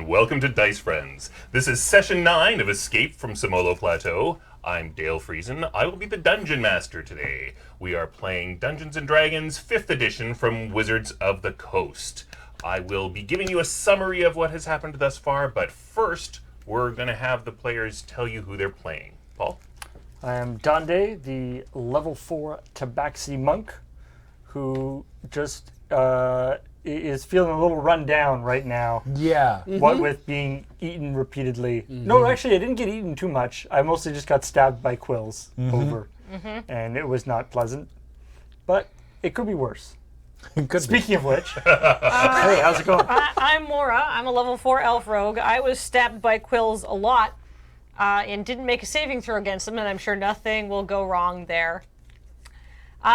welcome to Dice Friends. This is session 9 of Escape from Semolo Plateau. I'm Dale Friesen. I will be the Dungeon Master today. We are playing Dungeons & Dragons 5th edition from Wizards of the Coast. I will be giving you a summary of what has happened thus far, but first, we're going to have the players tell you who they're playing. Paul? I am Dande, the level 4 Tabaxi monk, who just is feeling a little run down right now. Yeah. What with being eaten repeatedly. No, actually, I didn't get eaten too much. I mostly just got stabbed by quills over. And it was not pleasant. But it could be worse. Speaking of which, hey, how's it going? I'm Morra. I'm a level 4 elf rogue. I was stabbed by quills a lot and didn't make a saving throw against them, and I'm sure nothing will go wrong there. But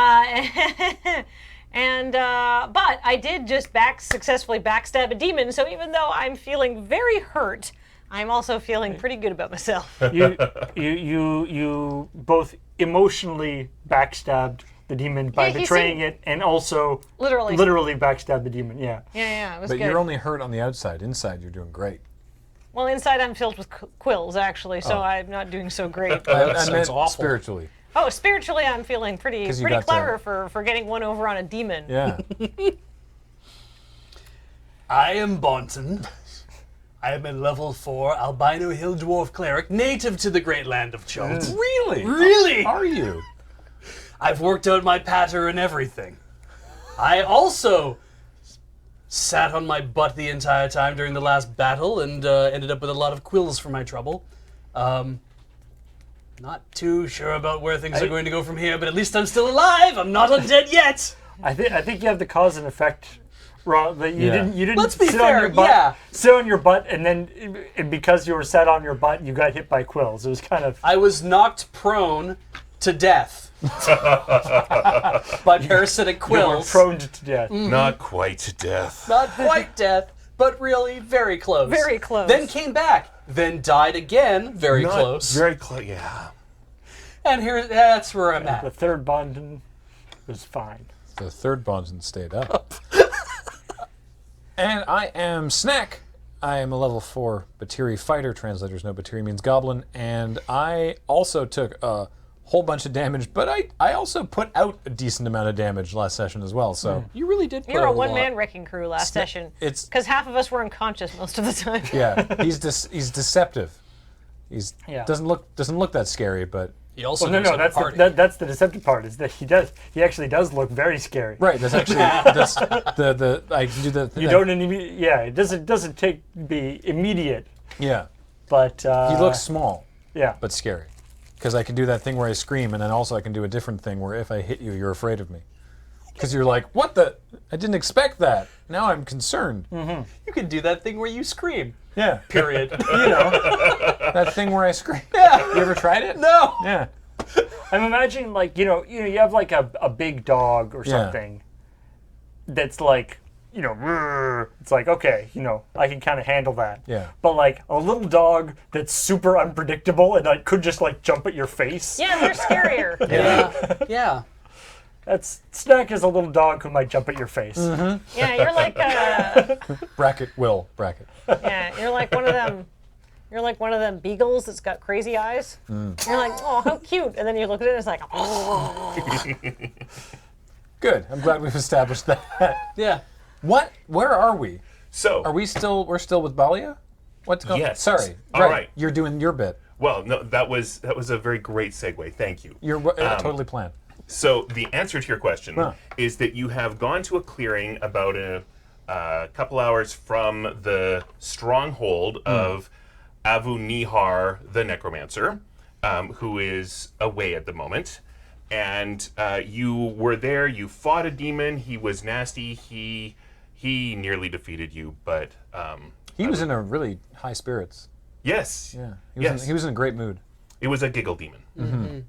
I did just successfully backstab a demon, so even though I'm feeling very hurt, I'm also feeling pretty good about myself. You both emotionally backstabbed the demon by betraying it, and also literally backstabbed the demon. Yeah. Yeah, it was But good. you're only hurt on the outside. Inside, you're doing great. Well, inside I'm filled with quills, actually, so I'm not doing so great. I meant spiritually. Oh, spiritually, I'm feeling pretty got clever for getting one over on a demon. Yeah. I am Bontan. I am a level 4 albino hill dwarf cleric native to the great land of Chult. Really? Really? Are you? I've worked out my patter and everything. I also sat on my butt the entire time during the last battle and ended up with a lot of quills for my trouble. Not too sure about where things are going to go from here, but at least I'm still alive. I'm not undead yet. I think you have the cause and effect wrong. That you didn't Let's be sit fair, on your butt. yeah. Sit on your butt, and then because you were sat on your butt, you got hit by quills. It was kind of. I was knocked prone to death by parasitic You were quills. prone to death. Not quite to death. Not quite death, but really very close. Very close. Then came back, then died again, very Not close. Very close, yeah. And that's where I'm The at. third Bondan was fine. The third Bonton stayed up. And I am Snack. I am a level 4 Batiri fighter. Translators know Batiri means goblin. And I also took a whole bunch of damage, but I also put out a decent amount of damage last session as well. So You really did put You're a out one-man wrecking crew last session. it's Because half of us were unconscious most of the time. yeah, he's deceptive. He's Yeah. doesn't look that scary, but He also Well, knows how to that's party. that's the deceptive part. Is that he actually does look very scary. right. That's actually that's the I do the You don't it doesn't be immediate, yeah. but He looks small yeah. but scary. Because I can do that thing where I scream, and then also I can do a different thing where if I hit you, you're afraid of me. Because you're like, what the? I didn't expect that. Now I'm concerned. You could do that thing where you scream. Yeah. Period. You know, that thing where I scream. Yeah. You ever tried it? No. Yeah. I'm imagining like you have like a big dog or Yeah. something that's like it's like okay I can kind of handle that. Yeah. But like a little dog that's super unpredictable and like could just like jump at your face. Yeah, they're scarier. Yeah. That's Snack is a little dog who might jump at your face. Yeah, you're like Bracket will. Bracket. you're like one of them. You're like one of them beagles that's got crazy eyes. You're like, oh, how cute, and then you look at it and it's like, oh. Good. I'm glad we've established that. Yeah. What? Where are we? So, We're still with Balia? What's going on? Yes. Sorry. All right. You're doing your bit. well, no, that was a very great segue. Thank you. You're totally planned. So the answer to your question Huh. is that you have gone to a clearing about a couple hours from the stronghold of Avu Nihar the Necromancer, who is away at the moment. And you were there, you fought a demon, he was nasty, he nearly defeated you, but... He was in a really high spirits. yes. Yeah. Yes. He was in a great mood. It was a giggle demon.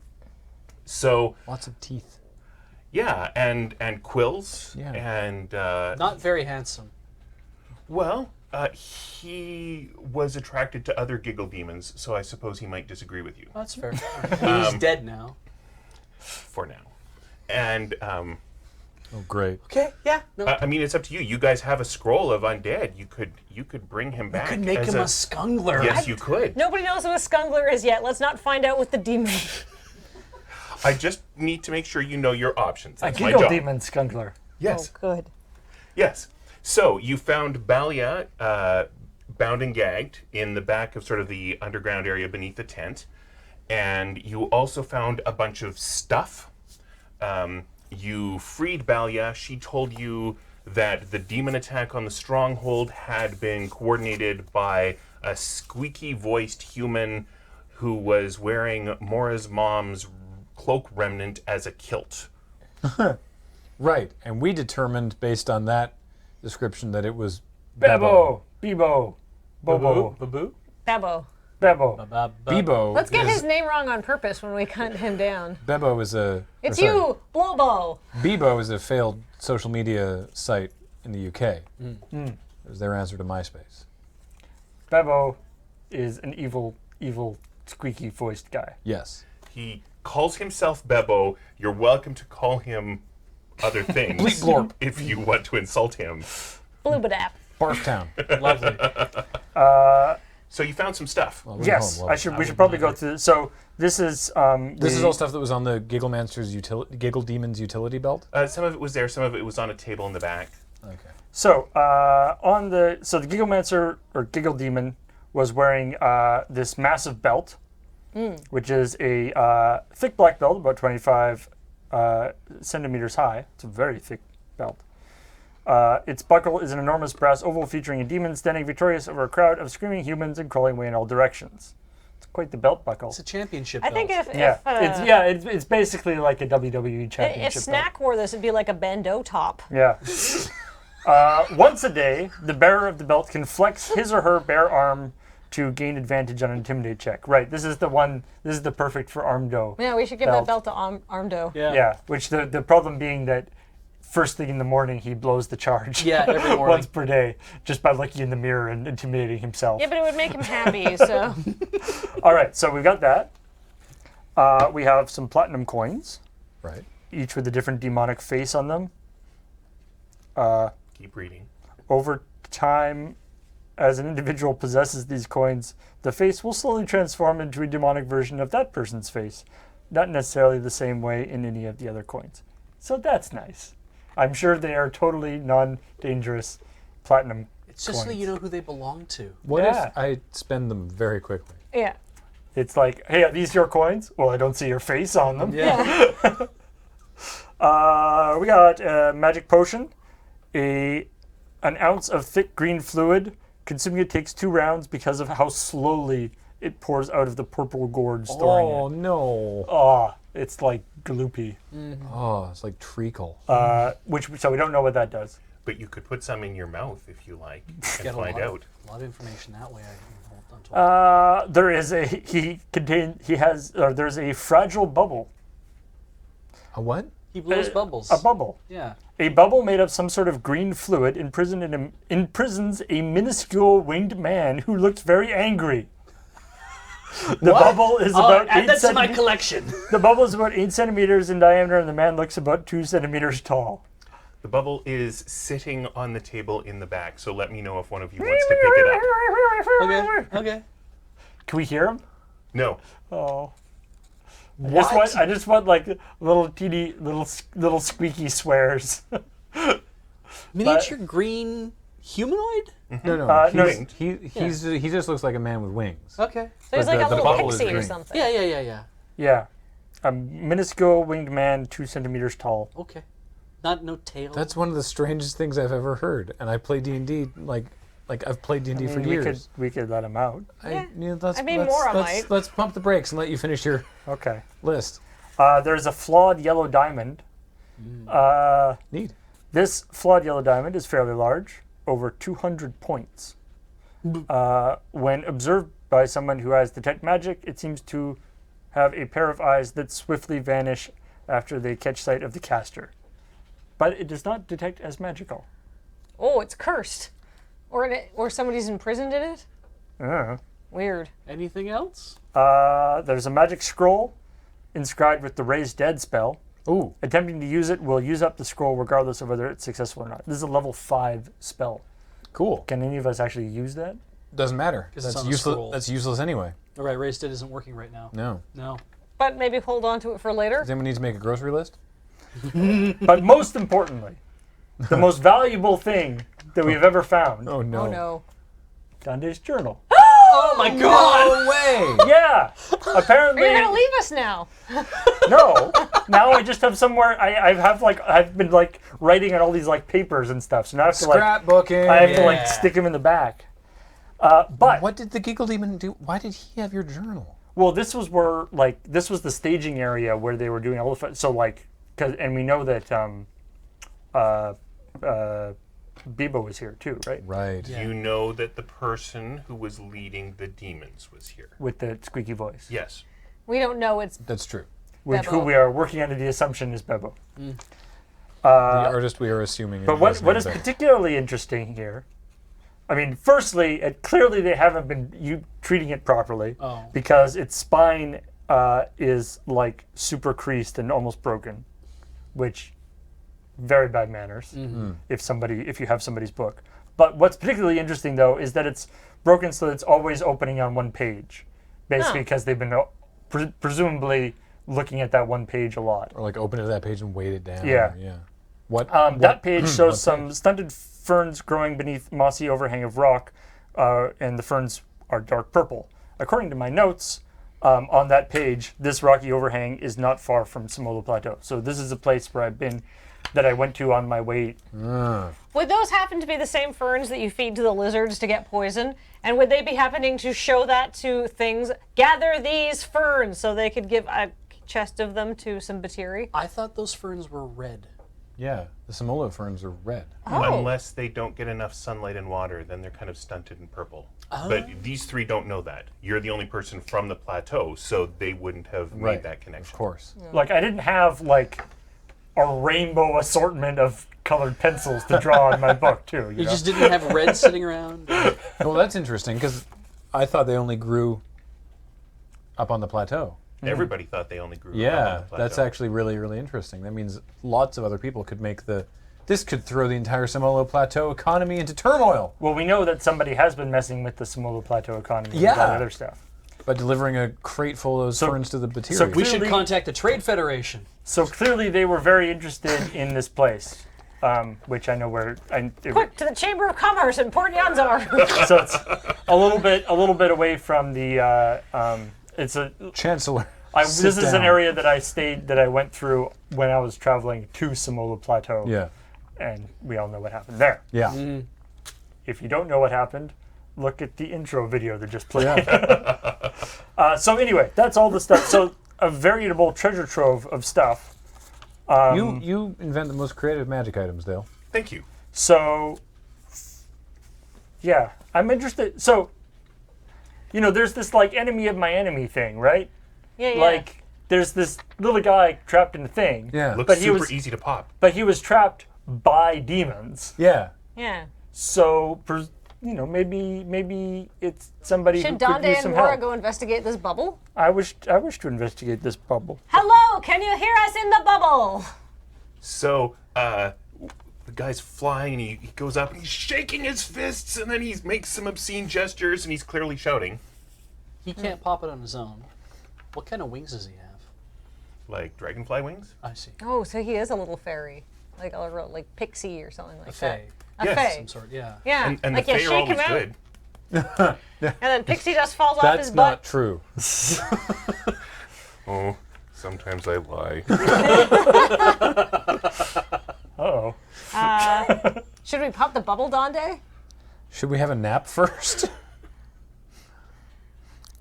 So, Lots of teeth. yeah, and quills, Yeah. and... Not very handsome. well, he was attracted to other giggle demons, so I suppose he might disagree with you. That's fair. He's dead now. For now. And Oh, great. Okay, yeah. No, I mean, it's up to you. You guys have a scroll of undead. You could bring him back. could make as him a skungler. Yes, you could. Nobody knows what a skungler is yet. Let's not find out with the demon. I just need to make sure you know your options. A That's my giggle job. demon skunkler. Yes. Oh, good. Yes. So you found Balia bound and gagged in the back of sort of the underground area beneath the tent. And you also found a bunch of stuff. You freed Balia. She told you that the demon attack on the stronghold had been coordinated by a squeaky-voiced human who was wearing Morra's mom's cloak remnant as a kilt. Right, and we determined based on that description that it was Bebo, Bebo, Bobo, Baboo? Bebo. Bebo. Bebo. Let's get is, his name wrong on purpose when we hunt him down. Bebo is a. It's or sorry, you, Blobo. Bebo is a failed social media site in the UK. It was their answer to MySpace. Bebo is an evil, squeaky voiced guy. Yes. He calls himself Bebo. You're welcome to call him other things Bleep blorp. if you want to insult him. Bloobadap. Barftown. Lovely. So you found some stuff. Well, we're Yes, home, love it. we should probably go through. So this is This is all stuff that was on the Gigglemancer's Giggle Demon's utility belt. Some of it was there. Some of it was on a table in the back. Okay. So the Gigglemancer or Giggle Demon was wearing this massive belt, which is a thick black belt, about 25 centimeters high. It's a very thick belt. Its buckle is an enormous brass oval featuring a demon standing victorious over a crowd of screaming humans and crawling away in all directions. It's quite the belt buckle. It's a championship I think belt. It's basically like a WWE championship if Snack wore this, it'd be like a bandeau top. belt. Yeah. Once a day, the bearer of the belt can flex his or her bare arm to gain advantage on an intimidate check. Right. This is the one. This is the perfect for Armdo. Yeah, we should give that belt to Armdo. Yeah. Which the problem being that first thing in the morning he blows the charge. Yeah, every morning. Once per day, just by looking in the mirror and intimidating himself. Yeah, but it would make him happy, so. All right. So we've got that. We have some platinum coins, Right. each with a different demonic face on them. Keep reading. Over time, as an individual possesses these coins, the face will slowly transform into a demonic version of that person's face, not necessarily the same way in any of the other coins. So that's nice. I'm sure they are totally non-dangerous platinum It's just so coins. you know who they belong to. What Yeah. if I spend them very quickly? Yeah. It's like, hey, are these your coins? Well, I don't see your face on them. Yeah. We got a magic potion, an ounce of thick green fluid. Consuming it takes 2 rounds because of how slowly it pours out of the purple gourd storing Oh it. no! Oh, it's like gloopy. Oh, it's like treacle. So we don't know what that does. But you could put some in your mouth if you like and Get find out. A lot of information that way. I can hold on to it. There's a fragile bubble. A what? He blows bubbles. A bubble. Yeah. A bubble made of some sort of green fluid imprisons a minuscule winged man who looks very angry. The bubble is about add 8 that to my centimeters. collection. The bubble is about 8 centimeters in diameter, and the man looks about 2 centimeters tall. The bubble is sitting on the table in the back, so let me know if one of you wants to pick it up. Okay. Can we hear him? No. Oh. What? I just want like little teeny little squeaky swears. Miniature green humanoid? No, no. no, he's, he just looks like a man with wings. Okay. So he's But like the a little bubble is pixie or green. something. Yeah. Yeah, a minuscule winged man, 2 centimeters tall. Okay. No tail. That's one of the strangest things I've ever heard. And I play D&D like I've played D&D for years. We could let him out. Let's, I mean, let's, Morra let's, might. let's pump the brakes and let you finish your Okay. list. There's a flawed yellow diamond. Neat. This flawed yellow diamond is fairly large, over 200 points. When observed by someone who has detect magic, it seems to have a pair of eyes that swiftly vanish after they catch sight of the caster. But it does not detect as magical. Oh, it's cursed. Or somebody's imprisoned in it? Weird. Anything else? There's a magic scroll inscribed with the Raise Dead spell. Ooh. Attempting to use it will use up the scroll regardless of whether it's successful or not. This is a level 5 spell. Cool. Can any of us actually use that? Doesn't matter. 'Cause it's That's on a useless. scroll. That's useless anyway. All right, raised it isn't working right now. No. No. But maybe hold on to it for later. Does anyone need to make a grocery list? But most importantly, the most valuable thing that we have ever found, Oh no. Oh no. Dande's journal. Oh my god! No way. Yeah, apparently. You're gonna leave us now. No. Now I just have somewhere. I've been like writing on all these like papers and stuff. So now I have to like Scrapbooking. I have to like Yeah. stick them in the back. But What did the Giggle Demon do? Why did he have your journal? well, this was where like this was the staging area where they were doing all the so like and we know that Bibo was here too, right? Right. Yeah. You know that the person who was leading the demons was here. With the squeaky voice, Yes. We don't know it's That's true. with who Bebo. we are working under the assumption is Bebo. The artist we are assuming. But what is particularly interesting here, I mean, firstly, clearly they haven't been treating it properly Oh. because its spine is like super creased and almost broken, which very bad manners if you have somebody's book. But what's particularly interesting though is that it's broken so that it's always opening on one page, basically because they've been presumably looking at that one page a lot. Or like open it to that page and weight it down. Yeah. Yeah. What? That page shows what some stunted ferns growing beneath mossy overhang of rock, and the ferns are dark purple. According to my notes, on that page, this rocky overhang is not far from Semolo Plateau. So this is a place where I've been, that I went to on my way. Would those happen to be the same ferns that you feed to the lizards to get poison? And would they be happening to show that to things? Gather these ferns, so they could give a chest of them to some Batiri? I thought those ferns were red. Yeah. The Semolo ferns are red. Oh. Unless they don't get enough sunlight and water, then they're kind of stunted and purple. But these three don't know that. You're the only person from the plateau, so they wouldn't have made that connection. Of course. Like, I didn't have, like, a rainbow assortment of colored pencils to draw in my book, too. You know? just didn't have red sitting around? Well, that's interesting because I thought they only grew up on the plateau. Everybody thought they only grew up on Yeah, the plateau. that's actually really, really interesting. That means lots of other people could make the. This could throw the entire Semolo Plateau economy into turmoil Well, we know that somebody has been messing with the Semolo Plateau economy and Yeah. all that other stuff. by delivering a crate full of those ferns to the Batiri. so We should Clearly- contact the Trade Federation. So clearly they were very interested in this place, which I know where. Quick, to the Chamber of Commerce in Port Yanzar. So it's a little bit away from the. It's a. Chancellor. This sit is an down. area that I went through when I was traveling to Semolo Plateau. Yeah. And we all know what happened there. Yeah. If you don't know what happened, look at the intro video that just played. So anyway, that's all the stuff. So a veritable treasure trove of stuff. You invent the most creative magic items, Dale. Thank you. So, yeah, I'm interested. So, there's this like enemy of my enemy thing, right? Yeah. Like, there's this little guy trapped in a thing. Yeah. Looks But he super was- easy to pop. But he was trapped by demons. Yeah. Yeah. So, maybe it's somebody who Should could Dande use and some Morra help. go investigate this bubble? I wish to investigate this bubble. Hello, can you hear us in the bubble? So, the guy's flying and he goes up and he's shaking his fists and then he makes some obscene gestures and he's clearly shouting. He can't pop it on his own. What kind of wings does he have? Like dragonfly wings? I see. Oh, so he is a little fairy, like a real, like pixie or something like A that. fae. A Yes. fae. Some sort, yeah. Yeah. And like the you fae are shake him always out, good. and then pixie dust falls off his That's butt. not true. Oh, sometimes I lie. Uh-oh. Should we pop the bubble, Dande? Should we have a nap first?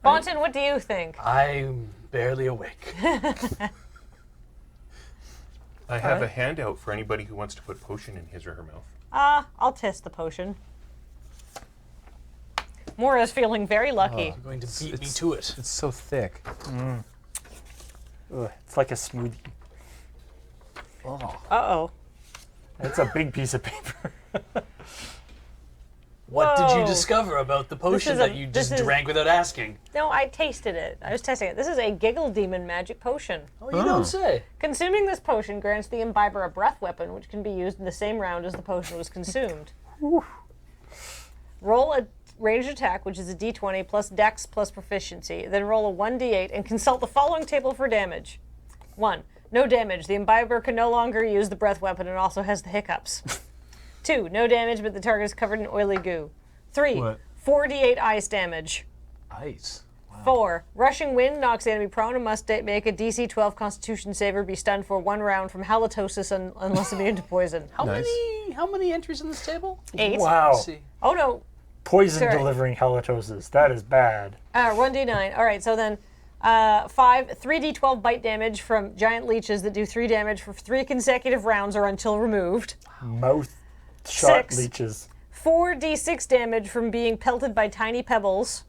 Bontan, what do you think? I'm barely awake. I have a handout for anybody who wants to put potion in his or her mouth. I'll test the potion. Mora's feeling very lucky. You're going to beat me to it. It's so thick. Ugh, it's like a smoothie. Uh-oh. It's a big piece of paper. What did you Whoa. discover about the potion is that a- you this just is- drank without asking? No, I tasted it. I was testing it. This is a Giggle Demon magic potion. Oh, you don't say. Consuming this potion grants the imbiber a breath weapon, which can be used in the same round as the potion was consumed. Roll a ranged attack, which is a d20 plus dex plus proficiency. Then roll a 1d8 and consult the following table for damage. 1. No damage. The imbiber can no longer use the breath weapon and also has the hiccups. 2. No damage, but the target is covered in oily goo. 3. What? 4d8 ice damage. Ice. 4. Rushing wind knocks the enemy prone and must make a DC 12 Constitution save or be stunned for 1 round from halitosis unless immune to poison. How many entries in this table? 8. Wow. Let's see. Oh no. Poison Sorry. delivering halitosis. That is bad. 1d9. All right, so then 5. 3d12 bite damage from giant leeches that do 3 damage for 3 consecutive rounds or until removed. Mouth shot 6. leeches. 4d6 damage from being pelted by tiny pebbles.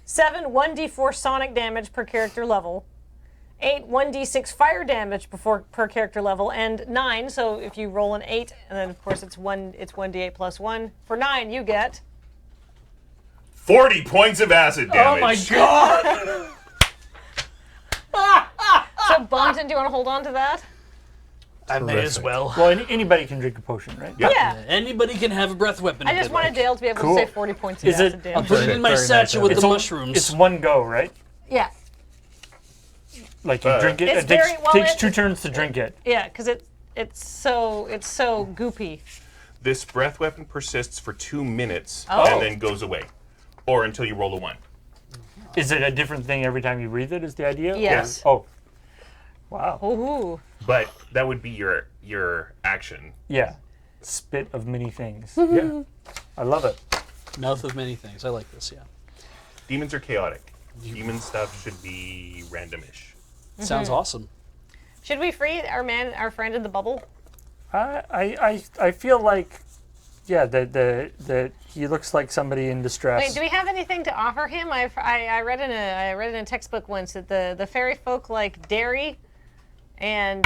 7. 1d4 sonic damage per character level. 8. 1d6 fire damage per character level. And 9, so if you roll an 8, and then of course it's 1d8 plus 1. For 9, you get... 40 points of acid damage. Oh my god! So Bontan, do you want to hold on to that? I may as Terrific. well. Well, anybody can drink a potion, right? Yeah. Yeah. Anybody can have a breath weapon. I if just they'd wanted like. Dale to be able Cool. to say 40 points of Is it- acid damage. Put it in my Very nice satchel with of the you. mushrooms. It's one go, right? Yeah. Like you drink it. It's It takes, very- well, takes it- 2 turns to drink it. Yeah, because it's so goopy. This breath weapon persists for 2 minutes Oh. and then goes away. Or until you roll a 1. Is it a different thing every time you breathe it? Is the idea? Or- Yes. Oh. Wow. Ooh. But that would be your action. Yeah. Spit of many things. Yeah. I love it. Mouth of many things. I like this, yeah. Demons are chaotic. Demon stuff should be randomish. Sounds awesome. Should we free our friend in the bubble? I feel like, yeah, that he looks like somebody in distress. Wait, do we have anything to offer him? I read in a textbook once that the fairy folk like dairy and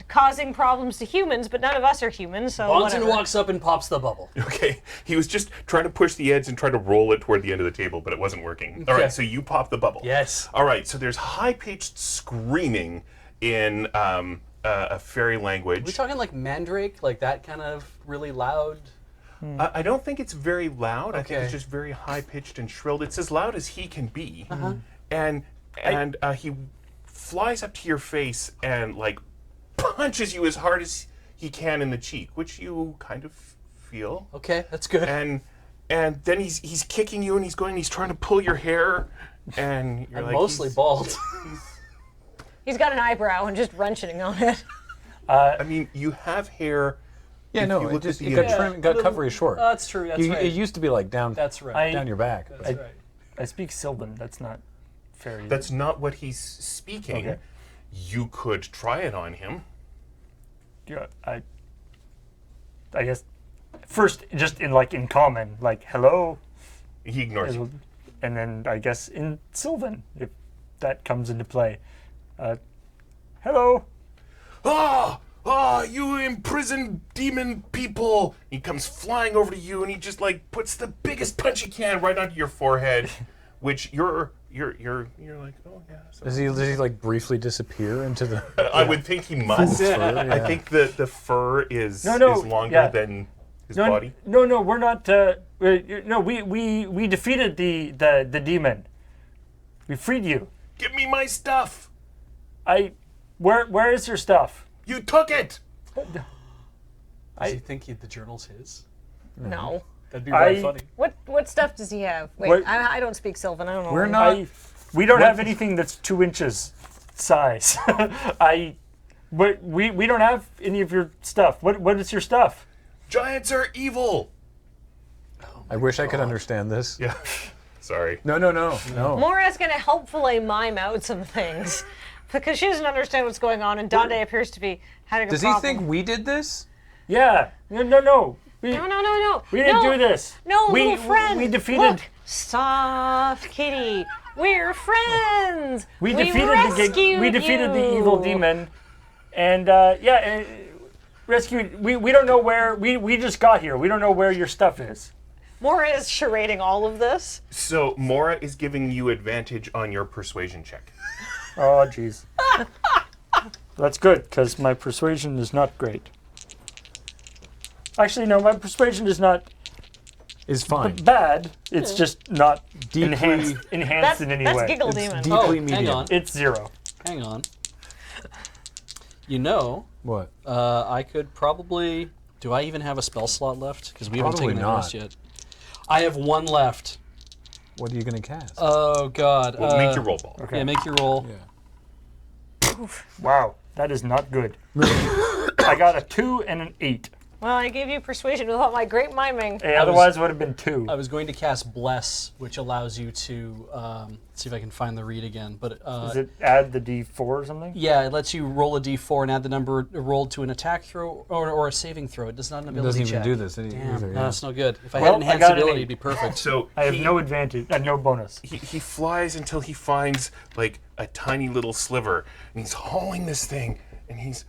causing problems to humans, but none of us are humans, so Bontan whatever. walks up and pops the bubble. Okay, he was just trying to push the edge and try to roll it toward the end of the table, but it wasn't working. All Okay. right, so you pop the bubble. Yes. All right, so there's high-pitched screaming in a fairy language. Are we talking like mandrake? Like that kind of really loud? I don't think it's very loud. I think Okay. it's just very high-pitched and shrilled. It's as loud as he can be. Uh-huh. And he flies up to your face and like punches you as hard as he can in the cheek, which you kind of feel. Okay, that's good. And then he's kicking you and he's trying to pull your hair and you're I'm like mostly he's- bald. He's got an eyebrow and just wrenching on it. I mean, you have hair. Yeah, If no, you it look just at it the got image. trim, got covered short. That's true. That's right. It used to be like down That's right. down your back. That's right. I speak Sylvan. That's not fairy. That's not what he's speaking. Okay. You could try it on him. Yeah, I guess first just in common, like hello, He ignores you. and then I guess in Sylvan, if that comes into play. Hello. You imprisoned demon people! He comes flying over to you and he just like puts the biggest punch he can right onto your forehead, which you're like, oh yeah. So. Does he like briefly disappear into the? I would think he must. I think the fur is longer than his body. No, we're not. No, we defeated the demon. We freed you. Give me my stuff! Where is your stuff? You took it! Does he think the journal's his? No. That'd be really funny. What stuff does he have? Wait, What- I don't speak Sylvan. I don't know. We're what- not. We don't have anything that's 2 inches size. We don't have any of your stuff. What is your stuff? Giants are evil! I wish I could understand this. Yeah. Sorry. No. Morra's going to helpfully mime out some things because she doesn't understand what's going on, and Dande appears to be having a Does he problem. think we did this? Yeah. No. No. We didn't do this. No, we, little friend. We defeated. Look, soft kitty. We're friends. We rescued defeated the evil you. demon, and rescued. We don't know where. We just got here. We don't know where your stuff is. Morra is charading all of this. So Morra is giving you advantage on your persuasion check. Oh, jeez. That's good, because my persuasion is not great. Actually, no, my persuasion is not Is fine. bad. It's just not Deeply- enhanced in any That's way. Giggle It's Demon. deeply Oh, medium. hang on. It's 0. Hang on. You know, What? I could probably. Do I even have a spell slot left? Because we haven't Probably taken the not. rest yet. I have one left. What are you gonna cast? Oh God. Well, make your roll ball. Okay. Yeah, make your roll. yeah. Wow, that is not good. I got a 2 and an 8. Well, I gave you persuasion without my great miming. Hey, otherwise it would have been 2. I was going to cast Bless, which allows you to see if I can find the read again. But Does it add the D4 or something? yeah, it lets you roll a d4 and add the number rolled to an attack throw or a saving throw. It does not an It ability doesn't even check. do this either. Damn, yeah. that's no good. If I Well, had I enhanced got an ability, 8. it'd be perfect. So I have no advantage, no bonus. he flies until he finds like a tiny little sliver, and he's hauling this thing, and he's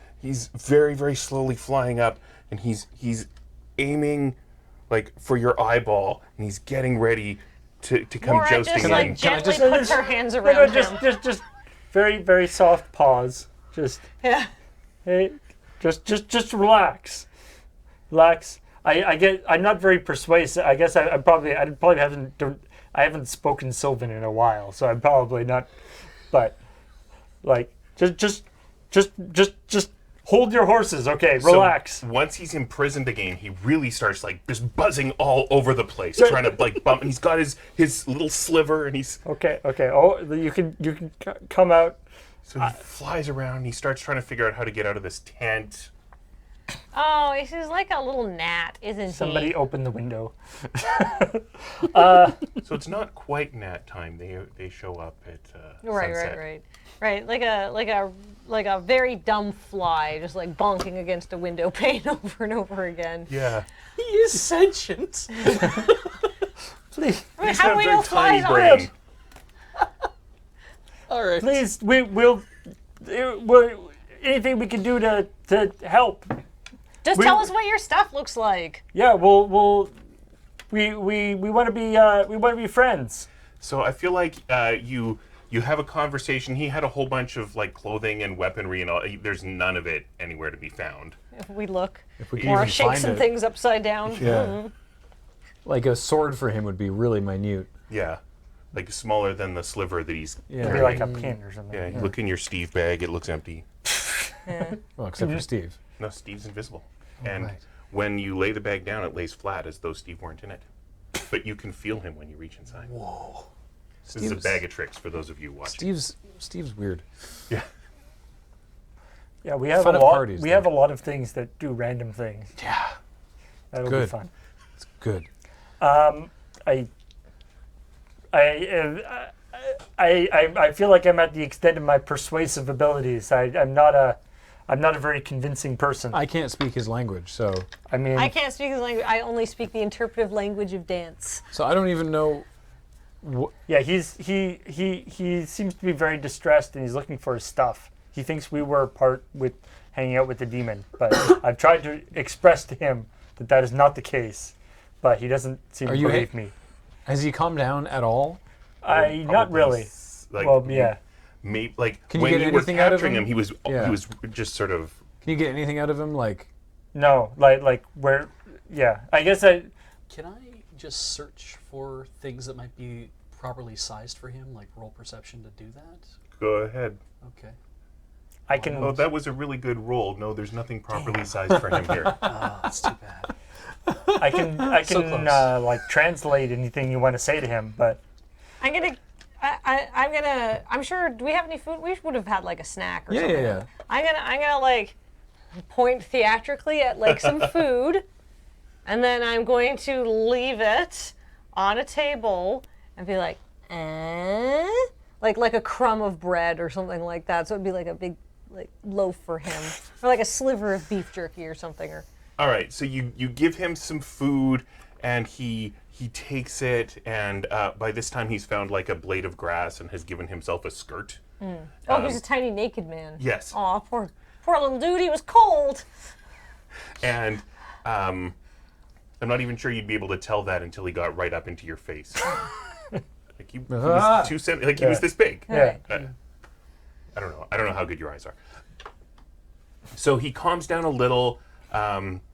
very, very slowly flying up, and he's aiming like for your eyeball, and he's getting ready to come Morra jousting just in. like can I gently just- puts her hands No, around no, him. just very, very soft pause. Just, Yeah. hey, just relax. Relax. I'm not very persuasive. I guess I probably I haven't spoken Sylvan in a while, so I'm probably not. But like, just hold your horses, okay? Relax. So once he's imprisoned again, he really starts like just buzzing all over the place, Right. trying to like bump. And he's got his little sliver, and he's Okay. Oh, you can come out. so he flies around. And he starts trying to figure out how to get out of this tent. Oh, he's like a little gnat, isn't Somebody he? open the window. So it's not quite nap time. They show up at sunset. Right. Like a very dumb fly, just like bonking against a window pane over and over again. Yeah. He is sentient. Please, I mean, He's how got do we a very know tiny flies brain. aren't? All right. please, we'll anything we can do to help. Just We- tell us what your stuff looks like. Yeah, we want to be friends. So I feel like you have a conversation. He had a whole bunch of like clothing and weaponry and all. There's none of it anywhere to be found. If we look, If we can Morra even shakes find some it. things upside down. Yeah. Like a sword for him would be really minute. Yeah, like smaller than the sliver that he's. Yeah. Maybe like a pin or something. Yeah, you look in your Steve bag. It looks empty. Well, except for Steve. No, Steve's invisible. And right. when you lay the bag down, it lays flat as though Steve weren't in it. But you can feel him when you reach inside. Whoa. This is a bag of tricks for those of you watching. Steve's weird. Yeah. Yeah, we have Fun a at lot. parties, We though. have a lot of things that do random things. Yeah. That'll be Good. fun. It's good. I feel like I'm at the extent of my persuasive abilities. I'm not a very convincing person. I can't speak his language, so I mean, I can't speak his language. I only speak the interpretive language of dance. I don't even know. yeah, he seems to be very distressed and he's looking for his stuff. He thinks we were part with hanging out with the demon, but I've tried to express to him that is not the case, but he doesn't seem Are to you believe me. Has he calmed down at all? Not Probably really. Like, Well, yeah. Maybe like Can you when get you were anything out of capturing him? him, he was Yeah. just sort of. Can you get anything out of him? Like, No, like where? Yeah, I guess Can I just search for things that might be properly sized for him, like roll perception to do that? Go ahead. Okay. I can. Oh, that was a really good roll. No, there's nothing properly sized for him here. Oh, that's too bad. I can So close. like translate anything you want to say to him, but I'm sure. Do we have any food? We would have had like a snack or Yeah, something. yeah, yeah. I'm gonna like point theatrically at like some food, and then I'm going to leave it on a table and be like, like a crumb of bread or something like that. So it'd be like a big like loaf for him, or like a sliver of beef jerky or something. Or All right, so you give him some food, and he takes it, and by this time he's found like a blade of grass and has given himself a skirt. oh, he's a tiny naked man. Yes. Aw, poor little dude. He was cold. And I'm not even sure you'd be able to tell that until he got right up into your face. Like he was he was this big. Yeah. I don't know. I don't know how good your eyes are. So he calms down a little.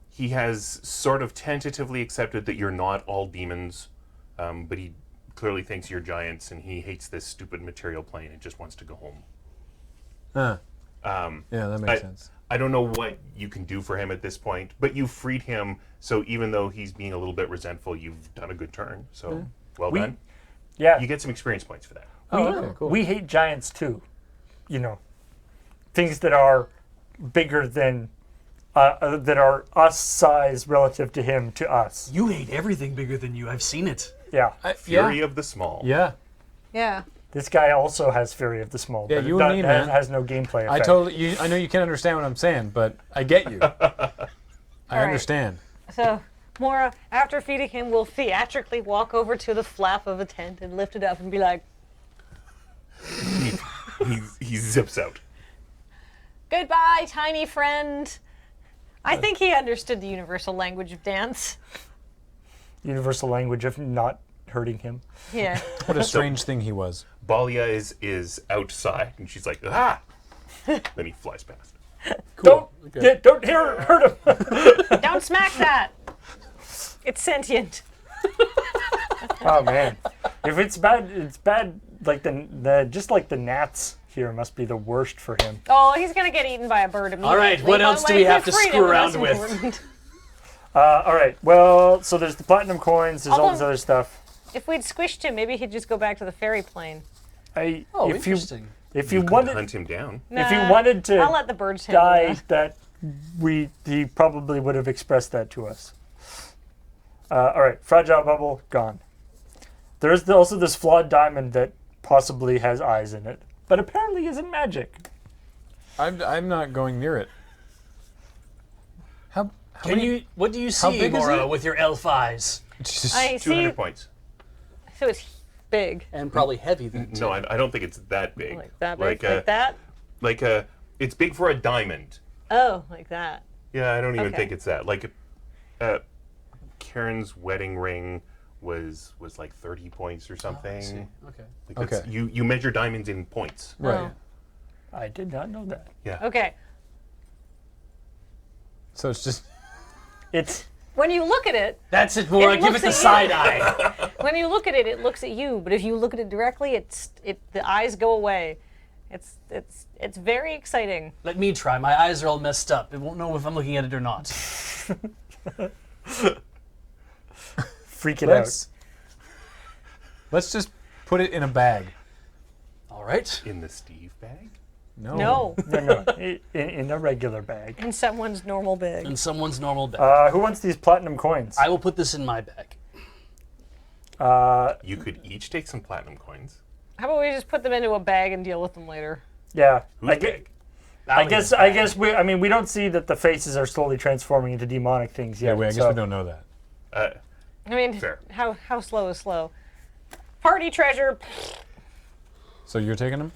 He has sort of tentatively accepted that you're not all demons, but he clearly thinks you're giants, and he hates this stupid material plane and just wants to go home. Yeah, that makes sense. I don't know what you can do for him at this point, but you freed him, so even though he's being a little bit resentful, you've done a good turn. So, well done. Yeah. You get some experience points for that. Okay, cool. We hate giants too. You know, things that are bigger than, that are us size relative to him, to us. You hate everything bigger than you. I've seen it. Yeah. Fury of the small. Yeah. Yeah. This guy also has Fury of the Small. Yeah, but you and me, man. has no gameplay effect. I totally. I know you can't understand what I'm saying, but I get you. I understand. So, Morra, after feeding him, will theatrically walk over to the flap of a tent and lift it up and be like, He zips out. "Goodbye, tiny friend." I think he understood the universal language of dance. Universal language of not hurting him. Yeah. What a strange thing he was. Balia is outside, and she's like, ah! Then he flies past. Cool. Don't hurt him. Don't smack that. It's sentient. Oh man, if it's bad, it's bad. Like the just like the gnats here must be the worst for him. Oh, he's gonna get eaten by a bird immediately. All right, what else do we have to screw around with? with? All right. Well, so there's the platinum coins. There's all this other stuff. If we'd squished him, maybe he'd just go back to the fairy plane. Oh, if interesting. If you Could wanted, hunt him down. if you wanted to I'll let the birds handle die, that. he probably would have expressed that to us. All right, fragile bubble gone. There's also this flawed diamond that possibly has eyes in it, but apparently isn't magic. I'm not going near it. How Can you? What do you see, big is Morra, it? with your elf eyes? I 200 see. points. So it's big. And probably heavy then. No, I don't think it's that big. Like that big? Like that? Like it's big for a diamond. Oh, like that. Yeah, I don't even Okay. think it's that. Like, Karen's wedding ring was like 30 points or something. I see. Okay. Like that's- You measure diamonds in points. Right. I did not know that. Yeah. Okay. So it's just. It's When you look at it, That's it, Morra. It Give looks it the at you. side eye. when you look at it, it looks at you. But if you look at it directly, the eyes go away. It's very exciting. Let me try. My eyes are all messed up. It won't know if I'm looking at it or not. freak it out. Let's just put it in a bag. All right. In the Steve bag? No. No, No, in a regular bag. in someone's normal bag. In someone's normal bag. Who wants these platinum coins? I will put this in my bag. You could each take some platinum coins. How about we just put them into a bag and deal with them later? Yeah. Whose I bag? guess we don't see that the faces are slowly transforming into demonic things yet. Yeah, I guess so- we don't know that. I mean, Fair. how slow is slow? Party treasure, So you're taking them?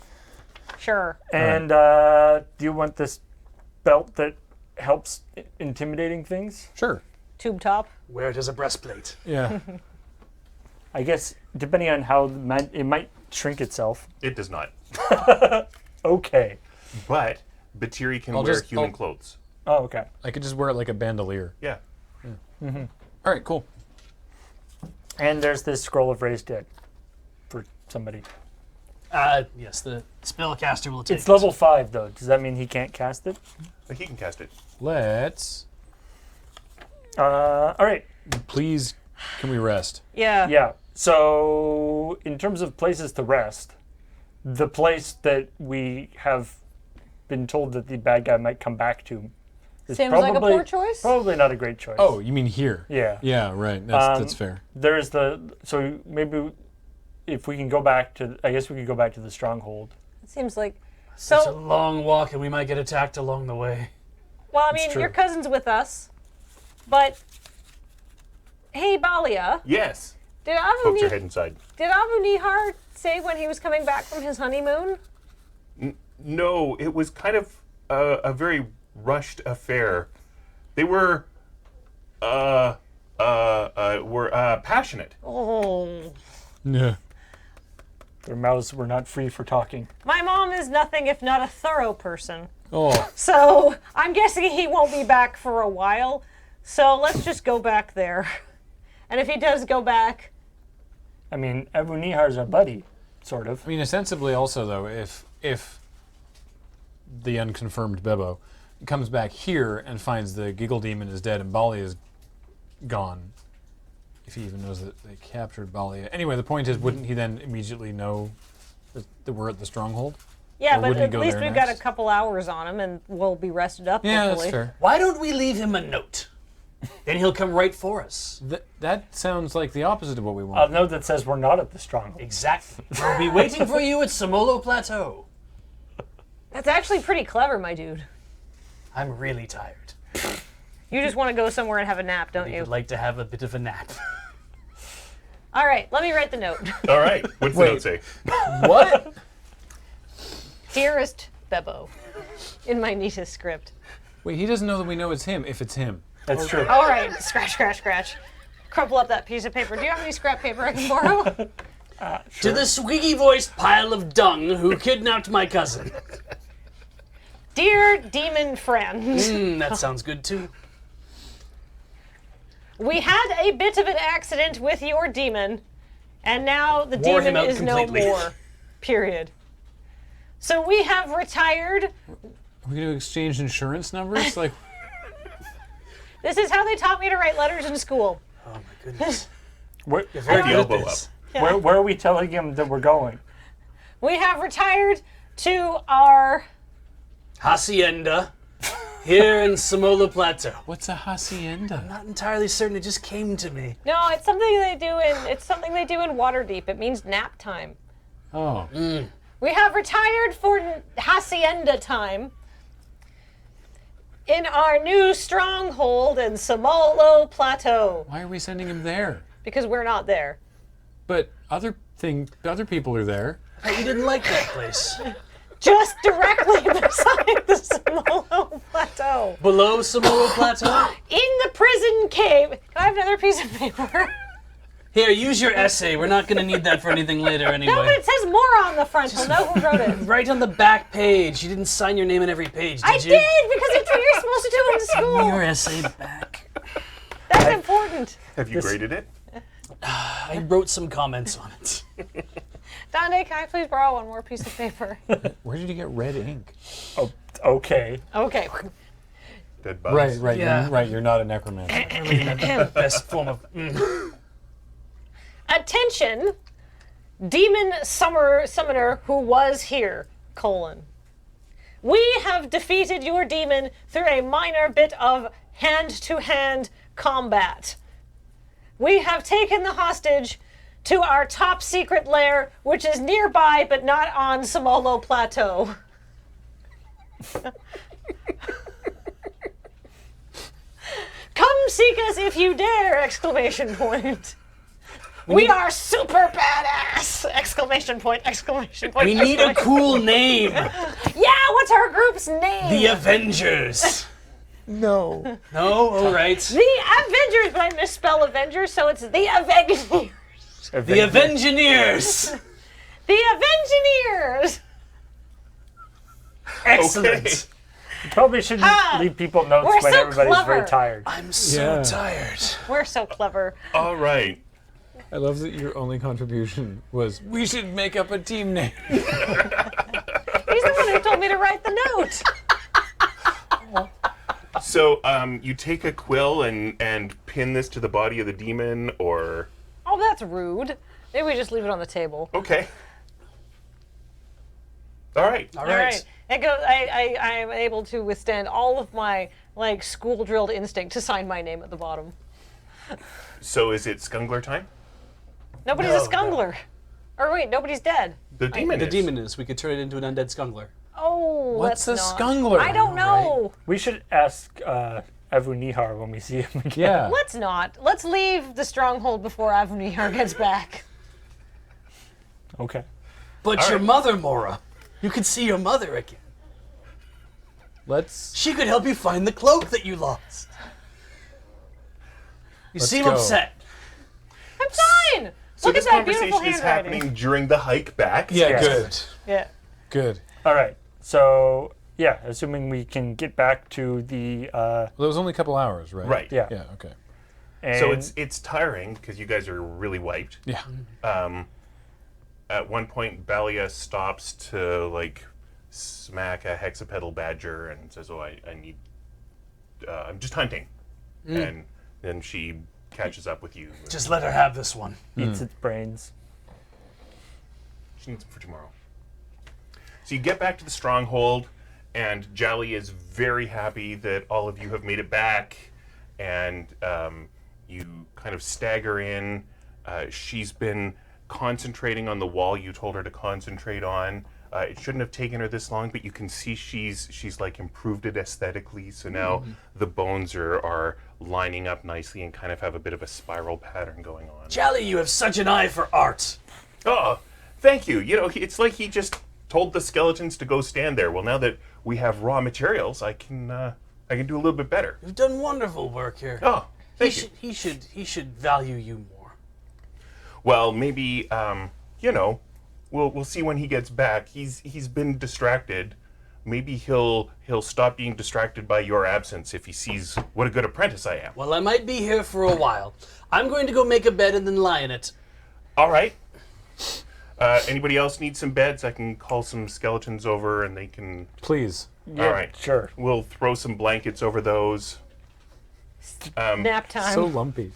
sure. And do you want this belt that helps intimidating things? Sure. Tube top. Wear it as a breastplate. Yeah. I guess depending on how it might shrink itself. It does not. Okay. But Batiri can I'll wear just- human I'll- clothes. Oh, okay. I could just wear it like a bandolier. Yeah. All right, cool. And there's this scroll of raised dead for somebody. Yes, the spellcaster will take It's it. level 5 though. Does that mean he can't cast it? But he can cast it. Let's. All right. Please, can we rest? Yeah. Yeah. So in terms of places to rest, the place that we have been told that the bad guy might come back to is Seems like a poor choice. Probably not a great choice. Oh, you mean here? Yeah. Yeah, right. That's fair. There's so maybe if we can go back to, I guess we could go back to the stronghold. It seems like. It's a So, long walk, and we might get attacked along the way. well, I mean, true. your cousin's with us, but hey, Balia, Yes. did Pokes her head inside. Abu Nihar say when he was coming back from his honeymoon? No, it was kind of a very rushed affair. They were passionate. Oh. Yeah. Their mouths were not free for talking. My mom is nothing if not a thorough person. Oh. So I'm guessing he won't be back for a while. So let's just go back there. And if he does go back, I mean, Evu Nihar's our buddy, sort of. I mean, ostensibly also, though, if the unconfirmed Bebo comes back here and finds the Giggle Demon is dead and Bali is gone, if he even knows that they captured Bali. Anyway, the point is, wouldn't he then immediately know that we're at the stronghold? yeah, Or but wouldn't he at go least there we've got a next? couple hours on him and we'll be rested up, Yeah, hopefully. that's fair. Why don't we leave him a note? Then he'll come right for us. That sounds like the opposite of what we A want. note that says we're not at the stronghold. Exactly. We'll be waiting for you at Semolo Plateau. That's actually pretty clever, my dude. I'm really tired. You just want to go somewhere and have a nap, don't I you? would like to have a bit of a nap. All right, let me write the note. All right. What's the note say? What? Dearest Bebo, in my neatest script. Wait, he doesn't know that we know it's him, if it's him. That's true. All right, scratch, scratch, scratch. Crumple up that piece of paper. Do you have any scrap paper I can borrow? To the squeaky-voiced pile of dung who kidnapped my cousin. Dear demon friend, That sounds good too. we had a bit of an accident with your demon, and now the Wore him demon out is completely. no more. Period. So we have retired. Are we going to exchange insurance numbers? Like, This is how they taught me to write letters in school. Oh my goodness. Where, Very The good at elbow up. this. where are we telling him that we're going? We have retired to our. Hacienda here in Semolo Plateau. what's a hacienda? Not entirely certain, it just came to me. No, it's something they do in Waterdeep. It means nap time. Oh. We have retired for hacienda time in our new stronghold in Semolo Plateau Why are we sending him there? because we're not there. But other people are there. You didn't like that place. Just directly beside the Semolo Plateau. Below Semolo Plateau? In the prison cave. Can I have another piece of paper? Here, use your essay. We're not going to need that for anything later anyway. No, but it says Morra on the front. We'll know who wrote it. Right on the back page. You didn't sign your name on every page, did I you? did, because it's what you're supposed to do in school. Your essay back. That's important. Have you graded it? I wrote some comments on it. Dande, can I please borrow one more piece of paper? Where did you get red ink? Oh, okay. Okay. Dead bugs. Right, Yeah. you're not a necromancer. Best form of... Attention, demon summoner who was here, : we have defeated your demon through a minor bit of hand-to-hand combat. We have taken the hostage to our top secret lair, which is nearby but not on Semolo Plateau. Come seek us if you dare! Exclamation point. We are super badass! Exclamation point, exclamation point. We need a exclamation cool name. Yeah, what's our group's name? The Avengers. No. No? All right. The Avengers, but I misspell Avengers, so it's the Avengers. The Avengineers. The Avengineers! Excellent. Okay. You probably shouldn't leave people notes We're when so everybody's very clever. tired. I'm so Yeah. tired. We're so clever. All right. I love that your only contribution was, we should make up a team name. He's the one who told me to write the note. So, you take a quill and pin this to the body of the demon, or Oh, that's rude. Maybe we just leave it on the table. okay. All right. All All right. right. It goes, I'm able to withstand all of my school drilled instinct to sign my name at the bottom. So is it Skungler time? Nobody's No, a skungler. Or wait, nobody's dead. The demon The is. demon is. We could turn it into an undead skungler. Oh, What's let's a not. skungler? I don't know. We should ask Evu Nihar when we see him again. Yeah. Let's not. Let's leave the stronghold before Avnihar gets back. Okay. But All your right. mother, Morra. You could see your mother again. Let's. She could help you find the cloak that you lost. You Let's seem go. upset. I'm fine. So Look this at that beautiful conversation is handwriting. happening during the hike back. Yeah, Yes. good. Yeah. Good. All right. So yeah, assuming we can get back to the Well, it was only a couple hours, right? Right. yeah. Yeah. Okay. And So it's tiring because you guys are really wiped. Yeah. At one point, Balia stops to like smack a hexapedal badger and says, "Oh, I need. I'm just hunting," and then she catches up with you. Just let her have this one. eats its brains. She needs them for tomorrow. So you get back to the stronghold, and Jolly is very happy that all of you have made it back, and you kind of stagger in. She's been concentrating on the wall you told her to concentrate on. It shouldn't have taken her this long, but you can see she's like improved it aesthetically. So now the bones are lining up nicely and kind of have a bit of a spiral pattern going on. Jolly, you have such an eye for art. Oh, thank you. You know, it's like he just told the skeletons to go stand there. Well, now that we have raw materials, I can do a little bit better. You've done wonderful work here. Oh, thank you. He should value you more. Well, maybe we'll see when he gets back. He's been distracted. Maybe he'll stop being distracted by your absence if he sees what a good apprentice I am. Well, I might be here for a while. I'm going to go make a bed and then lie in it. All right. Anybody else need some beds? I can call some skeletons over and they can. Please. Yeah, All right. sure. We'll throw some blankets over those. Nap time. So lumpy.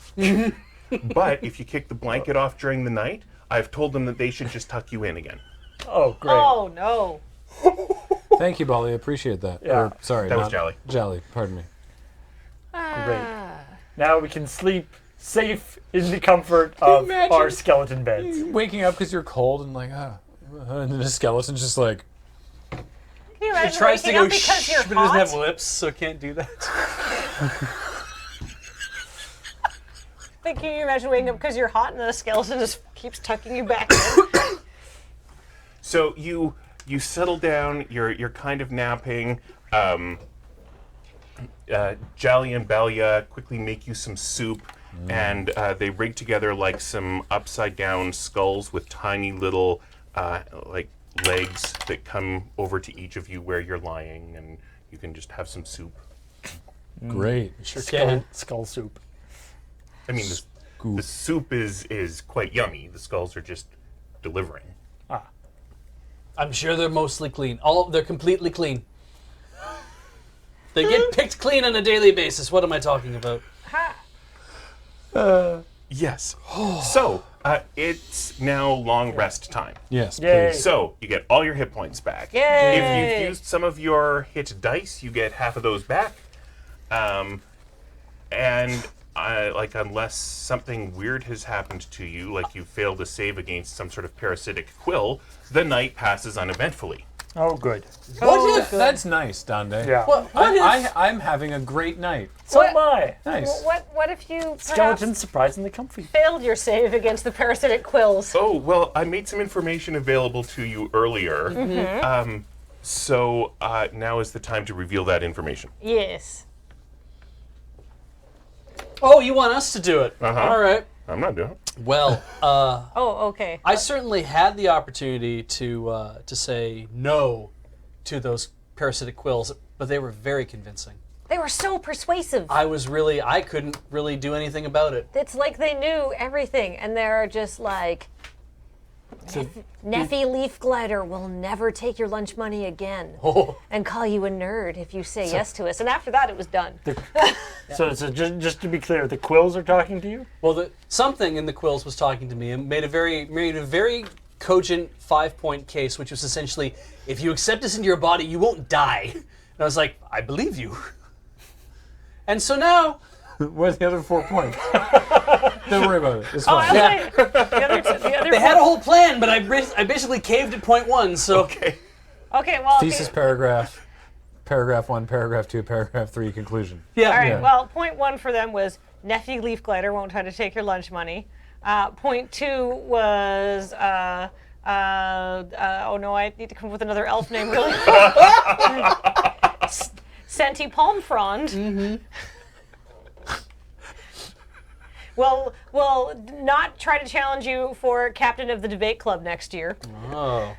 But if you kick the blanket off during the night, I've told them that they should just tuck you in again. Oh, great. Oh no. Thank you, Bali. I appreciate that. Yeah. Or, sorry, That was not Jolly. Jolly. Pardon me. Great. Now we can sleep safe in the comfort of imagine? our skeleton beds. Waking up because you're cold and like, and then the skeleton's just like, Can you imagine It tries to waking go up because shh, you're but it doesn't have hot? lips, so it can't do that. Can you imagine waking up because you're hot and the skeleton just keeps tucking you back in? So you settle down. You're kind of napping. Jolly and Balia quickly make you some soup, and they rig together like some upside down skulls with tiny little like legs that come over to each of you where you're lying, and you can just have some soup. great. Sure can. Skull soup. I mean, the soup is quite yummy. The skulls are just delivering. I'm sure they're mostly clean. They're completely clean. They get picked clean on a daily basis. What am I talking about? Yes. So it's now long rest time. Yes, Yay. please. So you get all your hit points back. Yay! If you've used some of your hit dice, you get half of those back. Like unless something weird has happened to you, like you failed to save against some sort of parasitic quill, the night passes uneventfully. Oh, good. What if? That's nice, Dande. Yeah. What if? I'm having a great night. So am I. Nice. What if you perhaps Skeleton's surprisingly comfy. failed your save against the parasitic quills? Oh, well, I made some information available to you earlier. So now is the time to reveal that information. Yes. Oh, you want us to do it? Uh-huh. All right. I'm not doing it. Well, Oh, okay. I certainly had the opportunity to say no to those parasitic quills, but they were very convincing. They were so persuasive. I couldn't really do anything about it. It's like they knew everything, and they're just like, Neffy Leaf Glider will never take your lunch money again, Oh, and call you a nerd if you say yes to us. And after that, it was done. So just to be clear, the quills are talking to you? well, something in the quills was talking to me and made a very cogent 5-point case, which was essentially, if you accept this into your body, you won't die. And I was like, I believe you. And so now, Where's the other 4 points? Don't worry about it. It's Oh, fine. actually, the other they had a whole plan, but I basically caved at point 1, so. Okay. Okay, well, Thesis paragraph, paragraph 1, paragraph 2, paragraph 3, conclusion. Yeah. all right. Yeah. Well, point 1 for them was Neffy Leaf Glider won't try to take your lunch money. Point 2 was oh no, I need to come up with another elf name really. Senti palm frond. Will not try to challenge you for captain of the debate club next year. Oh.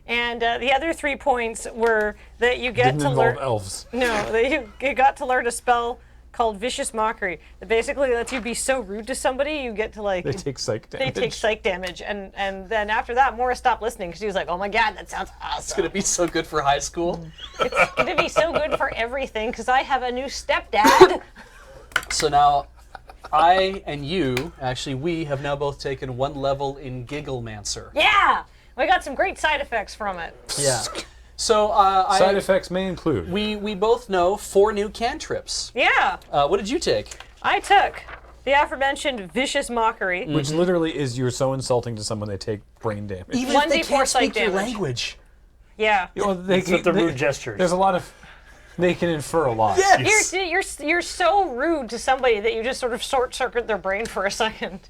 And the other 3 points were that you get Didn't to involve learn. elves. No, that you got to learn a spell called Vicious Mockery that basically lets you be so rude to somebody you get to like. They take psych They damage. take psych damage, and then after that, Morra stopped listening because she was like, "Oh my god, that sounds awesome." It's gonna be so good for high school. It's gonna be so good for everything because I have a new stepdad. So now, I and you, actually, we have now both taken 1 level in Gigglemancer. Yeah, we got some great side effects from it. Yeah. So Side effects may include. we both know 4 new cantrips. Yeah, What did you take? I took the aforementioned Vicious Mockery. Which literally is you're so insulting to someone they take brain damage. Even One if they D4 can't psych speak your damage. language. Yeah. Well, they It's with the rude gestures. There's a lot of. They can infer a lot. Yes. You're so rude to somebody that you just sort of short circuit their brain for a second.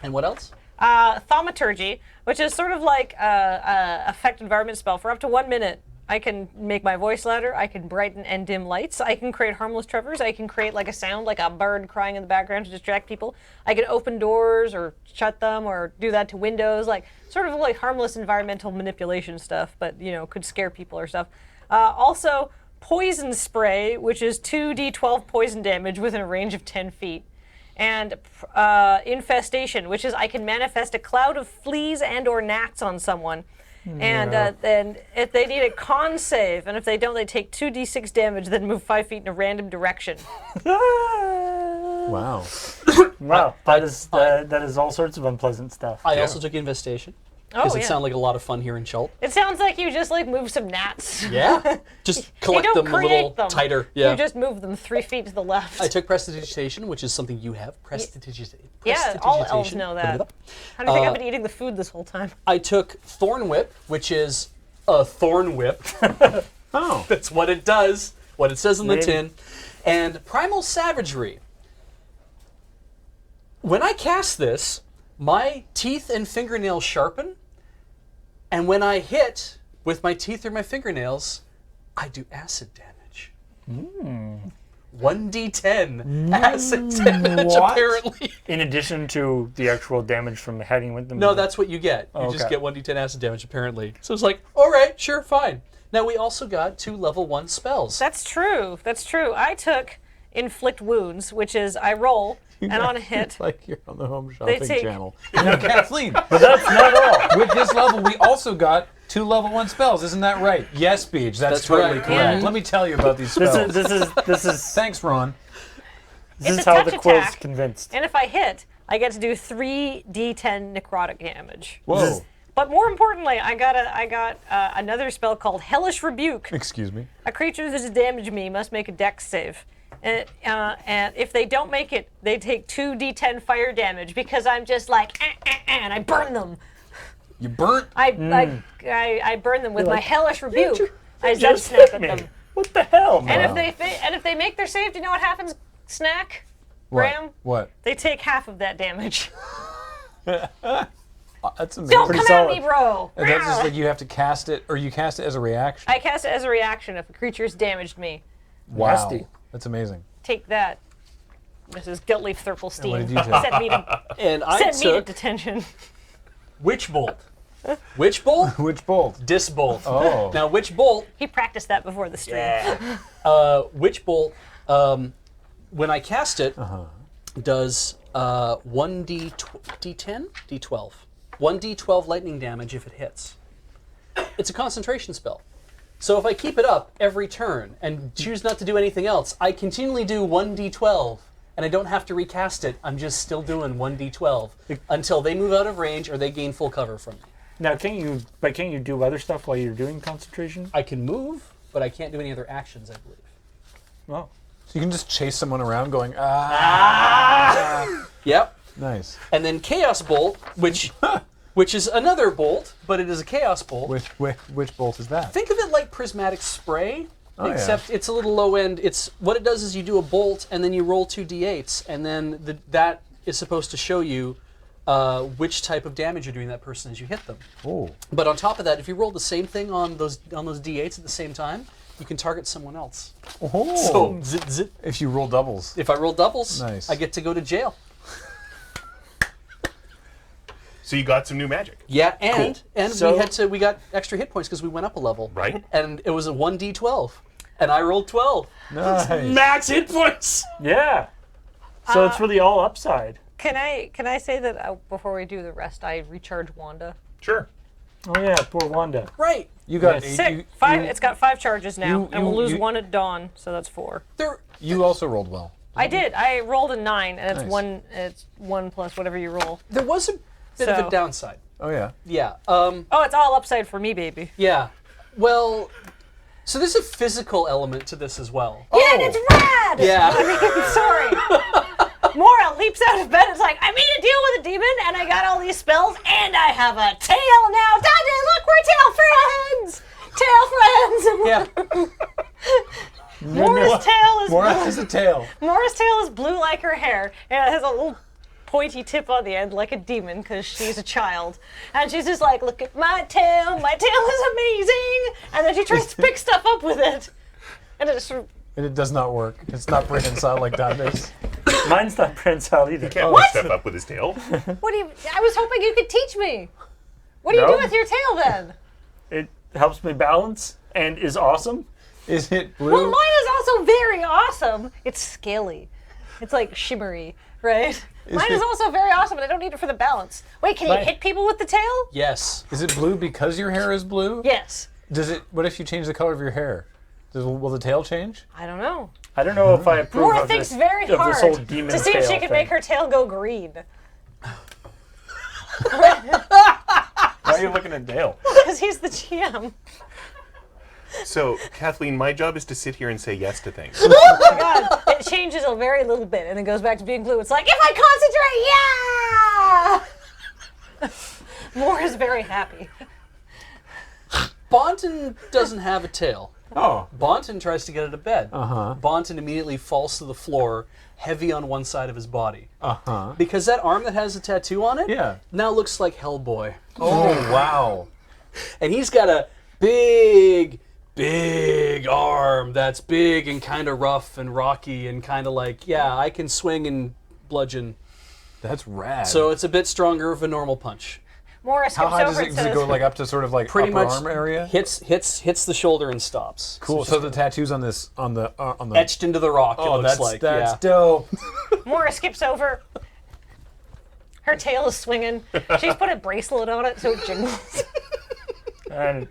And what else? Thaumaturgy, which is sort of like a affect environment spell. For up to 1 minute, I can make my voice louder, I can brighten and dim lights, I can create harmless tremors, I can create like a sound like a bird crying in the background to distract people. I can open doors or shut them or do that to windows, like sort of like harmless environmental manipulation stuff, but you know, could scare people or stuff. Also, poison spray, which is 2d12 poison damage within a range of 10 feet. And infestation, which is I can manifest a cloud of fleas and or gnats on someone. And then if they need a con save, and if they don't, they take 2d6 damage, then move 5 feet in a random direction. Wow. Wow, that is all sorts of unpleasant stuff. I also took infestation. Oh, Because it yeah. sounded like a lot of fun here in Chult. It sounds like you just like move some gnats. Yeah. Just collect you don't them a create little them. tighter. Yeah. You just move them 3 feet to the left. I took prestidigitation, which is something you have. Prestidigitation. Yeah, all elves know that. How do you think I've been eating the food this whole time? I took Thorn Whip, which is a thorn whip. Oh. That's what it does, what it says in the Maybe. tin. And Primal Savagery. When I cast this, my teeth and fingernails sharpen, and when I hit with my teeth or my fingernails, I do acid damage. 1d10 acid damage, What? apparently. In addition to the actual damage from heading with them. No, that's what you get. You just Okay. get 1d10 acid damage, apparently. So it's like, all right, sure, fine. Now, we also got 2 level 1 spells. That's true. That's true. I took Inflict Wounds, which is I roll, and on a hit, Like you're on the home shopping take- channel. Now, Kathleen, But that's not all. with this level, we also got 2 level 1 spells. Isn't that right? Yes, Beach. That's totally right. correct. Yeah. Let me tell you about these This spells. is Thanks, Ron. this It's is a how touch the quill's attack. convinced. and if I hit, I get to do 3d10 necrotic damage. Whoa. But more importantly, I got another spell called Hellish Rebuke. Excuse me. A creature that has damaged me must make a dex save. And if they don't make it, they take 2d10 fire damage because I'm just like, and I burn them. You burnt? I burn them with my like, Hellish Rebuke. I zap Just snap hit at me. them. What the hell, And man? if they make their save, do you know what happens, Snack? What? Graham? What? They take half of that damage. That's amazing. Don't Pretty come solid. at me, bro. And that's just like you have to cast it, or you cast it as a reaction. I cast it as a reaction if a creature's damaged me. Wow. Nasty. That's amazing. Take that. This is Gutleaf Thurplestein. what did you take? Send me to, And I send me to took detention. Witch Bolt. Witch Bolt? Which bolt? Disc Bolt. Oh. Now, Witch Bolt, He practiced that before the stream. Witch Bolt, when I cast it, does 1d10? D12. 1d12 lightning damage if it hits. It's a concentration spell. So if I keep it up every turn and choose not to do anything else, I continually do 1d12, and I don't have to recast it. I'm just still doing 1d12 until they move out of range or they gain full cover from me. Now, can't you do other stuff while you're doing concentration? I can move, but I can't do any other actions, I believe. Well, So you can just chase someone around going, ah. Yep. Nice. And then Chaos Bolt, which is another bolt, but it is a Chaos Bolt. Which bolt is that? Think of it like prismatic spray, Oh, except it's a little low end. It's what it does is you do a bolt and then you roll 2 d8s, and then that is supposed to show you which type of damage you're doing that person as you hit them. Oh. But on top of that, if you roll the same thing on those d8s at the same time, you can target someone else. Oh. So zip, zip. If you roll doubles. If I roll doubles, Nice. I get to go to jail. So you got some new magic. Yeah, and So- we got extra hit points because we went up a level. Right. And it was a 1d12. And I rolled 12. Nice. Max hit points. Yeah. So it's really all upside. Can I say that before we do the rest, I recharge Wanda? Sure. Oh yeah, poor Wanda. Right. You got Sick. It's got 5 charges now, and we'll lose 1 at dawn, so that's 4. You also rolled well. I did. I rolled a 9, and it's Nice. 1. It's 1 plus whatever you roll. There was a bit of So- a downside. Oh yeah. Yeah. Oh, it's all upside for me, baby. Yeah. Well, so there's a physical element to this as well. Yeah, and it's rad. Yeah. I mean, sorry. Mora leaps out of bed. It's like, I made a deal with a demon, and I got all these spells, and I have a tail now. Dande, look, we're tail friends. Tail friends. Yeah. Mora's tail is Mora has a tail. Mora's tail is blue like her hair, and it has a little pointy tip on the end like a demon because she's a child. And she's just like, look at my tail is amazing. And then she tries to pick stuff up with it. And it just sort of, And it does not work. It's not prehensile like Dande's. Mine's not prehensile either. Can't lift stuff up with his tail. what do you, I was hoping you could teach me. What do you No. do with your tail then? It helps me balance and is awesome. Is it blue? Well, mine is also very awesome. It's scaly. It's like shimmery, right? Mine is also very awesome, but I don't need it for the balance. Wait, can you Mine- hit people with the tail? Yes. Is it blue because your hair is blue? Yes. Does it? What if you change the color of your hair? Will the tail change? I don't know. I don't know if I approve Mora of thinks this, very of hard this whole demon to see if she tail can thing. make her tail go green. Why are you looking at Dale? Because he's the GM. So, Kathleen, my job is to sit here and say yes to things. Oh my god. It changes a very little bit and then goes back to being blue. It's like, if I concentrate, yeah! Moore is very happy. Bontan doesn't have a tail. Oh. Bontan tries to get out of bed. Uh-huh. Bontan immediately falls to the floor, heavy on one side of his body. Uh-huh. Because that arm that has a tattoo on it Yeah. now looks like Hellboy. Oh, wow. And he's got a big arm that's big and kind of rough and rocky and kind of like, yeah, I can swing and bludgeon. That's rad. So it's a bit stronger of a normal punch. Moore how skips high over does and it says, go? Like up to sort of like Pretty upper much arm area? hits the shoulder and stops. Cool. So the tattoos on this on the Etched into the rock, it Oh, looks that's like. that's yeah. dope. Moore skips over. Her tail is swinging. She's put a bracelet on it so it jiggles. And,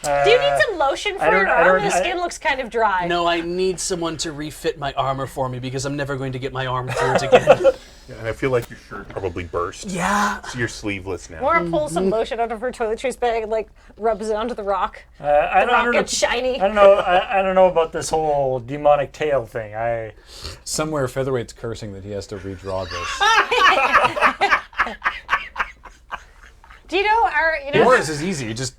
Do you need some lotion for your arm? The I- skin looks kind of dry. No, I need someone to refit my armor for me because I'm never going to get my arm through it again. And I feel like your shirt probably burst. Yeah. So you're sleeveless now. Moore pulls some lotion out of her toiletries bag and like rubs it onto the rock. I The rock don't know. gets shiny. I don't know. I don't know about this whole demonic tail thing. Somewhere Featherweight's cursing that he has to redraw this. Do you know our? You know. Yours is easy. You just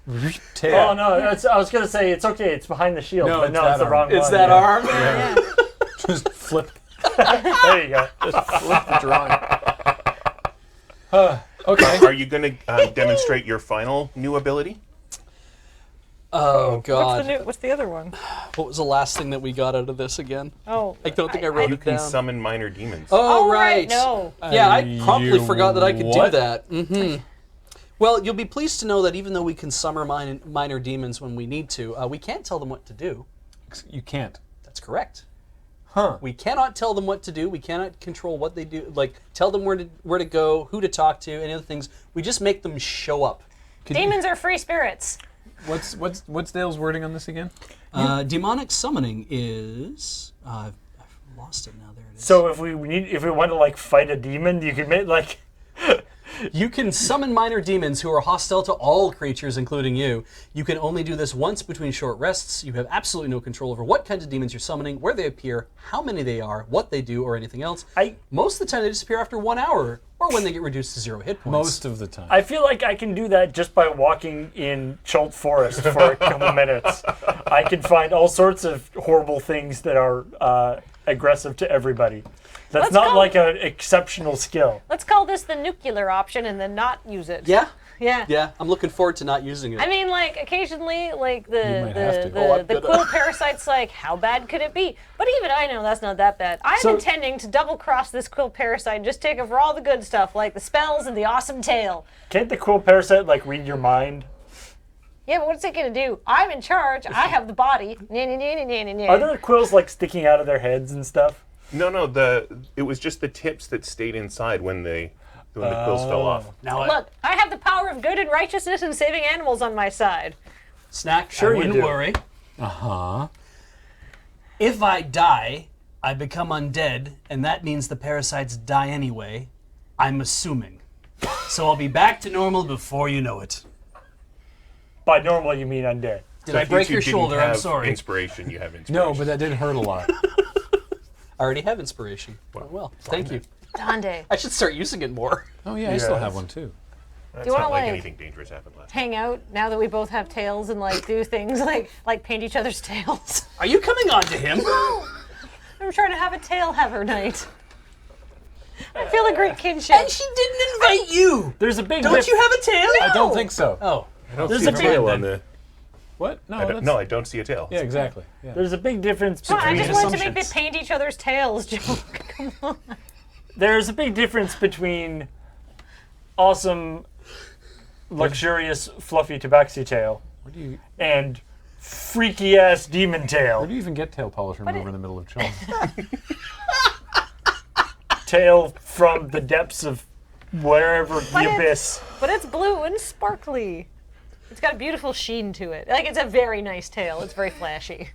tail. Oh no! I was gonna say it's okay. It's behind the shield, No, but it's no, that it's the arm. wrong It's one. that yeah. arm. Yeah. Just flip There you go. the drawing. Okay. Are you going to demonstrate your final new ability? Oh God! What's the other one? What was the last thing that we got out of this again? Oh. I don't think I wrote You it can down. summon minor demons. Oh, Oh, right, right. no. Yeah, I promptly You forgot that I could do what? that. Mm-hmm. Well, you'll be pleased to know that even though we can summon minor demons when we need to, we can't tell them what to do. You can't. That's correct. Huh. We cannot tell them what to do. We cannot control what they do. Like tell them where to go, who to talk to, any other things. We just make them show up. Demons are free spirits. What's Dale's wording on this again? Demonic summoning is. I've lost it now. There it is. So if we want to like fight a demon, you can make like. You can summon minor demons who are hostile to all creatures, including you. You can only do this once between short rests. You have absolutely no control over what kinds of demons you're summoning, where they appear, how many they are, what they do, or anything else. Most of the time they disappear after 1 hour, or when they get reduced to 0 hit points. Most of the time. I feel like I can do that just by walking in Chult Forest for a couple minutes. I can find all sorts of horrible things that are aggressive to everybody. That's Let's not go. like an exceptional skill. Let's call this the nuclear option and then not use it. Yeah? Yeah. Yeah, I'm looking forward to not using it. I mean, like, occasionally, like, might have to. the quill parasite's like, how bad could it be? But even I know that's not that bad. I'm So- intending to double-cross this quill parasite and just take over all the good stuff, like the spells and the awesome tail. Can't the quill parasite like read your mind? Yeah, but what's it gonna do? I'm in charge. I have the body. Are there quills like sticking out of their heads and stuff? No, it was just the tips that stayed inside when the quills fell off. now, Look, I have the power of good and righteousness and saving animals on my side. Snack, Sure I you wouldn't do. worry. Uh-huh. If I die, I become undead, and that means the parasites die anyway. I'm assuming. So I'll be back to normal before you know it. By normal, you mean undead. Did I break your shoulder? I'm sorry. Inspiration, you have inspiration. No, but that did hurt a lot. I already have inspiration. Well, thank you. Dande, I should start using it more. Oh yeah, I still Yes. have one too. It's you wanna, not like like- anything dangerous happened last. hang out now that we both have tails and like do things like paint each other's tails. Are you coming on to him? I'm trying to have a tail haver night. I feel a great kinship. And she didn't invite you. There's a big Don't you have a tail? I don't think so. Oh, I don't There's see a a tail big- on the. What? No, I don't, that's, no, I don't see a tail. Yeah, exactly. Yeah. There's a big difference Well, I between just wanted to make me assumptions. paint each other's tails, joke. Come on. there's a big difference between awesome, luxurious, fluffy tabaxi tail Where do you and freaky ass demon where tail. do you even get tail polish remover in the middle of chilling? Tail from the depths of wherever the But it's- abyss. But it's blue and sparkly. It's got a beautiful sheen to it. Like, it's a very nice tail. It's very flashy.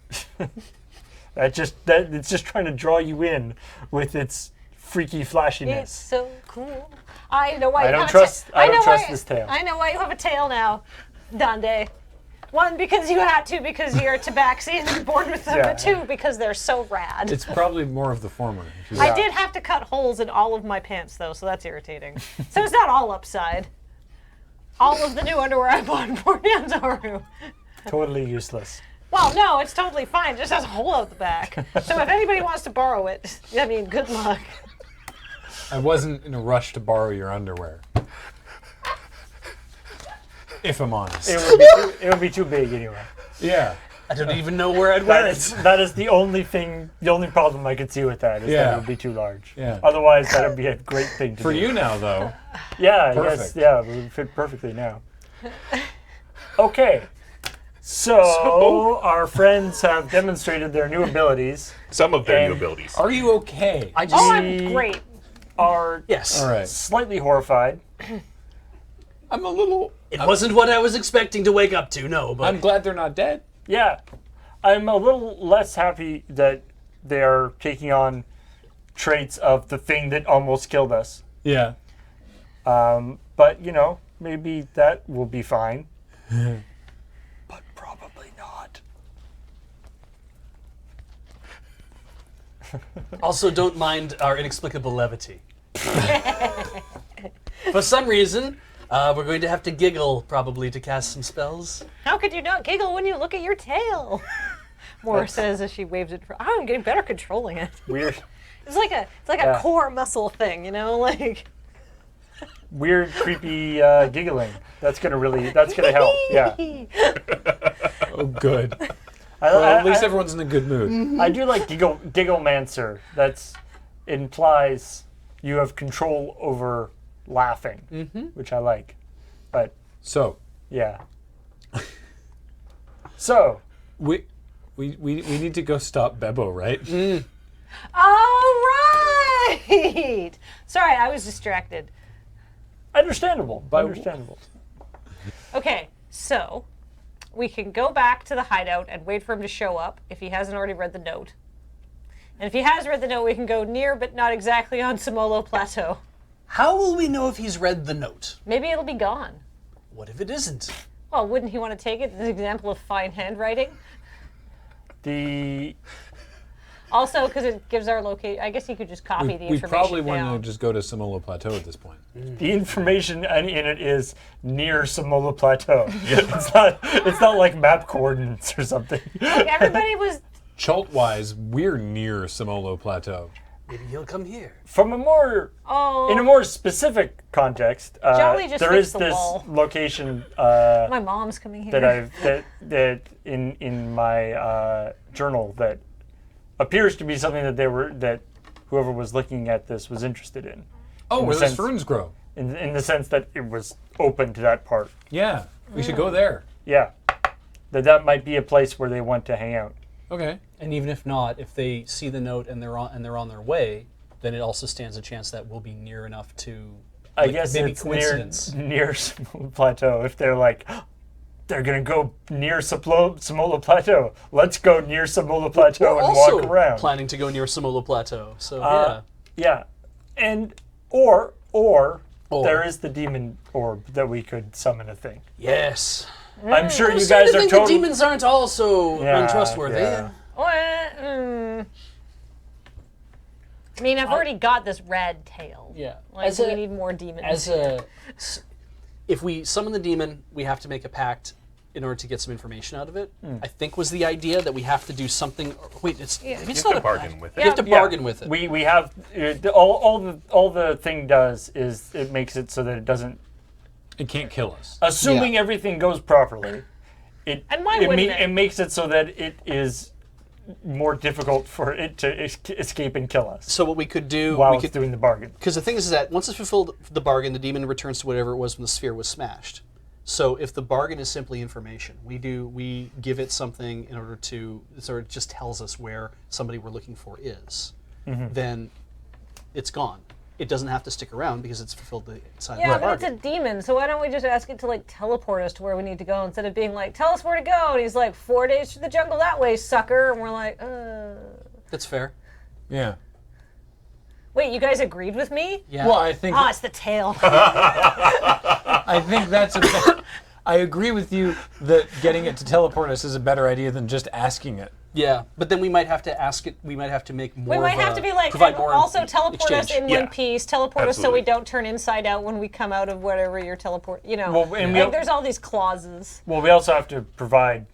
It's just trying to draw you in with its freaky flashiness. It's so cool. I know why I you don't have trust- a tail. I don't know trust why- this tail. I know why you have a tail now, Dande. One, because you had to, because you're a tabaxi and you're born with them. Yeah. But two, because they're so rad. It's probably more of the former. If you- I did have to cut holes in all of my pants, though, so that's irritating. So it's not all upside. All of the new underwear I bought in Port Anzaru. Totally useless. Well, no, it's totally fine. It just has a hole out the back. So if anybody wants to borrow it, I mean, good luck. I wasn't in a rush to borrow your underwear. If I'm honest. It would be too big anyway. Yeah. I don't even know where I'd wear it. That is the only problem I could see with that is that Yeah. it would be too large. Yeah. Otherwise, that would be a great thing to For do. you now, though. Yeah, Perfect. yes, yeah, it would fit perfectly now. Okay. So our friends have demonstrated their new abilities. Some of their new And- abilities. Are you okay? I just Oh, I'm great. Are yes. All right. slightly horrified. I'm a little. It wasn't what I was expecting to wake up to. No, but I'm glad they're not dead. Yeah. I'm a little less happy that they're taking on traits of the thing that almost killed us. Yeah. But, maybe that will be fine. But probably not. also don't mind our inexplicable levity. For some reason, we're going to have to giggle probably to cast some spells. How could you not giggle when you look at your tail? Morra says as she waves it. I'm getting better controlling it. Weird. It's like a Yeah. core muscle thing, like. Weird, creepy giggling. That's gonna help. Yeah. Oh, good. I, Well, I- at least I- everyone's in a good mood. I do like Gigglemancer. That implies you have control over laughing, which I like. But So, yeah. So we need to go stop Bebo, right? All right. Sorry, I was distracted. understandable. By- Understandable. Okay, so we can go back to the hideout and wait for him to show up if he hasn't already read the note. And if he has read the note, we can go near but not exactly on Semolo Plateau. How will we know if he's read the note? Maybe it'll be gone. What if it isn't? Well, wouldn't he want to take it as an example of fine handwriting? The Also, because it gives our location. I guess he could just copy the We information probably down. want to just go to Semolo Plateau at this point. information in it is near Semolo Plateau. It's not like map coordinates or something. Like, everybody was. Chult-wise, we're near Semolo Plateau. Maybe he'll come here. From a more in a more specific context, Jolly just there fixed is the this wall. location My mom's coming here. that in my journal that appears to be something that whoever was looking at this was interested in. Oh, In where the those sense- ferns grow. In the sense that it was open to that part. Yeah, we should go there. Yeah, that might be a place where they want to hang out. Okay. And even if not, if they see the note and they're on their way, then it also stands a chance that we'll be near enough to. I like, guess maybe it's coincidence. near Semolo Plateau. If they're like, they're gonna go near Semolo Plateau. Let's go near Semolo Plateau We're and also walk around. planning to go near Semolo Plateau. So Yeah, and or there is the demon orb that we could summon a thing. yes. I'm sure I'm you starting guys to are think totally. the demons aren't all so Yeah, untrustworthy. yeah. I mean, I've already got this red tail. Yeah. Like, we need more demons. If we summon the demon, we have to make a pact in order to get some information out of it. I think was the idea that we have to do something. Wait, it's You it's have not to a bargain pact. with You it. have to bargain with it. We have all the thing does is it makes it so that it doesn't. It can't kill us. Assuming everything goes properly, And why wouldn't it? it makes it so that it is more difficult for it to escape and kill us So what we could do, while we it's could doing the bargain. because the thing is that once it's fulfilled the bargain, the demon returns to whatever it was when the sphere was smashed. So if the bargain is simply information, we give it something in order to, so it just tells us where somebody we're looking for is, then it's gone. It doesn't have to stick around because it's fulfilled the side Yeah, of the but it's a bargain. demon, so why don't we just ask it to like teleport us to where we need to go instead of being like, tell us where to go? And he's like, 4 days to the jungle that way, sucker. And we're like, That's fair. Yeah. Wait, you guys agreed with me? Yeah. Well, I think Oh, it's the tail. I think that's a. I agree with you that getting it to teleport us is a better idea than just asking it. Yeah, but then we might have to ask it. We might have to make more. We might of have a- to be like, provide and more also teleport us exchange. in Yeah. one piece, teleport us so we Absolutely. don't turn inside out when we come out of whatever you're teleport. You know, Well, and like there's all these clauses. Well, we also have to provide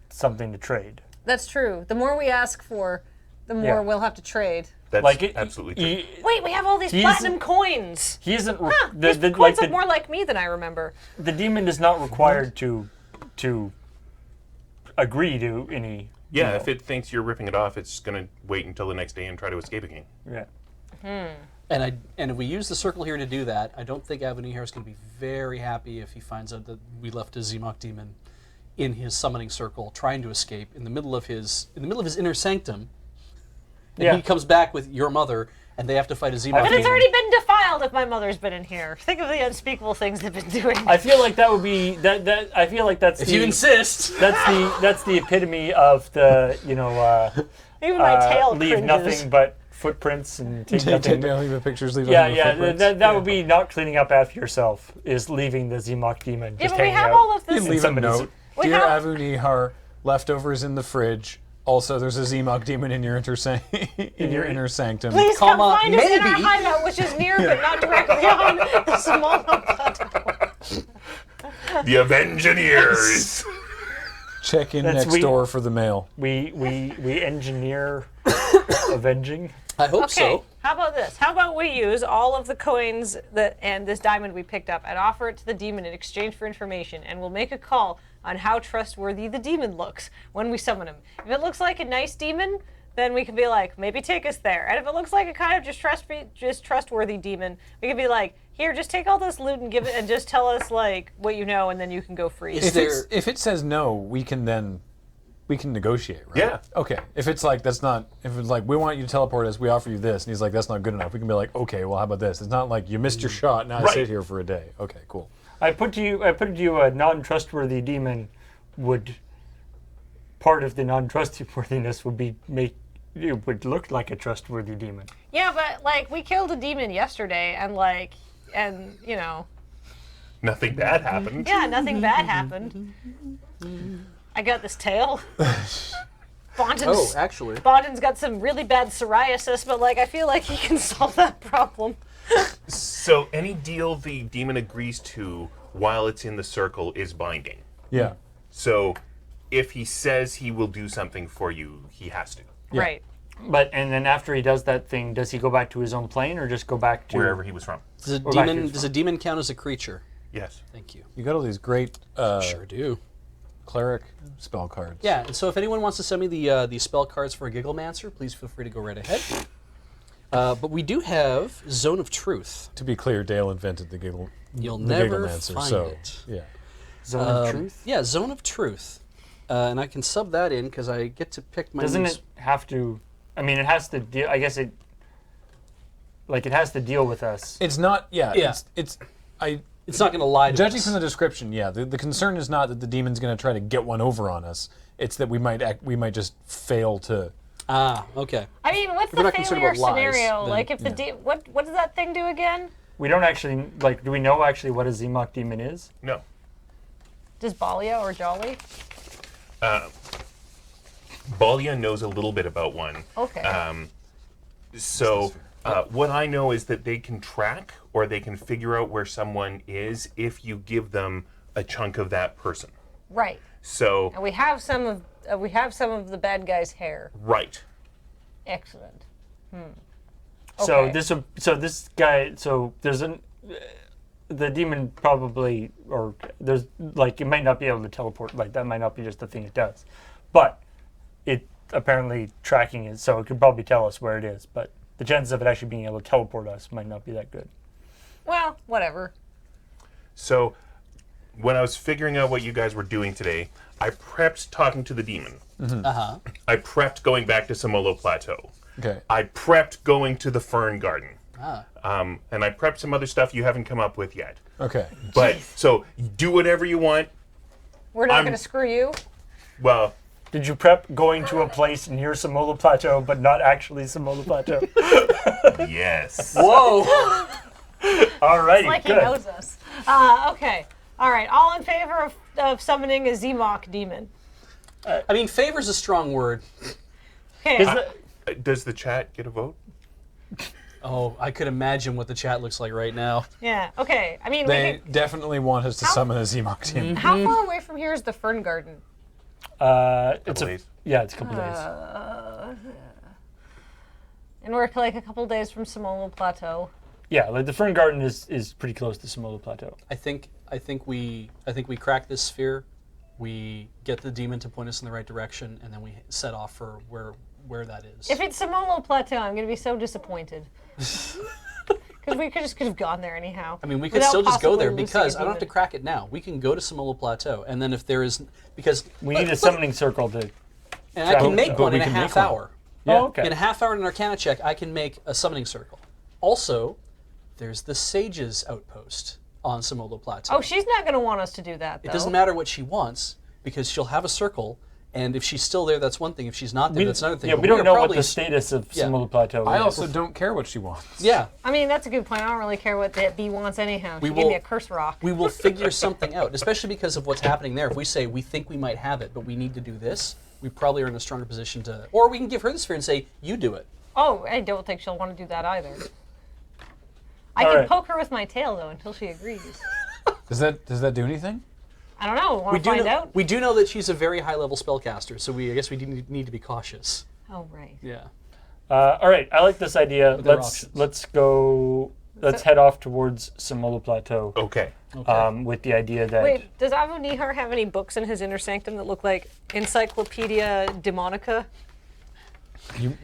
something to trade. That's true. The more we ask for, the more Yeah. we'll have to trade. That's Like absolutely true. Wait, we have all these He's- platinum coins. He isn't. These The, coins like look more like me than I remember. the demon is not required to agree to any. Yeah, if it thinks you're ripping it off, it's going to wait until the next day and try to escape again. Yeah. And if we use the circle here to do that, I don't think Avenue Hair is going to be very happy if he finds out that we left a Zemok demon in his summoning circle trying to escape in the middle of his inner sanctum. And Yeah. he comes back with your mother, and they have to fight a Zemok But demon. it's already been defiled if my mother's been in here. Think of the unspeakable things they've been doing. I feel like that would be that. I feel like that's If the you insist. that's the epitome of the Even my tail leave cringes. nothing but footprints and take nothing. Don't leave the pictures. Leave Yeah, nothing but yeah. footprints. That would be not cleaning up after yourself. Is leaving the Zemok demon Yeah, just but we hanging have out. all of You this. leave a somebody's- note. We Dear have- Avu Nihar, leftovers in the fridge. Also, there's a Zemok demon in your in your inner sanctum. Please come comma, find us in our maybe. hideout, which is near but not directly on the Semolo Plateau. The Avengineers! Check in That's next we- door for the mail. We engineer avenging. I hope Okay, so. how about this? How about we use all of the coins and this diamond we picked up and offer it to the demon in exchange for information, and we'll make a call on how trustworthy the demon looks when we summon him. If it looks like a nice demon, then we can be like, maybe take us there. And if it looks like a kind of just trustworthy demon, we can be like, here, just take all this loot and give it, and just tell us like what you know, and then you can go free. Is there- If it says no, we can negotiate, right? Yeah. Okay. If it's like we want you to teleport us, we offer you this, and he's like, that's not good enough. We can be like, okay, well, how about this? It's not like you missed your shot. Now I Right. sit here for a day. Okay, cool. I put to you a non-trustworthy demon would. Part of the non-trustworthiness would be it would look like a trustworthy demon. Yeah, but like we killed a demon yesterday, and you know, Nothing bad happened. yeah, nothing bad happened. I got this tail. Bontan's, actually. Bontan's got some really bad psoriasis, but like I feel like he can solve that problem. So any deal the demon agrees to while it's in the circle is binding. Yeah. So if he says he will do something for you, he has to. Yeah. Right. And then after he does that thing, does he go back to his own plane or just go back to Wherever he was from. Does a Or back to demon? his Does a demon count as a creature? Yes. Thank you. You got all these great Sure do. cleric spell cards. Yeah, and so if anyone wants to send me the spell cards for a Gigglemancer, please feel free to go right ahead. But we do have Zone of Truth. To be clear, Dale invented the You'll the never Gigglemancer, find so it. yeah. Zone of Truth? Yeah, Zone of Truth. And I can sub that in because I get to pick my Doesn't new it have to? I mean, it has to deal. I guess it. Like it has to deal with us. It's not. Yeah. Yeah. It's It's not going to lie to judging us. from the description. Yeah. The concern is not that the demon's going to try to get one over on us. It's that we might just fail to. Ah, okay. I mean, what's If we're the not concerned failure about lies, scenario? then- Like, if the what does that thing do again? We don't actually like. Do we know actually what a Zemok demon is? No. Does Balia or Jolly? Balia knows a little bit about one. Okay. So what I know is that they can track or they can figure out where someone is if you give them a chunk of that person. Right. So And we have some of the bad guy's hair. right. Excellent. So Okay. this guy. So there's the demon probably, or there's like it might not be able to teleport. Like that might not be just the thing it does, but it apparently tracking it, so it could probably tell us where it is. But the chances of it actually being able to teleport us might not be that good. Well, whatever. So when I was figuring out what you guys were doing today, I prepped talking to the demon. Uh-huh. I prepped going back to Semolo Plateau. Okay. I prepped going to the fern garden. Ah. And I prepped some other stuff you haven't come up with yet. Okay. But so do whatever you want. We're not I'm- going to screw you. Well, Did you prep going to a place near Semolo Plateau, but not actually Semolo Plateau? yes. Whoa! Alrighty, Like he good. knows us. Okay. All right. All in favor of summoning a Zemok demon. I mean, favor's a strong word. Okay. Is the- Does the chat get a vote? Oh, I could imagine what the chat looks like right now. Yeah. Okay. I mean, They definitely want us to summon a Zemok demon. how far away from here is the fern garden? it's Couple days. Yeah, it's a couple days. And we're like a couple days from Semolo Plateau. Yeah, like the Fern Garden is pretty close to Semolo Plateau. I think we crack this sphere. We get the demon to point us in the right direction, and then we set off for where that is. If it's Semolo Plateau, I'm going to be so disappointed. Because we could have gone there anyhow. I mean, we could without still just go possibly there losing because a I don't have to demon. crack it now. We can go to Semolo Plateau, and then if there is because We need a summoning circle to. and I can make but one we in a can make half one. hour. Yeah. Oh, okay. In a half hour in an Arcana check, I can make a summoning circle. Also, there's the Sage's outpost on Semolo Plateau. Oh, she's not going to want us to do that, though. It doesn't matter what she wants because she'll have a circle, and if she's still there, that's one thing. If she's not there, that's another thing. Yeah, But we don't are know what probably the status of Yeah. Semolo Plateau is. I also don't care what she wants. Yeah, I mean, that's a good point. I don't really care what that bee wants anyhow. She We gave me will- a curse rock. we will figure something out, especially because of what's happening there. If we say we think we might have it, but we need to do this, we probably are in a stronger position to. Or we can give her the sphere and say, "You do it." Oh, I don't think she'll want to do that either. I All can right. poke her with my tail, though, until she agrees. Does that do anything? I don't know. Want We to do find know, out? we do know that she's a very high level spellcaster, so I guess we do need to be cautious. Oh, right. Yeah. All right, I like this idea. there are Let's options. let's go. Let's head off towards Semolo Plateau. Okay. With the idea that Wait, does Avu Nihar have any books in his inner sanctum that look like Encyclopedia Demonica?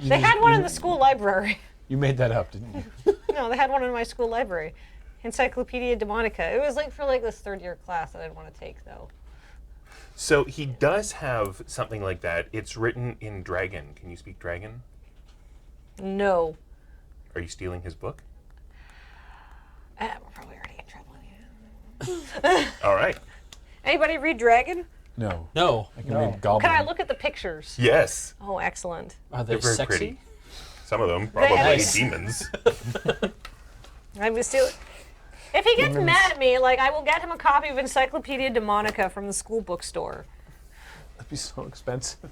They had one in the school library. You made that up, didn't you? No, they had one in my school library. Encyclopedia Demonica. It was like for like this third year class that I didn't want to take, though. So he does have something like that. It's written in Dragon. Can you speak Dragon? No. Are you stealing his book? We're probably already in trouble again. All right. Anybody read Dragon? No. No. I can No. read Goblin. Can I look at the pictures? Yes. Oh, excellent. Are they They're very sexy? pretty. Some of them probably Nice. demons. I'm just still. If he gets mad at me, like I will get him a copy of Encyclopedia Demonica from the school bookstore. That'd be so expensive.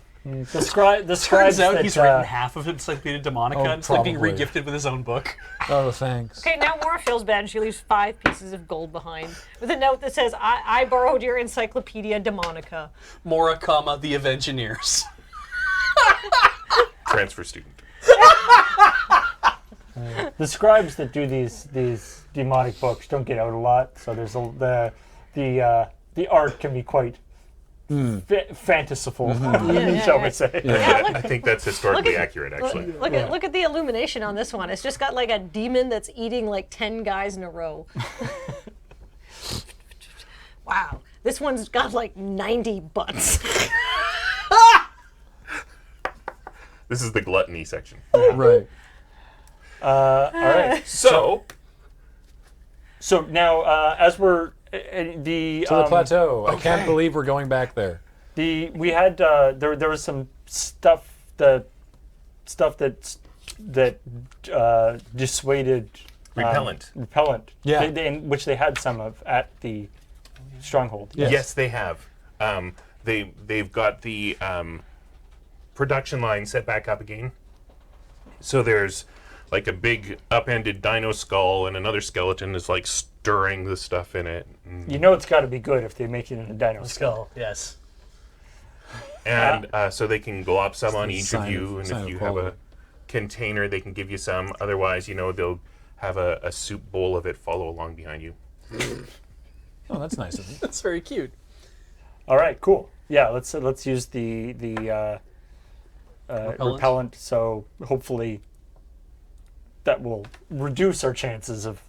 describe Turns out that, he's written half of Encyclopedia Demonica. Oh, and it's like being probably. regifted with his own book. Oh, thanks. Okay, now Morra feels bad and she leaves 5 pieces of gold behind with a note that says, I borrowed your Encyclopedia Demonica. Morra, comma, the Avengineers. Transfer student. The scribes that do these demonic books don't get out a lot, so there's the art can be quite fantastical, shall we say? I think that's historically accurate, actually. Look at the illumination on this one. It's just got like a demon that's eating like 10 guys in a row. Wow. This one's got like 90 butts. This is the gluttony section. Right. All right. So So now, as we're the To the plateau. I can't believe we're going back there. we had there was some stuff that dissuaded repellent. Yeah. In which they had some of at the stronghold. Yes. yes, they have. They've got the production line set back up again. So there's like a big upended dino skull, and another skeleton is like stirring the stuff in it. You know it's got to be good if they make it in a dino skull. Skull, yes. And so they can glop some on each of sign you, of- and sign if of you have a quality. container, they can give you some. Otherwise, they'll have a soup bowl of it follow along behind you. Oh, that's nice of them. That's very cute. All right, cool. Yeah, let's use the repellent. So hopefully that will reduce our chances of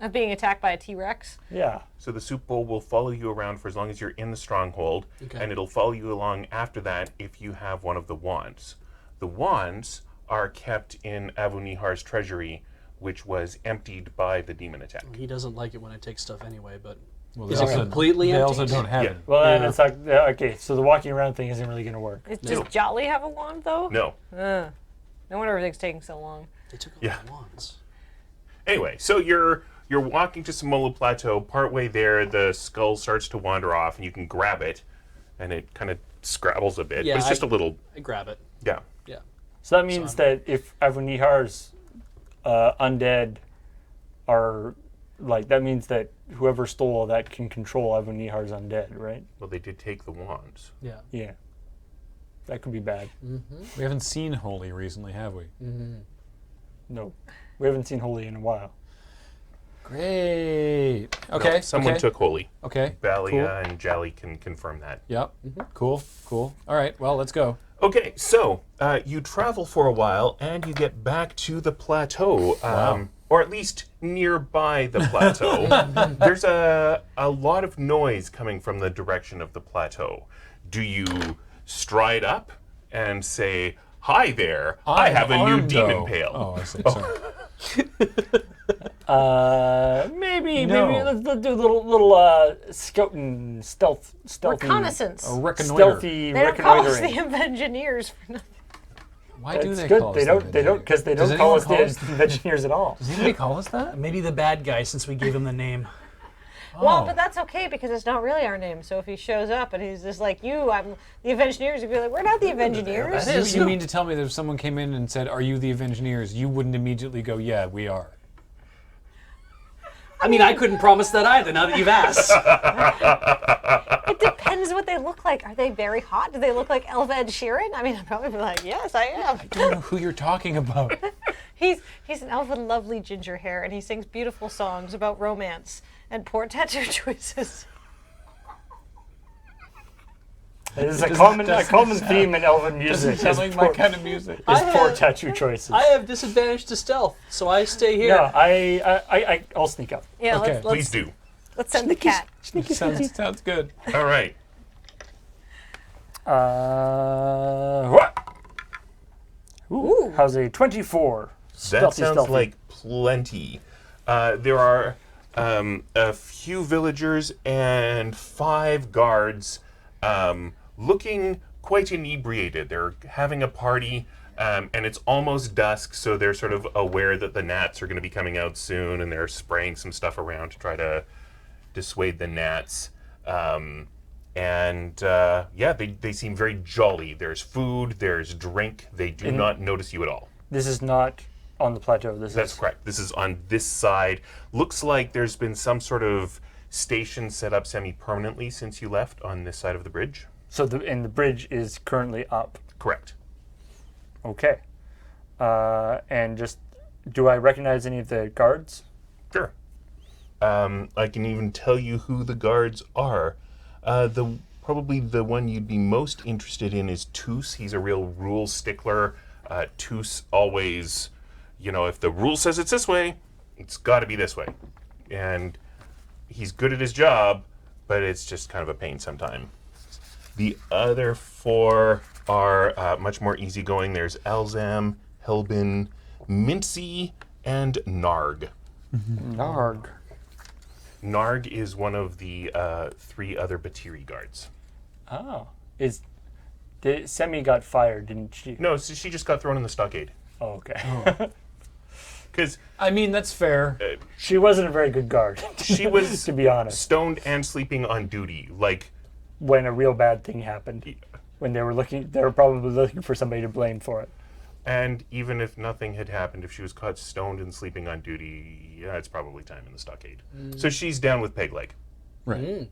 Of being attacked by a T-Rex. yeah. So the soup bowl will follow you around for as long as you're in the stronghold, and it'll follow you along after that if you have one of the wands. The wands are kept in Avunihar's treasury, which was emptied by the demon attack. He doesn't like it when I take stuff anyway, but Well, Is they it also- completely They empty? also don't have Yeah. it. Well, Yeah. it's like okay. So the walking around thing isn't really going to work. Does Jolly have a wand though? No. No wonder everything's taking so long. they took all Yeah. the wands. Anyway, so you're walking to Semolo Plateau. Partway there, the skull starts to wander off, and you can grab it, and it kind of scrabbles a bit. Yeah, but it's just a little, I grab it. yeah. Yeah. So that means that if Avunihar's undead are like that means that whoever stole all that can control Avunihar's undead, right? Well, they did take the wands. Yeah. Yeah. That could be bad. We haven't seen Holy recently, have we? No, we haven't seen Holy in a while. Great. Okay. No, someone okay. took Holy. Okay. Balia and Jali can confirm that. Yep. Cool. Cool. All right. Well, let's go. Okay, so you travel for a while, and you get back to the plateau, or at least nearby the plateau. There's a lot of noise coming from the direction of the plateau. Do you stride up and say, "Hi there, I have a new demon pail"? Oh, I see. Sorry. Maybe No. let's do a little scouting stealthy Reconnaissance. A reconnoiter. stealthy They don't call us reconnoitering. the Engineers for nothing. Why do It's they good. call They us don't. They don't because they Does don't call anyone us the engineers at all. Does anybody call us that? Maybe the bad guy since we gave him the name. Well, but that's okay because it's not really our name. So if he shows up and he's just like you, I'm the Avengineers, you'd be like, we're not the Avengineers. You mean to tell me that if someone came in and said, "Are you the Avengineers?" you wouldn't immediately go, "Yeah, we are." I mean, I couldn't promise that either, now that you've asked. It depends what they look like. Are they very hot? Do they look like Elva Ed Sheeran? I mean, I'd probably be like, yes, I am. I don't know who you're talking about. He's an elf with lovely ginger hair, and he sings beautiful songs about romance and poor tattoo choices. It is a common theme in elven music. Doesn't sound like my kind of music. Is poor tattoo choices. I have disadvantage to stealth, so I stay here. No, I'll sneak up. Yeah, Okay. Please do. let's send the cat. Sounds good. All right. What? Ooh, how's a 24? That sounds like plenty. There are a few villagers and 5 guards looking quite inebriated. They're having a party, and it's almost dusk, so they're sort of aware that the gnats are going to be coming out soon, and they're spraying some stuff around to try to dissuade the gnats. They seem very jolly. There's food, there's drink. They do not notice you at all. This is not on the plateau. That's correct. This is on this side. Looks like there's been some sort of station set up semi-permanently since you left on this side of the bridge. So the bridge is currently up. Correct. Okay. and just, do I recognize any of the guards? Sure. I can even tell you who the guards are. Probably the one you'd be most interested in is Toos. He's a real rule stickler. Toos always, if the rule says it's this way, it's got to be this way. And he's good at his job, but it's just kind of a pain sometimes. The other 4 are much more easygoing. There's Alzam, Helbin, Mincy, and Narg. Narg. Narg is one of the 3 other Batiri guards. Oh. Semi got fired, didn't she? No, so she just got thrown in the stockade. Oh, okay. Because I mean, that's fair. She wasn't a very good guard. she was to be honest. stoned and sleeping on duty. Like, When a real bad thing happened. When they were probably looking for somebody to blame for it. and even if nothing had happened, if she was caught stoned and sleeping on duty, yeah, it's probably time in the stockade. So she's down with peg leg. Right.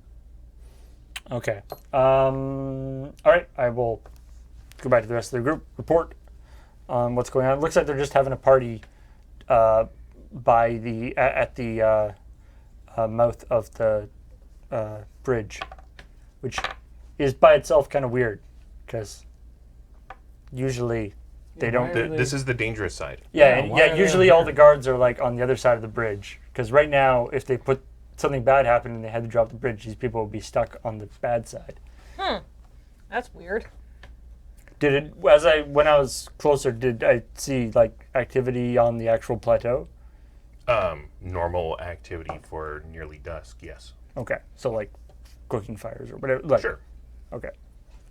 Okay. All right. I will go back to the rest of the group. Report on what's going on. It looks like they're just having a party at the mouth of the bridge, which is by itself kind of weird because usually they don't. This is the dangerous side. Usually all the guards are like on the other side of the bridge because right now, if they put something bad happened and they had to drop the bridge, these people would be stuck on the bad side. That's weird. When I was closer, did I see like activity on the actual plateau? Normal activity for nearly dusk, yes. Okay, so like cooking fires or whatever. Like, Sure. Okay,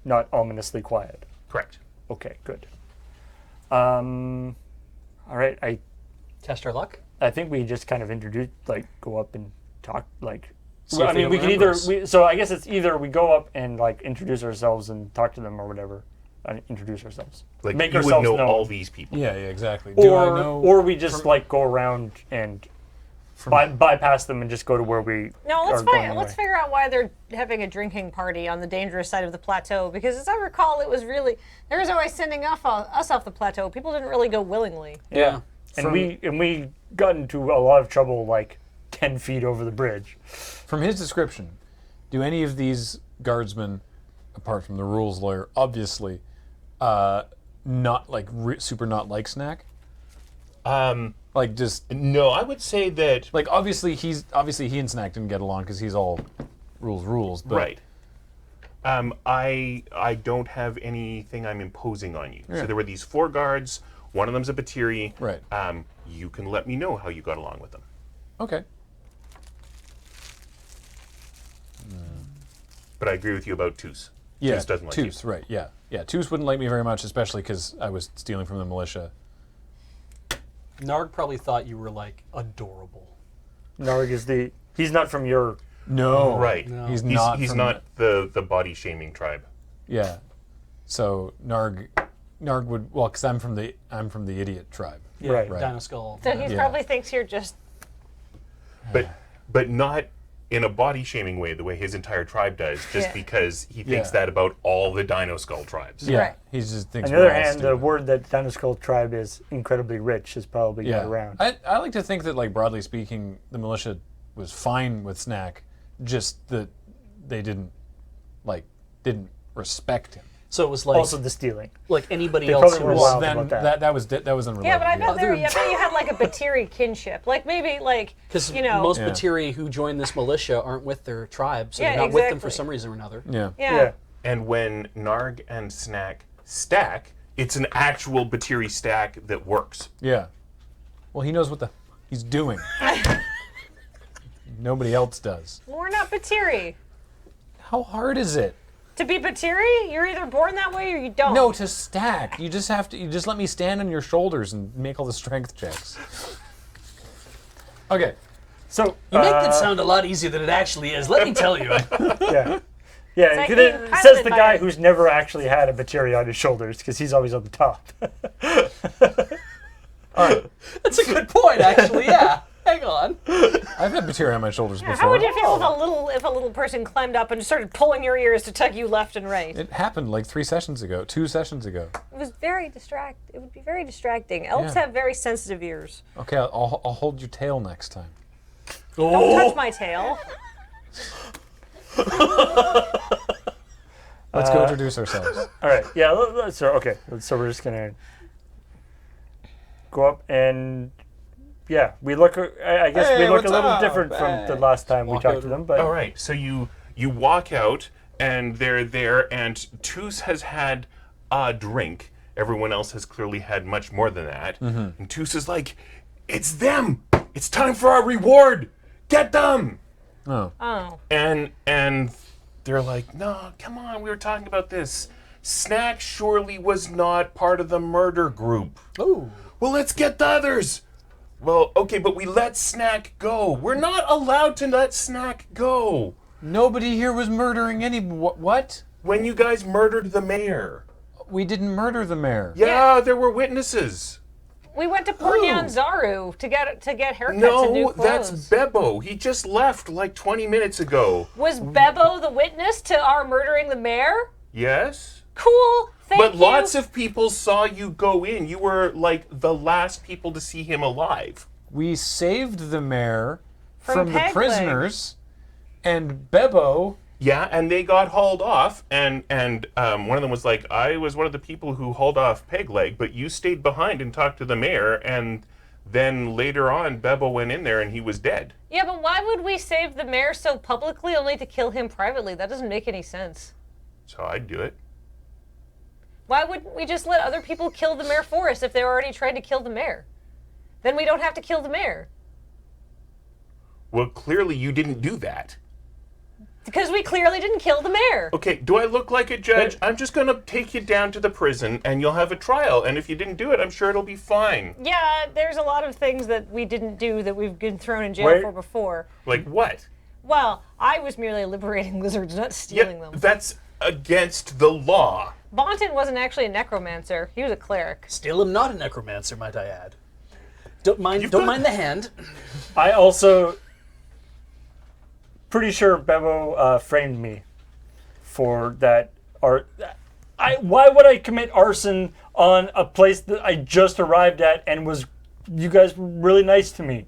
not ominously quiet. Correct. Okay, good. All right, Test our luck. I think we just kind of go up and talk, like. See if they we don't can remember us. so I guess it's either we go up and like introduce ourselves and talk to them or whatever. Introduce ourselves. Like, Make you would ourselves know known. all these people. Yeah, exactly. Do I know? Or we just like go around and bypass them and just go to where we No, let's are going find. Let's anyway. figure out why they're having a drinking party on the dangerous side of the plateau. Because as I recall, it was really they was always sending us off the plateau. People didn't really go willingly. Yeah. And we got into a lot of trouble like 10 feet over the bridge. From his description, do any of these guardsmen, apart from the rules lawyer, obviously, not like super not like Snack? Like just No, I would say that. like obviously he and Snack didn't get along because he's all rules. But Right. I don't have anything I'm imposing on you. Yeah. So there were these 4 guards. One of them's a Batiri. Right. You can let me know how you got along with them. Okay. But I agree with you about Toos. Yeah. Toos doesn't like you. Toos, right? Yeah. Yeah. Toos wouldn't like me very much, especially because I was stealing from the militia. Narg probably thought you were like adorable. Narg is he's not from your. No. Right. No. He's He's not. he's from not the body shaming tribe. Yeah. So Narg would because I'm from the idiot tribe. Yeah, Right. Right. Dino Skull. So he Yeah. probably thinks you're just. But not in a body shaming way, the way his entire tribe does, just Yeah. because he thinks Yeah. that about all the Dino Skull tribes. Yeah. Right. He just thinks. On the other we're all hand, the stupid. word that Dande Skull tribe is incredibly rich has probably got around. I like to think that, like, broadly speaking, the militia was fine with Snack, just that they didn't respect him. So it was like Also the stealing. like anybody They else probably who were was wild Then about that. that was unrelated. Yeah, but I bet Other- I bet you had like a Batiri kinship. Like maybe like because you know. most Yeah. Batiri who join this militia aren't with their tribe, so Yeah, they're not with them for exactly. some reason or another. Yeah. Yeah. And when Narg and Snack stack, it's an actual Batiri stack that works. Yeah. Well, he knows what he's doing. Nobody else does. We're not Batiri. How hard is it? To be Batiri, you're either born that way or you don't. No, to stack. You just have to. You just let me stand on your shoulders and make all the strength checks. Okay. So You make that sound a lot easier than it actually is. Let me tell you. yeah. Yeah, like it being says piloted the by guy a- who's never actually had a Batiri on his shoulders because he's always on the top. That's a good point, actually. Yeah. Hang on. I've had material on my shoulders before. How would you feel if a little person climbed up and started pulling your ears to tug you left and right? It happened like 2 sessions ago. It was very It would be very distracting. Elves Yeah. have very sensitive ears. Okay, I'll hold your tail next time. Don't touch my tail. Let's go introduce ourselves. All right. Yeah. So okay. So we're just gonna go up and we look. I guess Hey, we look what's a little up? different from the last time we Walk talked out to them. But All right, so you walk out, and they're there, and Toos has had a drink. Everyone else has clearly had much more than that. And Toos is like, "It's them! It's time for our reward! Get them!" Oh. Oh. And they're like, "No, come on, we were talking about this. Snack surely was not part of the murder group. Ooh. Well, let's get the others." Well, okay, but we let Snack go. We're not allowed to let Snack go. Nobody here was murdering any. What? When you guys murdered the mayor. We didn't murder the mayor. Yeah, there were witnesses. We went to Pornyan Zaru to get haircuts and new No, clothes. that's Bebo. He just left like 20 minutes ago. Was Bebo the witness to our murdering the mayor? Yes? Cool. Thank But you. lots of people saw you go in. You were like the last people to see him alive. We saved the mayor From from the Pegleg. prisoners, and Bebo. Yeah, and they got hauled off, and one of them was like, "I was one of the people who hauled off Pegleg, but you stayed behind and talked to the mayor, and then later on, Bebo went in there and he was dead." Yeah, but why would we save the mayor so publicly only to kill him privately? That doesn't make any sense. So I'd do it. Why wouldn't we just let other people kill the mayor for us if they already tried to kill the mayor? Then we don't have to kill the mayor. Well, clearly you didn't do that. Because we clearly didn't kill the mayor. Okay, do I look like a judge? I'm just going to take you down to the prison and you'll have a trial. And if you didn't do it, I'm sure it'll be fine. Yeah, there's a lot of things that we didn't do that we've been thrown in jail Wait. for before. Like what? Well, I was merely liberating lizards, not stealing them. That's against the law. Bontan wasn't actually a necromancer. He was a cleric. Still am not a necromancer, might I add. Don't mind got- mind the hand. I also pretty sure Bebo framed me for that art. Why would I commit arson on a place that I just arrived at and was you guys were really nice to me?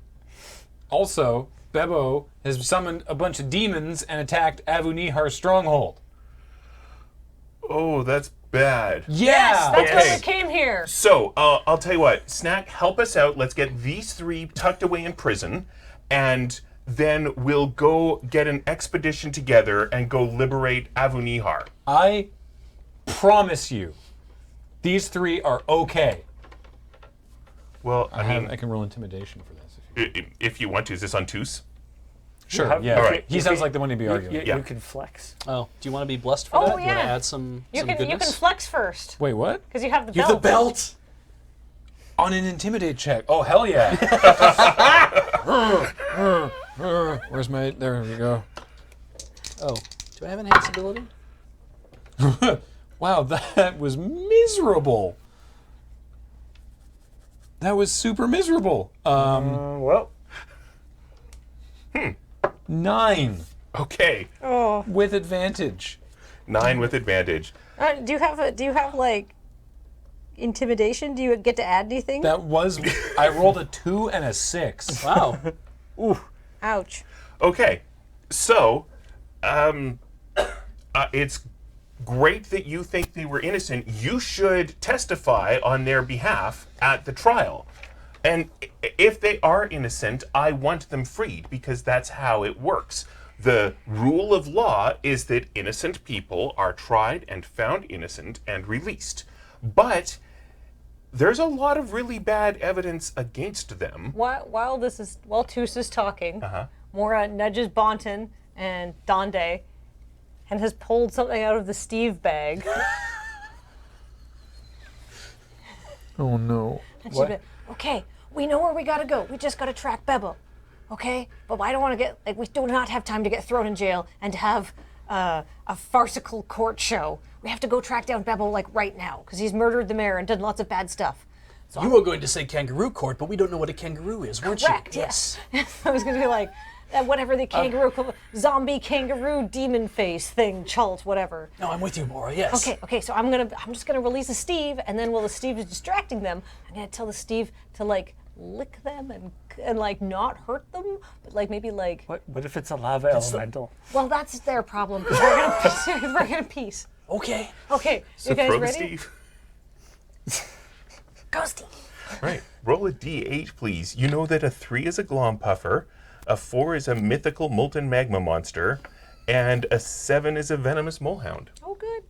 Also, Bebo has summoned a bunch of demons and attacked Avunihar's stronghold. Oh, that's bad. Yes, that's Okay. why we came here. So, I'll tell you what. Snack, help us out. Let's get these three tucked away in prison, and then we'll go get an expedition together and go liberate Avunihar. I promise you, these three are okay. Well, I mean, I can roll intimidation for this. if you want to. Is this on Toos? Sure. have- Yeah. All right. He sounds like the one to be arguing. Yeah. You can flex. Oh, do you want to be blessed for Oh, that? Do you want to yeah. add some You can goodness? flex first Wait, what? because you have the You belt. have the belt. On an intimidate check. Oh, hell yeah. Where's my... There we go. Oh, do I have enhanced ability? Wow, that was miserable. That was super miserable. Well, 9 Okay. Oh. with advantage. 9 with advantage. Do you have like intimidation? Do you get to add anything? That was... I rolled a 2 and a 6. Wow. Ouch. Okay. So, it's great that you think they were innocent. You should testify on their behalf at the trial. And if they are innocent, I want them freed because that's how it works. The rule of law is that innocent people are tried and found innocent and released. But there's a lot of really bad evidence against them. While Toos is talking, Morra nudges Bontan and Dande and has pulled something out of the Steve bag. Oh, no. And she's been, okay, we know where we gotta go. We just gotta track Bebo. Okay? But I don't want to get, we do not have time to get thrown in jail and to have a farcical court show. We have to go track down Bebo, right now, because he's murdered the mayor and done lots of bad stuff. You were going to say kangaroo court, but we don't know what a kangaroo is, weren't Correct, you? yes. I was going to be like, whatever the kangaroo, zombie kangaroo demon face thing, chult, whatever. No, I'm with you, Morra, yes. Okay, so I'm just gonna release a Steve, and then while the Steve is distracting them, I'm gonna tell the Steve to like lick them and like not hurt them, but like maybe like. What if it's a lava elemental? Well, that's their problem. 'Cause we're gonna peace. Okay. Okay, So you guys throw the ready? Steve. Go, Steve. Right. Roll a d8, please. You know that a 3 is a glom puffer, a 4 is a mythical molten magma monster, and a 7 is a venomous molehound. Oh, good.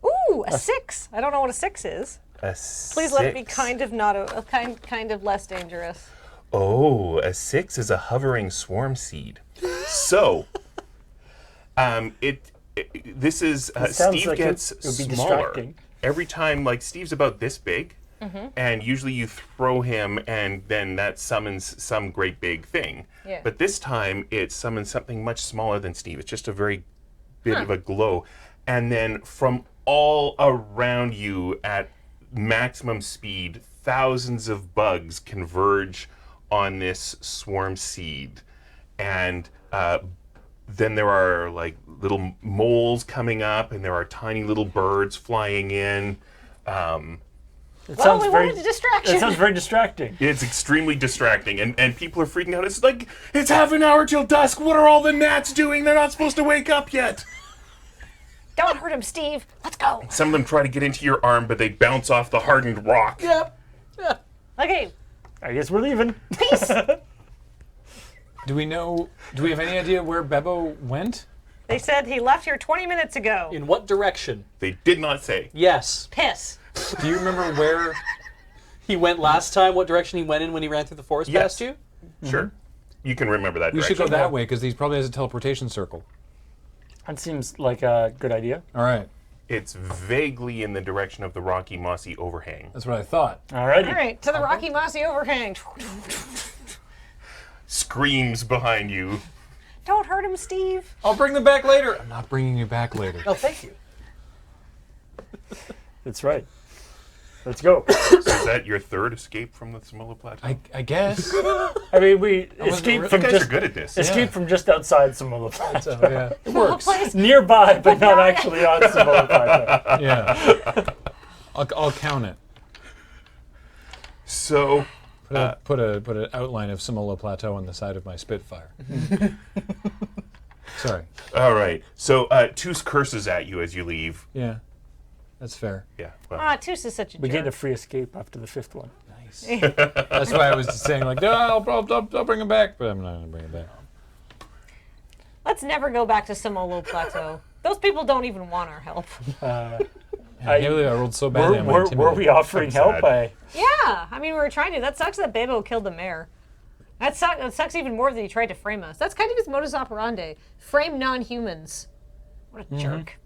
Ooh, a 6. I don't know what a 6 is. A Please let it be 6. kind of not a kind of less dangerous. Oh, a 6 is a hovering swarm seed. So, this is sounds Steve like gets it would be smaller distracting. every time. Like Steve's about this big, and usually you throw him, and then that summons some great big thing. Yeah. But this time it summons something much smaller than Steve. It's just a very bit of a glow, and then from all around you at maximum speed, thousands of bugs converge on this swarm seed, and then there are like little moles coming up, and there are tiny little birds flying in. It Well, we wanted a distraction. It sounds very distracting. It's extremely distracting, and people are freaking out. It's like, it's half an hour till dusk. What are all the gnats doing? They're not supposed to wake up yet. Don't hurt him, Steve. Let's go. Some of them try to get into your arm, but they bounce off the hardened rock. Yep. Okay, I guess we're leaving. peace. Do we have any idea where Bebo went? They said he left here 20 minutes ago. In what direction? They did not say. Yes. Piss. Do you remember where? He went last time. What direction he went in when he ran through the forest Yes. past you? Sure. You can remember that We direction. should go that way because he probably has a teleportation circle. That seems like a good idea. All right, It's vaguely in the direction of the rocky, mossy overhang. that's what I thought. Alrighty. All right, to the Rocky Mossy overhang. Screams behind you. Don't hurt him, Steve. I'll bring them back later. I'm not bringing you back later. Oh, thank you. That's right. Let's go. So is that your third escape from the Semolo Plateau? I guess. I mean, we wasn't escaped really- from You guys are just good at this. escaped from just outside Semolo Plateau. So, yeah, it works. Place. Nearby, but not actually on Semolo Plateau. Yeah, I'll count it. So, Put an outline of Semolo Plateau on the side of my Spitfire. Sorry. all right. So, Toos curses at you as you leave. Yeah, that's fair. Yeah. Well, Ah, Toos is such a We jerk. get a free escape after the 5th one. Nice. That's why I was saying like, no, I'll bring him back, but I'm not gonna bring him back. Let's never go back to Semolo Plateau. Those people don't even want our help. I can't believe I rolled so badly. Were we offering help? sad. Yeah, I mean, we were trying to. That sucks that Bebo killed the mayor. That sucks even more that he tried to frame us. That's kind of his modus operandi. Frame non-humans. What a jerk.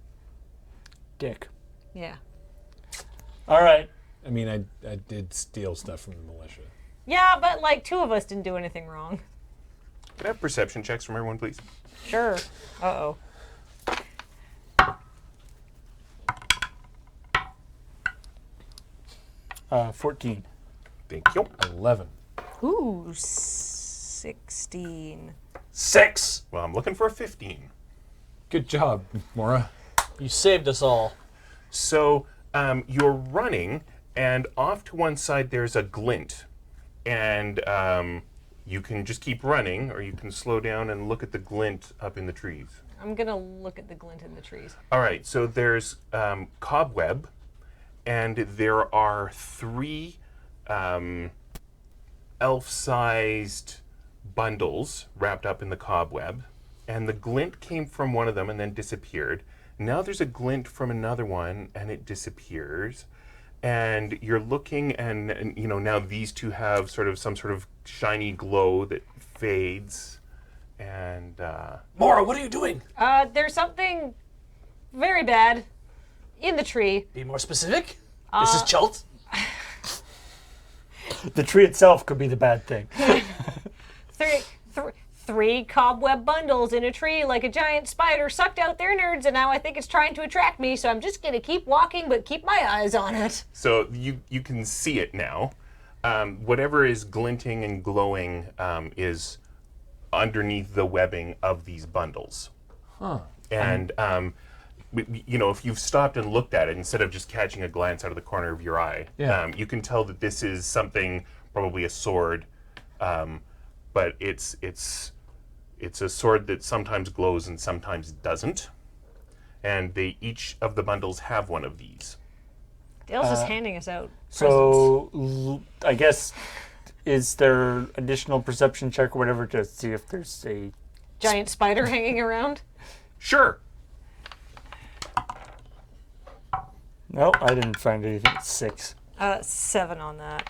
Dick. Yeah. All right. I mean, I did steal stuff from the militia. Yeah, but like 2 of us didn't do anything wrong. Can I have perception checks from everyone, please? Sure. Uh-oh. Uh, 14. Thank you. 11. Ooh, 16. 6. Well, I'm looking for a 15. Good job, Morra. You saved us all. So, you're running, and off to one side there's a glint. And you can just keep running, or you can slow down and look at the glint up in the trees. I'm gonna look at the glint in the trees. All right, so there's cobweb, and there are 3 elf-sized bundles wrapped up in the cobweb, and the glint came from one of them and then disappeared. Now there's a glint from another one, and it disappears. And you're looking, and you know, now these 2 have some sort of shiny glow that fades. And Morra, what are you doing? There's something very bad in the tree. Be more specific. This is Chult. The tree itself could be the bad thing. 3 cobweb bundles in a tree like a giant spider sucked out their nerds, and now I think it's trying to attract me, so I'm just going to keep walking, but keep my eyes on it. So you can see it now. Whatever is glinting and glowing is underneath the webbing of these bundles. Huh. And if you've stopped and looked at it instead of just catching a glance out of the corner of your eye, you can tell that this is something, probably a sword, but it's a sword that sometimes glows and sometimes doesn't. And each of the bundles have one of these. Dale's just handing us out presents. So I guess, is there additional perception check or whatever to see if there's a Giant spider hanging around? Sure. No, I didn't find anything. 6. 7 on that.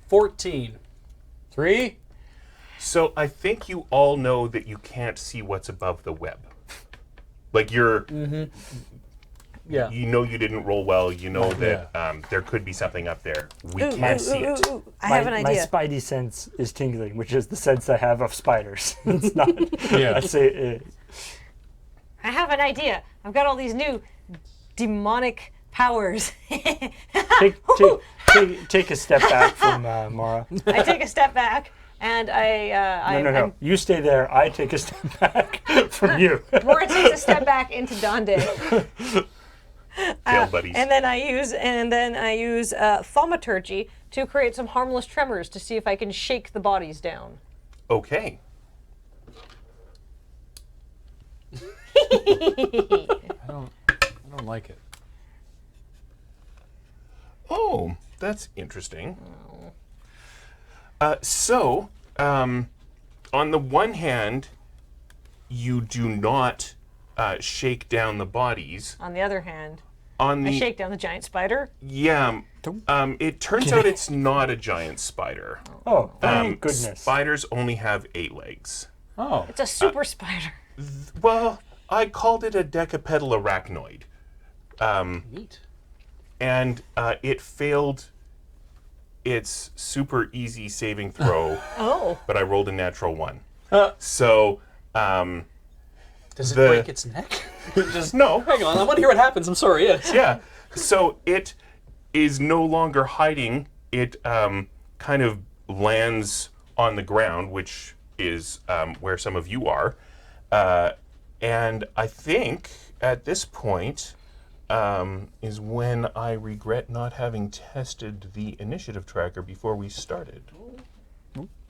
14. 3? So I think you all know that you can't see what's above the web. Like Yeah. you know you didn't roll well. You know that there could be something up there. We can't see it. I have an idea. My spidey sense is tingling, which is the sense I have of spiders. It's not. Yeah. I'd say I have an idea. I've got all these new demonic powers. take a step back from Morra. I take a step back, and No. You stay there. I take a step back from you. Morra takes a step back into Dande. Tail buddies. And then I use thaumaturgy to create some harmless tremors to see if I can shake the bodies down. Okay. I don't like it. Oh, that's interesting. So, on the one hand, you do not shake down the bodies. On the other hand, On the I shake down the giant spider. yeah, it turns out it's not a giant spider. Oh, thank goodness. Spiders only have 8 legs. Oh. It's a super spider. Well, I called it a decapedal arachnoid. Neat. And it failed its super easy saving throw, Oh. but I rolled a natural 1. So, Does it The- break its neck? just no. Hang on, I want to hear what happens. I'm sorry, yes. Yeah. So it is no longer hiding. It kind of lands on the ground, which is where some of you are. And I think at this point is when I regret not having tested the initiative tracker before we started.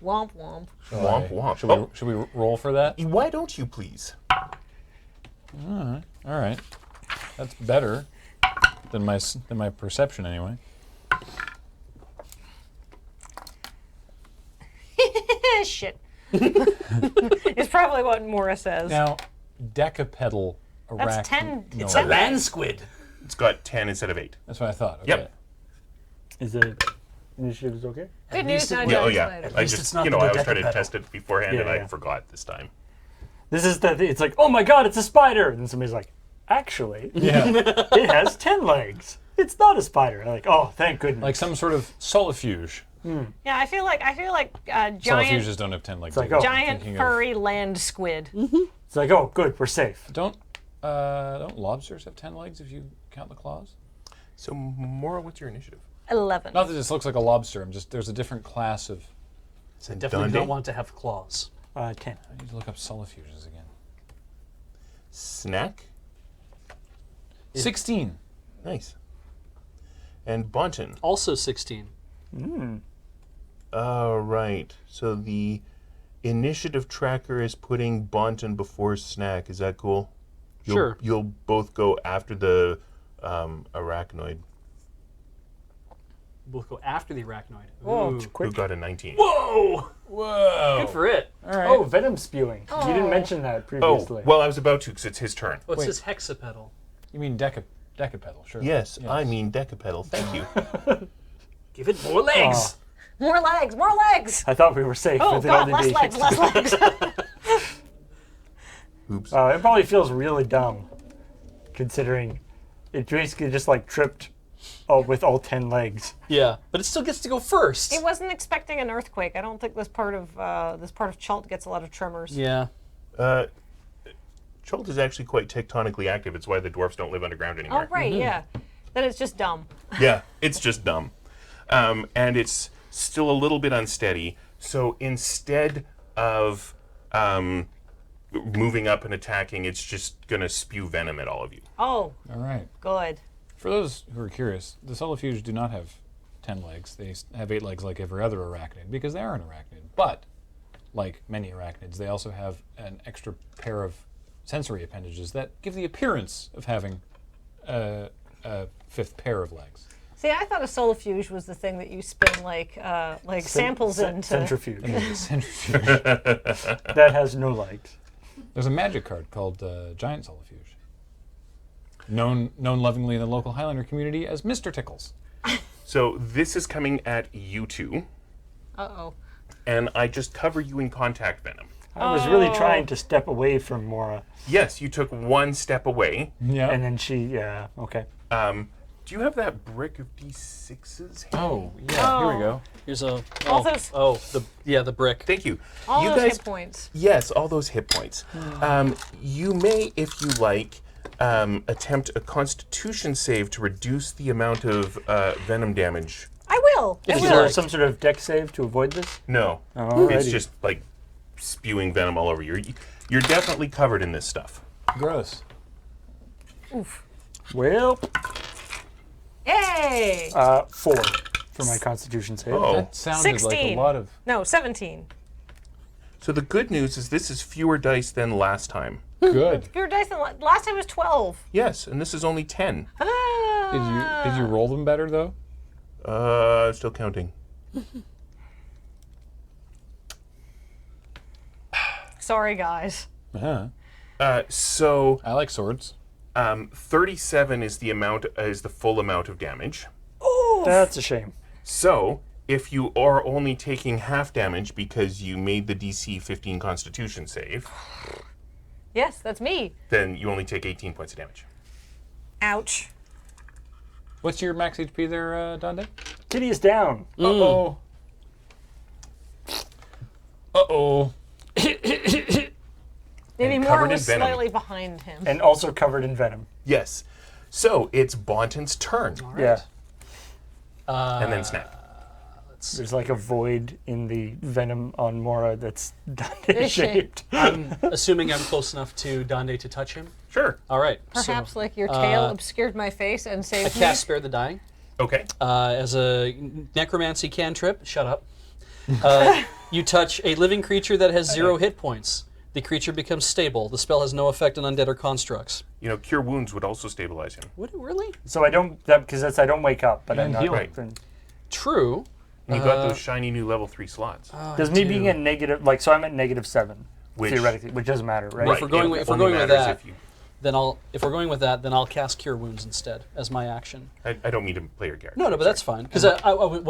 Womp womp. Womp womp. Should we roll for that? Why don't you please? All right. That's better than my perception anyway. Shit. It's probably what Morra says. Now, decapedal arachnoid. That's 10. It's A 10. land squid. It's got 10 instead of 8. That's what I thought. Okay. Yep. Is it initiative's okay? Good news, not a Yeah, oh giant yeah. spider. I least just, it's not I the was trying to decapedal. test it beforehand and Yeah, I yeah. forgot this time. This is it's like, oh my god, it's a spider. And then somebody's like, actually, Yeah. it has 10 legs. It's not a spider. I'm like, oh, thank goodness. Like some sort of solifuge. Yeah, I feel like giant Solifuges don't have 10 legs. like, either. oh. giant Thinking of- furry land squid. It's like, oh, good, we're safe. Don't lobsters have 10 legs if you count the claws? So, Morra, what's your initiative? 11. Not that this looks like a lobster. there's a different class of. I definitely Dande? don't want to have claws. 10. I need to look up solifuges again. Snack? 16. Nice. And Bontan. Also 16. Right. So the initiative tracker is putting Bontan before Snack. Is that cool? Sure. You'll both go after the arachnoid. Both go after the arachnoid. Whoa. Ooh. Who got a 19? Whoa! Whoa. Good for it. All right. Oh, venom spewing. You didn't mention that Oh, previously. well, I was about to because it's his turn. What's Wait. this hexapedal? You mean decapedal, sure. Yes, I mean decapedal. Thank you. Give it more legs. More legs, more legs. I thought we were safe. Oh with it god, only less being legs, 16. less legs. Oops. It probably feels really dumb, considering it basically just like tripped Oh, with all 10 legs. Yeah, but it still gets to go first. He wasn't expecting an earthquake. I don't think this part of Chult gets a lot of tremors. Yeah. Chult is actually quite tectonically active. It's why the dwarfs don't live underground anymore. Oh right, yeah. Then it's just dumb. Yeah, it's just dumb. And it's still a little bit unsteady. So instead of moving up and attacking, it's just going to spew venom at all of you. Oh, All right. good. For those who are curious, the Solifuge do not have 10 legs. They have 8 legs like every other arachnid because they are an arachnid. But, like many arachnids, they also have an extra pair of sensory appendages that give the appearance of having a 5th pair of legs. See, I thought a solifuge was the thing that you spin like samples into. Centrifuge. And there's a centrifuge. That has no legs. There's a magic card called Giant Solifuge, known lovingly in the local Highlander community as Mr. Tickles. So this is coming at you two, Uh-oh. and I just cover you in contact venom. I was really trying to step away from Morra. Yes, you took one step away. Yeah. And then she, yeah, okay. Do you have that brick of D6s? Oh, yeah. Here we go. Here's a. All those- the brick. Thank you. All you those guys, hit points. Yes, all those hit points. You may, if you like, attempt a Constitution save to reduce the amount of venom damage. I will. I Is will. there some sort of deck save to avoid this? No, Alrighty. it's just like spewing venom all over you. You're definitely covered in this stuff. Gross. Oof. Well, Yay! 4 for my Constitution save. Oh. That sounded like 16. a lot of... No, 17. So the good news is this is fewer dice than last time. Good. Your dice last time was 12. Yes, and this is only 10. Ah. Did you roll them better, though? Still counting. Sorry, guys. Uh-huh. So I like swords. 37 is the full amount of damage. That's a shame. So if you are only taking half damage because you made the DC 15 Constitution save, Yes, that's me. then you only take 18 points of damage. Ouch. What's your max HP there, Dande? Kitty is down. Uh-oh. Uh-oh. Maybe And Morra covered in was venom. slightly behind him. And also covered in venom. Yes. So it's Bontan's turn, Yeah. and then Snap. There's like a void in the venom on Morra that's Dande Is she? shaped. I'm assuming I'm close enough to Dande to touch him. Sure. All right. Perhaps so, like your tail obscured my face and I saved me. cast Spare the Dying. Okay. As a necromancy cantrip, shut up. You touch a living creature that has 0 hit points. The creature becomes stable. The spell has no effect on undead or constructs. You know, Cure Wounds would also stabilize him. Would it really? So I don't, because that's I don't wake up, but I'm And not. heal. Right. True. And you got those shiny new level 3 slots. Does me being at negative, like, so I'm at -7, Which- theoretically, which doesn't matter, right? If we're going with- if we're only going with matters that- if you- Then I'll cast Cure Wounds instead as my action. I don't mean to play your character. No, but that's fine. Because what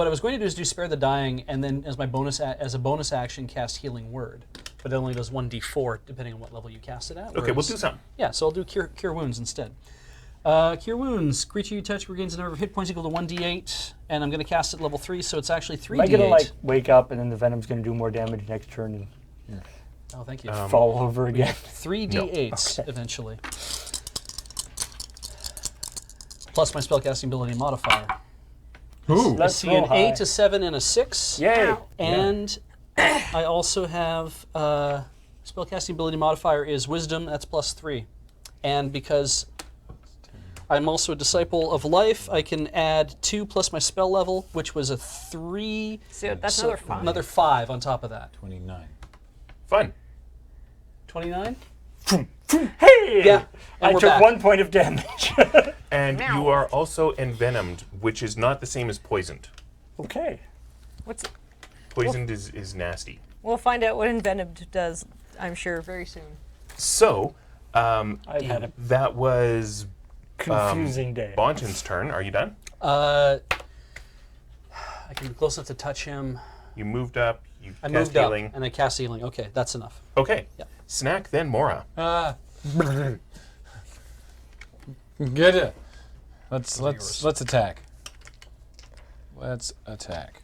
I was going to do is do Spare the Dying, and then as my bonus as a bonus action, cast Healing Word. But it only does 1d4 depending on what level you cast it at. Okay, we'll whereas- do something. Yeah, so I'll do Cure Wounds instead. Cure Wounds. Creature you touch regains a number of hit points equal to 1d8, and I'm going to cast it level 3, so it's actually 3d8. Am I gonna like wake up and then the venom's gonna do more damage next turn and Oh, thank you. fall over again? 3d8s Okay. eventually. Plus my spellcasting ability modifier. Ooh. I Let's see roll an high. 8, a 7, and a 6. Yay! Ow. And I also have spellcasting ability modifier is Wisdom. That's +3. And because I'm also a Disciple of Life, I can add 2 plus my spell level, which was a 3. So that's So another 5. Another 5 on top of that. 29. Fun. 29? Hey! Yeah. And I we're took back. 1 point of damage. And Meow. you are also envenomed, which is not the same as poisoned. Okay. What's? Poisoned is nasty. We'll find out what envenomed does. I'm sure very soon. So, I've had a that was confusing day. Bontan's turn. Are you done? I can be close enough to touch him. You moved up. You I cast moved healing. up and I cast healing. Okay, that's enough. Okay. Yeah. Snack, then Morra. Get it. Let's attack. let's attack.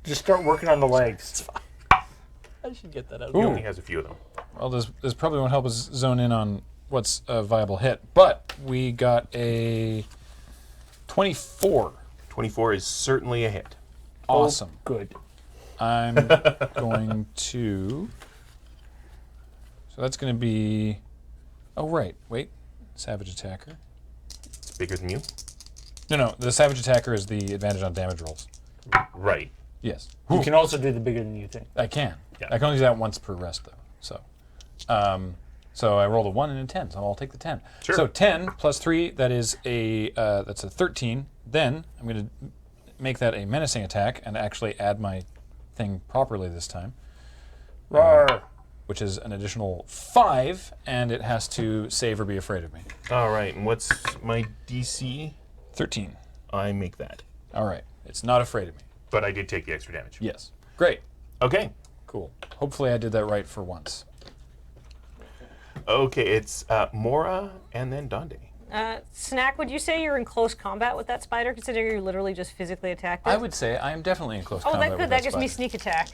Just start working on the legs. I should get that out. He only has a few of them. Well, this probably won't help us zone in on what's a viable hit, but we got a 24. 24 is certainly a hit. Awesome. Good. I'm going to. So that's going to be. Oh, right. Wait. Savage attacker. It's bigger than you. No. The savage attacker is the advantage on damage rolls. Right. Yes. You can also do the bigger than you think. I can. Yeah. I can only do that once per rest, though. So I rolled a 1 and a 10, so I'll take the 10. Sure. So 10 plus 3, that's a 13. Then I'm going to make that a menacing attack and actually add my thing properly this time, Roar. which is an additional 5, and it has to save or be afraid of me. All right, and what's my DC? 13. I make that. All right. It's not afraid of me. But I did take the extra damage. Yes. Great. Okay. Cool. Hopefully I did that right for once. Okay, it's Morra and then Dande. Snack, would you say you're in close combat with that spider, considering you literally just physically attacked it? I would say I am definitely in close Oh, combat that with could. That gives me spider. sneak attack.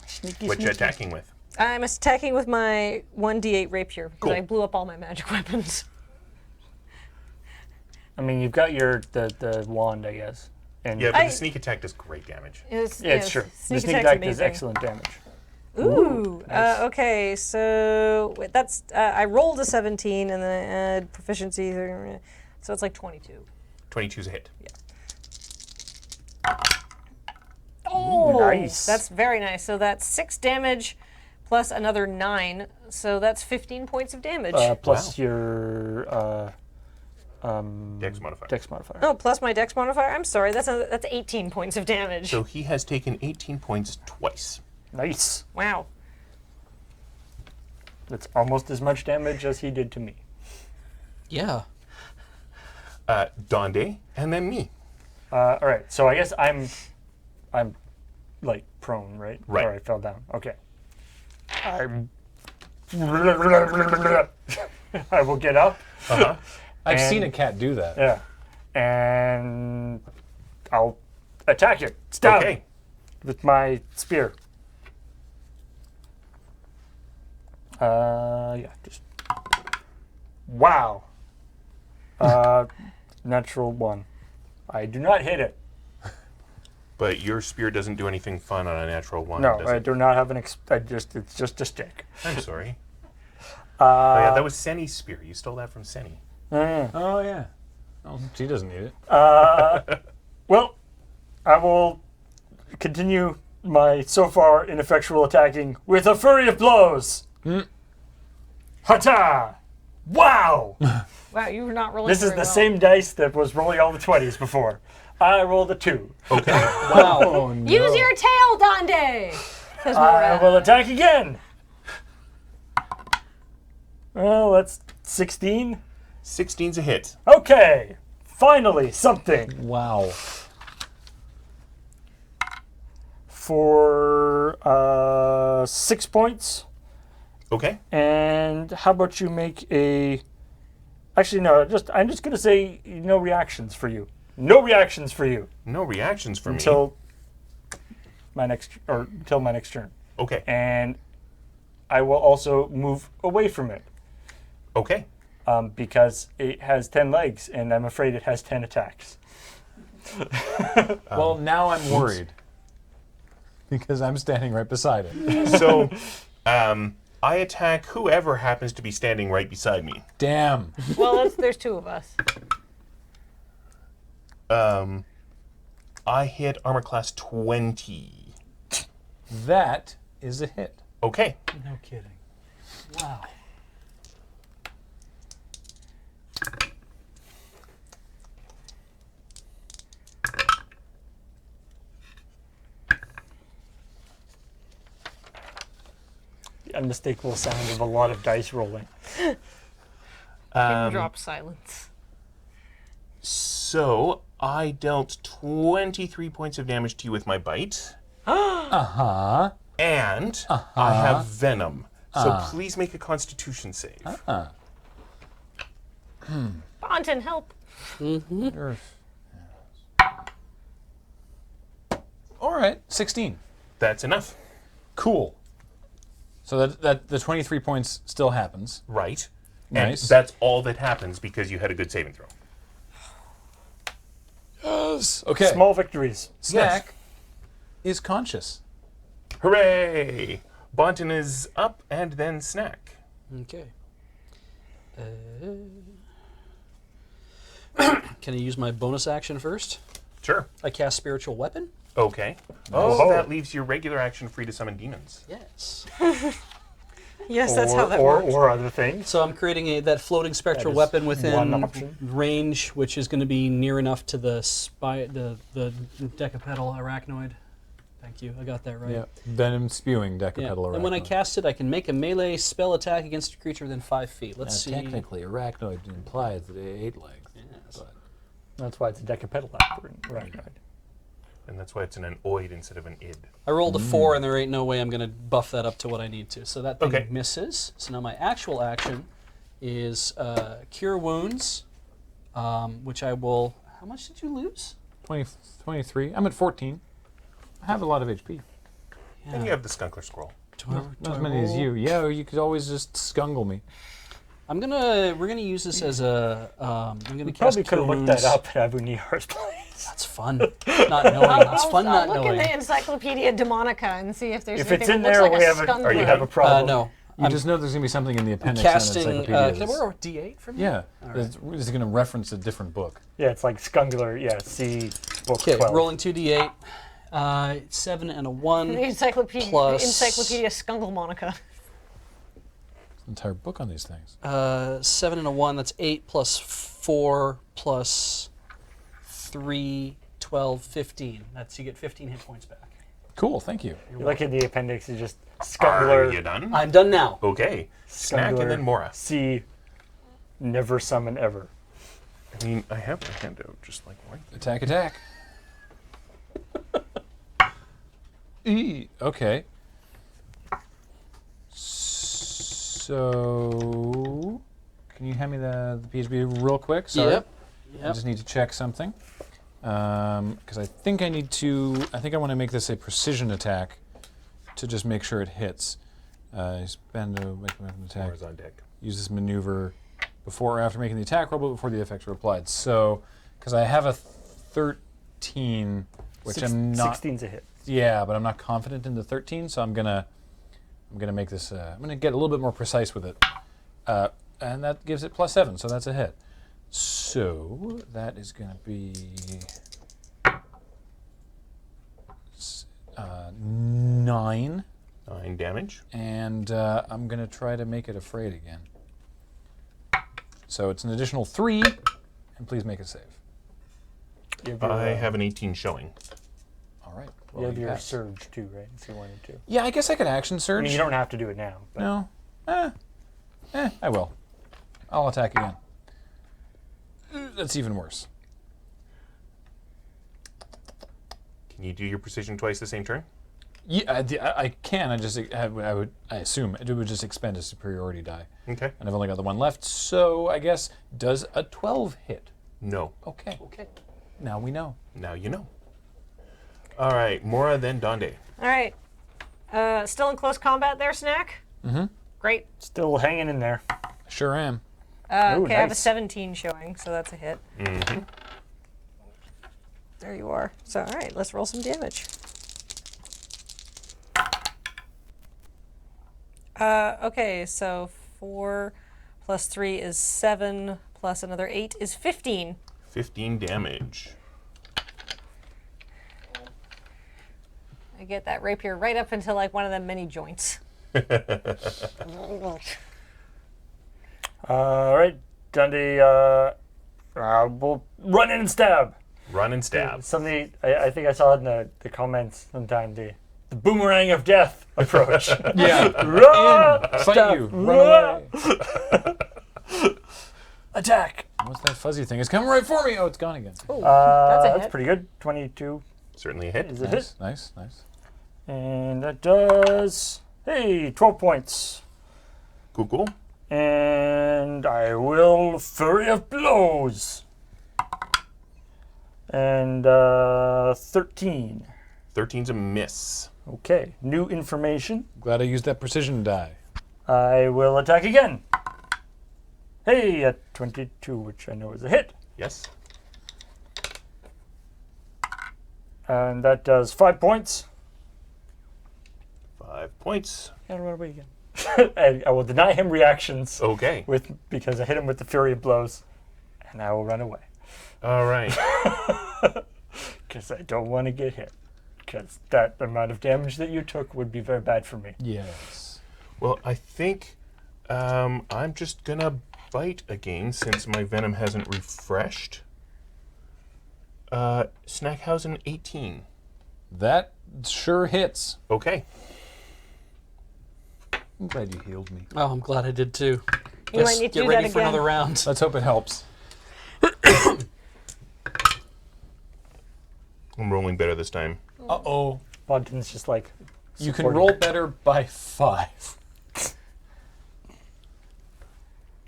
Sneaky, What you sneaky. attacking with? I'm attacking with my 1d8 rapier because Cool. I blew up all my magic weapons. I mean, you've got the wand, I guess. And Yeah, but I- the sneak attack does great damage. It's, yeah, it's true. The sneak attack's attack does amazing. excellent damage. Ooh. nice. Okay, so wait, that's I rolled a 17 and then I add proficiency, so it's like 22. 22's a hit. Oh, Nice. That's very nice. So that's 6 damage plus another 9, so that's 15 points of damage. Plus your Dex modifier. dex modifier. Oh, plus my dex modifier. I'm sorry, that's 18 points of damage. So he has taken 18 points twice. Nice. Wow. That's almost as much damage as he did to me. Yeah. Dande and then me. All right, so I guess I'm like prone, right? Right. Or I fell down. Okay. I'm. I will get up. Uh-huh. I've seen a And- cat do that. Yeah. And I'll attack it. Stab Okay. with my spear. Yeah, just. Wow. Natural 1. I do not hit it. But your spear doesn't do anything fun on a natural 1, No, does I it? do not have it's just a stick. I'm sorry. Oh, yeah, that was Senny's spear. You stole that from Senny. Oh, yeah. Oh, she doesn't need it. Well, I will continue my so far ineffectual attacking with a flurry of blows. Hata! Wow! Wow, you were not rolling This is very the well. same dice that was rolling all the 20s before. I rolled a 2. Okay. Wow. Oh, no. Use your tail, Dande! Says I Morra. will attack again. Well, that's 16. 16's a hit. Okay, finally something. Wow. For 6 points. Okay. And how about you make a... Actually, no, I'm just going to say no reactions for you. No reactions for you No reactions from me. until my next turn. Okay. And I will also move away from it Okay. because it has 10 legs and I'm afraid it has 10 attacks. Well, now I'm worried. Because I'm standing right beside it. So, I attack whoever happens to be standing right beside me. Damn. Well, there's 2 of us. I hit armor class 20. That is a hit. Okay. No kidding. Wow. The unmistakable sound of a lot of dice rolling. Drop silence. So, I dealt 23 points of damage to you with my bite. Uh-huh. And I have venom. So please make a constitution save. Bontan, help. All right, 16. That's enough. Cool. So that the 23 points still happens. Right. Nice. And that's all that happens because you had a good saving throw. Yes. Okay. Small victories. Snack is conscious. Hooray! Bontan is up and then Snack. Okay. Can I use my bonus action first? Sure. I cast Spiritual Weapon. Okay. Oh. Oh, that leaves your regular action free to summon demons. Yes. Yes, that's how that or, works. or other things. So I'm creating that floating spectral That is weapon one within option. range, which is going to be near enough to the decapedal arachnoid. Thank you, I got that right. Yeah. Venom spewing Yeah. decapedal And when I arachnoid. cast it, I can make a melee spell attack against a creature within 5 feet. Let's see. Technically, arachnoid implies that they 8 legs. Yes. But That's why it's a decapedal arachnoid. And that's why it's an oid instead of an id. I rolled a 4, and there ain't no way I'm going to buff that up to what I need to. So that thing Okay. misses. So now my actual action is Cure Wounds, which I will... How much did you lose? 23. I'm at 14. I have a lot of HP. And you have the Skunkler Scroll. Not as many as you. Yeah, or you could always just skungle me. We're gonna use this as a. I'm gonna We cast probably could Cure have looked Wounds. that up at Avuniar's place. That's fun. Not knowing. It's fun I'll not look knowing. in the Encyclopedia Demonica and see if there's If anything it's in that looks there, like we a have skunk. Are you we done? have a problem. No. You I'm just know there's going to be something in the appendix casting. and Can encyclopedia. I borrow a D8 from you? Yeah. All right. It's going to reference a different book. Yeah, it's like Skungler. Yeah, see book Okay, 12. rolling 2d8. 7 and a 1. The Encyclopedia, Plus- Encyclopedia Skunklemonica. Entire book on these things. 7 and a 1. That's 8 plus 4 plus 3, 12, 15. You get 15 hit points back. Cool, thank you. You look at the appendix, it's just Are Skungler. you done? I'm done now. Okay. Snack and then Mora. See, never summon ever. I mean, I have my handout just like right there. Attack, attack. Okay. So, can you hand me the PHB real quick? Sorry. Yep. I just need to check something. Because I think I need to, I want to make this a precision attack to just make sure it hits. Spend to make an attack. Mora's on deck. Use this maneuver before or after making the attack roll, but before the effects are applied. So, because I have a 13, which I'm not. 16's a hit. Yeah, but I'm not confident in the 13, so I'm gonna make this. I'm gonna get a little bit more precise with it, and that gives it +7, so that's a hit. So that is gonna be 9, 9 damage. and I'm gonna try to make it afraid again. So it's an additional 3, and please make a save. You have your, I have an 18 showing. All right. you have you your pass. surge too, right? If you wanted to. Yeah, I guess I could action I surge. mean, you don't have to do it now. But No. I will. I'll attack again. That's even worse. Can you do your precision twice the same turn? Yeah, I can. I assume it would just expend a superiority die, Okay. and I've only got the one left. So I guess does a 12 hit? No. Okay. Okay. Now we know. Now you know. All right, Mora, then Dande. All right. Still in close combat there, Snack? Mm-hmm. Great. still hanging in there. Sure am. Ooh, Okay, I have a nice. 17 showing, so that's a hit. Mm-hmm. There you are. So, all right, let's roll some damage. Okay, so 4 plus 3 is 7, plus another 8 is 15. 15 damage. I get that rapier right up into like one of them many joints. All right, Dundee. We'll run in and stab. Run and stab. Something I think I saw it in the comments sometime. The boomerang of death approach. Yeah. Run! Fight Stab! you. Run away. Attack! What's that fuzzy thing? It's coming right for me. Oh, it's gone again. Ooh, that's a That's hit. pretty good. 22 Certainly a hit. is a hit. Nice, nice, nice. And that does, 12 points. Cool, cool. And I will Flurry of Blows. And 13. 13's a miss. Okay, new information. Glad I used that precision die. I will attack again. Hey, at 22, which I know is a hit. Yes. And that does 5 points. 5 points. And run away again. And I will deny him reactions Okay. because I hit him with the Fury of Blows. And I will run away. All right. Because I don't want to get hit. Because that amount of damage that you took would be very bad for me. Yes. Well, I think I'm just going to bite again since my venom hasn't refreshed. Snackhausen 18. That sure hits. Okay. I'm glad you healed me. Oh, I'm glad I did too. You might need to Get do ready that for again. another round. Let's hope it helps. I'm rolling better this time. Uh-oh. Bontan's just like... You can supporting. roll better by 5.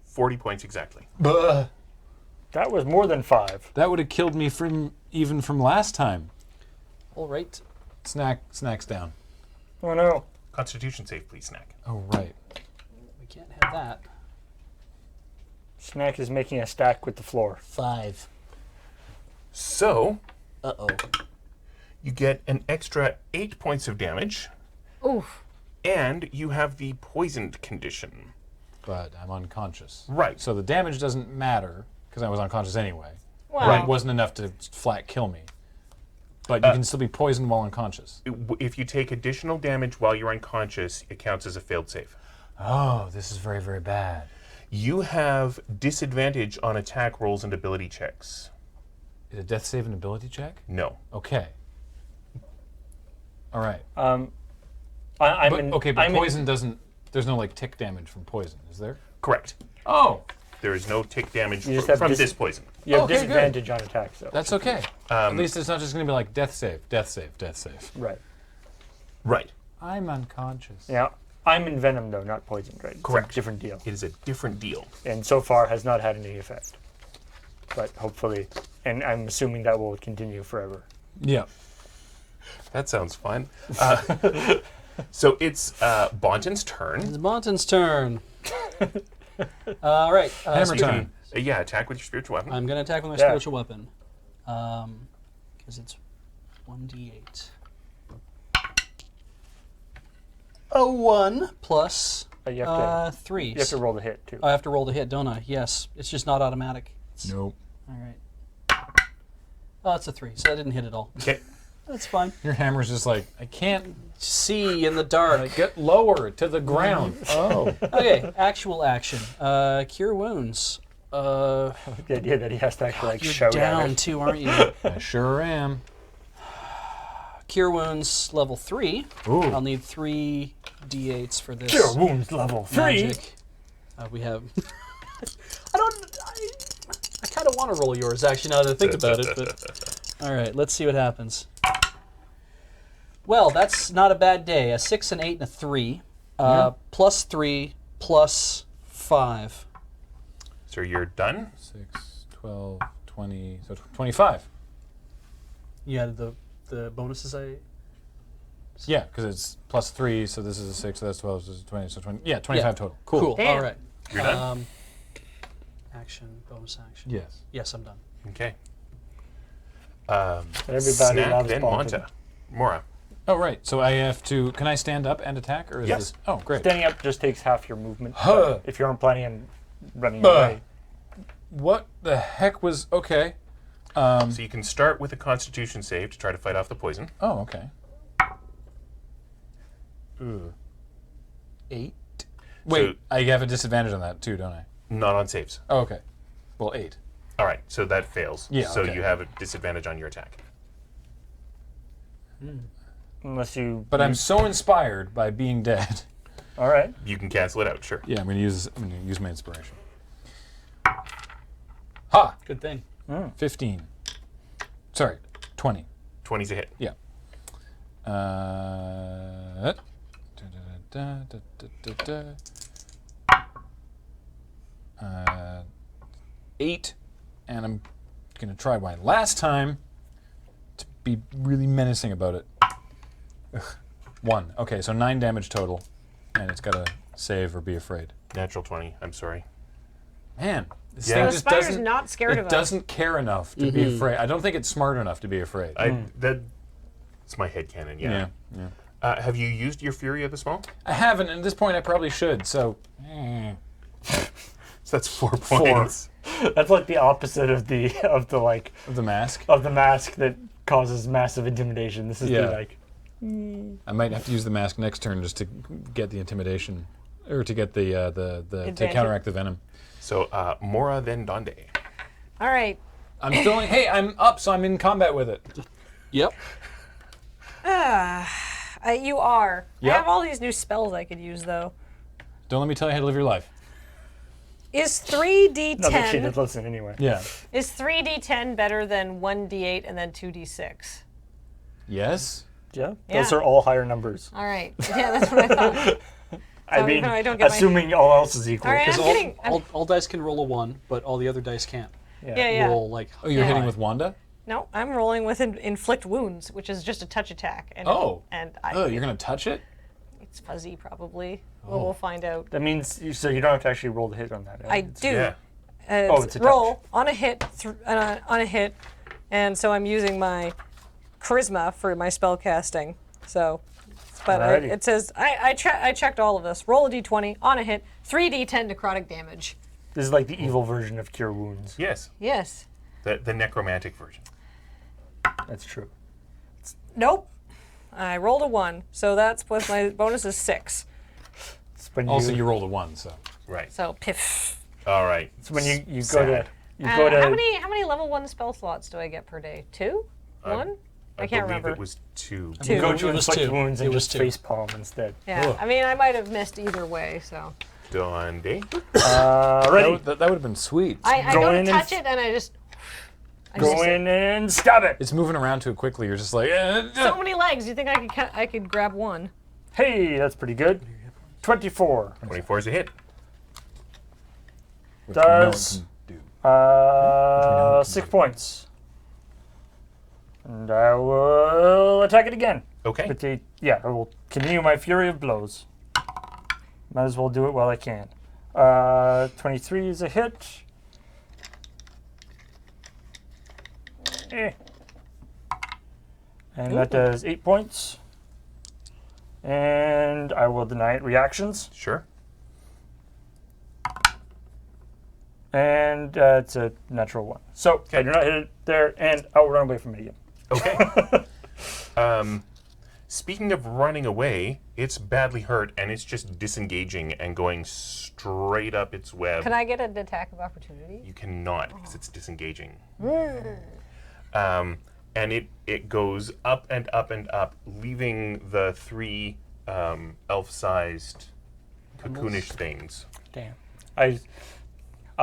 40 points exactly. Buh. That was more than 5. That would have killed me even from last time. All right. Snack's down. Oh no. Constitution save, please, Snack. Oh, right. We can't have that. Snack is making a stack with the floor. 5. So, Uh-oh. you get an extra 8 points of damage, Oof. and you have the poisoned condition. But I'm unconscious. Right. So the damage doesn't matter, because I was unconscious anyway. Wow. It wasn't enough to flat kill me. But you can still be poisoned while unconscious. If you take additional damage while you're unconscious, it counts as a failed save. Oh, this is very, very bad. You have disadvantage on attack rolls and ability checks. Is a death save an ability check? No. Okay. All right. I'm But in, poison doesn't... There's no, like, tick damage from poison, is there? Correct. Oh, There is no tick damage You just have from this poison. You have Okay, good. disadvantage on attacks, though. that's okay. At least it's not just going to be like death save, death save, death save. Right. Right. I'm unconscious. Yeah. I'm in venom, though, not poisoned, right? It's Correct. a different deal. It is a different deal. And so far has not had any effect. But hopefully, and I'm assuming that will continue forever. Yeah. That sounds fun. So it's Bontan's turn. It's Bontan's turn. All right. Hammer so time. Yeah, attack with your spiritual weapon. I'm going to attack with my Yeah. spiritual weapon. Because it's 1d8. A 1 plus You have 3. you have to roll the hit, too. I have to roll the hit, don't I? Yes. It's just not automatic. Nope. All right. Oh, it's a 3, so I didn't hit at all. Okay. That's fine. Your hammer's just like, I can't See in the dark. get lower to the ground. Oh. Okay, actual action. Cure wounds. The idea that he has to actually like You're shout at down it. too, aren't you? I sure am. Cure wounds level 3. Ooh. I'll need 3 d8s for this. Cure wounds level 3. Magic. We have. I kind of want to roll yours actually now that I think about it. But all right, let's see what happens. Well, that's not a bad day. A 6, an 8, and a 3. Plus 3, plus 5. So you're done? 6, 12, 20, so 25. You added the bonuses I. Yeah, because it's plus 3, so this is a 6, so that's 12, so this is 20, so 20. Yeah, 25 Yeah. total. Cool. Damn. All right. You're done? Action, bonus action. Yes. Yes, I'm done. Okay. Everybody Snack, loves then Bontan. Monta. Mora. Oh, right. So I have to. Can I stand up and attack? Or is Yes. this. Oh, great. Standing up just takes half your movement. Huh. If you aren't planning on running Buh. away. What the heck was. Okay. So you can start with a Constitution save to try to fight off the poison. Oh, okay. Ooh. 8. Wait, I have a disadvantage on that too, don't I? Not on saves. Oh, okay. Well, 8. All right, so that fails. Yeah, So okay. you have a disadvantage on your attack. Unless you. But I'm so inspired by being dead. All right. You can cancel it out, sure. Yeah, I'm gonna use my inspiration. Ha! Good thing. 15. Sorry, 20. 20's a hit. Yeah. 8, and I'm gonna try my last time to be really menacing about it. 1. Okay, so 9 damage total, and it's got to save or be afraid. Natural 20. I'm sorry. Man, this Yeah. thing The just spider's doesn't. not scared of It us. doesn't care enough to be afraid. I don't think it's smart enough to be afraid. That's my headcanon, yeah. Have you used your Fury of the Small? I haven't, and at this point I probably should. So So that's 4 points. That's like the opposite of the like the mask. of the mask that causes massive intimidation. This is Yeah. the like. I might have to use the mask next turn just to get the intimidation, or to get the to Advantage. counteract the venom. So Morra, then Dande. All right. I'm still. Hey, I'm up, so I'm in combat with it. Yep. You are. Yep. I have all these new spells I could use, though. Don't let me tell you how to live your life. Is Not that she 3d10 did listen anyway. Yeah. is 3d10 better than 1d8 and then 2d6? Yes. Yeah, Yeah. those are all higher numbers. All right. Yeah, that's what I thought. I mean, no, I don't get my- assuming all else is equal. All right, 'cause I'm getting. All dice can roll a 1, but all the other dice can't. Yeah. Roll like. Oh, you're hitting high. with Wanda. No, I'm rolling with inflict wounds, which is just a touch attack. And, Oh. And Oh, you're gonna touch it. it's fuzzy, probably. Well, we'll find out. That means so you don't have to actually roll the hit on that. Right? I do. Yeah. It's a roll on a hit, on a hit, and so I'm using my charisma for my spell casting. So, but Alrighty. it says I checked all of this. Roll a d20 on a hit, 3d10 necrotic damage. This is like the evil version of Cure Wounds. Yes, Yes. the necromantic version. That's true. Nope. I rolled a 1, so that's with my bonus is 6. It's when Also, you rolled a 1, so. Right. So piff. All right. it's when you go Sad. to go to How many level 1 spell slots do I get per day? 2? 1? I can't believe remember. it was 2. Two. go to It was inflict 2. wounds It and was just 2. face palm instead. Yeah. Ugh. I mean, I might have missed either way. So Dande. Ready? That would have been sweet. I Go go in to and touch it and I just. Go in and stab it. It's moving around too quickly. You're just like. So many legs. You think I could grab one? Hey, that's pretty good. 24. 24 is a hit. Which we know it Does can do. 6 points. And I will attack it again. Okay. With the, I will continue my fury of blows. Might as well do it while I can. 23 is a hit. And that does 8 points. And I will deny it reactions. Sure. And it's a natural 1. So I do not hit it there, and I'll run away from it again. Okay. Speaking of running away, it's badly hurt and it's just disengaging and going straight up its web. Can I get an attack of opportunity? You cannot because it's disengaging. And it goes up and up and up, leaving the 3 elf-sized cocoonish things. Damn. I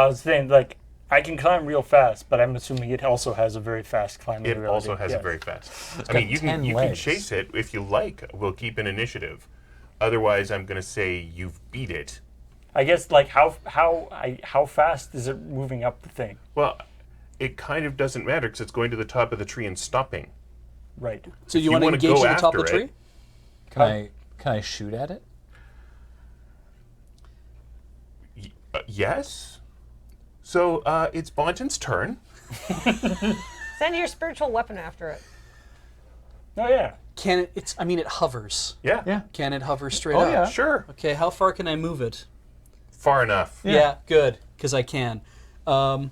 was saying, like, I can climb real fast, but I'm assuming it also has a very fast climbing It ability. also has Yes. a very fast. I got mean, you 10 can legs. chase it if you like. We'll keep an initiative. Otherwise, I'm going to say you've beat it. I guess, like, how fast is it moving up the thing? Well, it kind of doesn't matter because it's going to the top of the tree and stopping. Right. So you you want to wanna engage go at the top of the after tree? it- Can I shoot at it? Yes. So it's Bontan's turn. Send your spiritual weapon after it. Oh, yeah. Can it? It hovers. Yeah. Yeah. Can it hover straight Oh, up? yeah. Sure. Okay, how far can I move it? Far enough. Yeah, good, because I can. So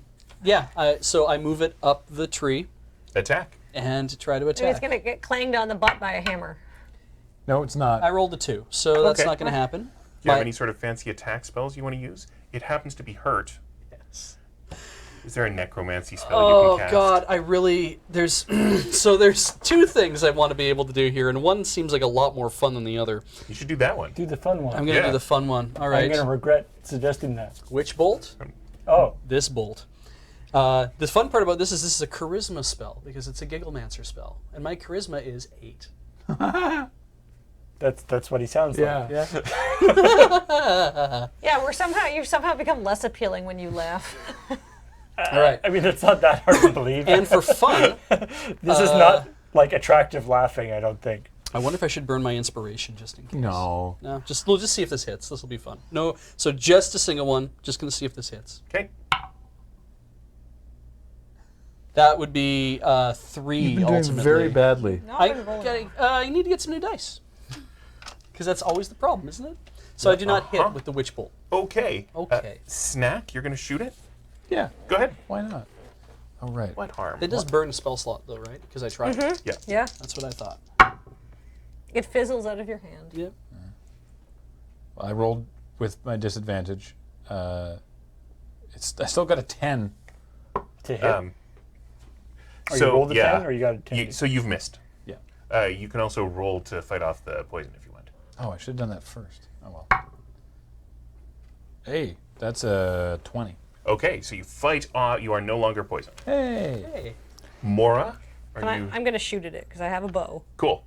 I move it up the tree Attack. and try to Maybe attack. it's gonna get clanged on the butt by a hammer. No, it's not. I rolled a 2, so that's Okay. not going to happen. Do you have My- any sort of fancy attack spells you want to use? It happens to be hurt. Yes. Is there a necromancy spell you Oh can cast? God, I really there's there's 2 things I want to be able to do here, and one seems like a lot more fun than the other. You should do that one. Do the fun one. I'm gonna Yeah. do the fun one. All I'm right. going to regret suggesting that. Which bolt? Oh, This bolt. The fun part about this is a charisma spell because it's a Gigglemancer spell, and my charisma is 8. that's what he sounds like. Yeah. Yeah, you've somehow become less appealing when you laugh. All right. I mean, it's not that hard to believe. And for fun, This is not, like, attractive laughing, I don't think. I wonder if I should burn my inspiration just in case. No. No, we'll just see if this hits. This will be fun. No, so just a single one. Just gonna see if this hits. Okay. That would be 3 ultimately. very badly. No, I'm rolling. You need to get some new dice. Because that's always the problem, isn't it? So I do not hit with the witch bolt. Okay. Okay. Snack, you're going to shoot it? Yeah. Go ahead. Why not? All right. What harm? It does burn a spell slot though, right? Because I tried. Yeah. Yeah. That's what I thought. It fizzles out of your hand. Yeah. I rolled with my disadvantage. I still got a 10. To hit. So, you rolled a yeah, 10 or you got a 10? so you've missed. Yeah. You can also roll to fight off the poison if you want. Oh, I should have done that first. Oh well. Hey, that's a 20. Okay, so you fight. You are no longer poisoned. Hey. Hey. Mora, are you I'm going to shoot at it because I have a bow. cool?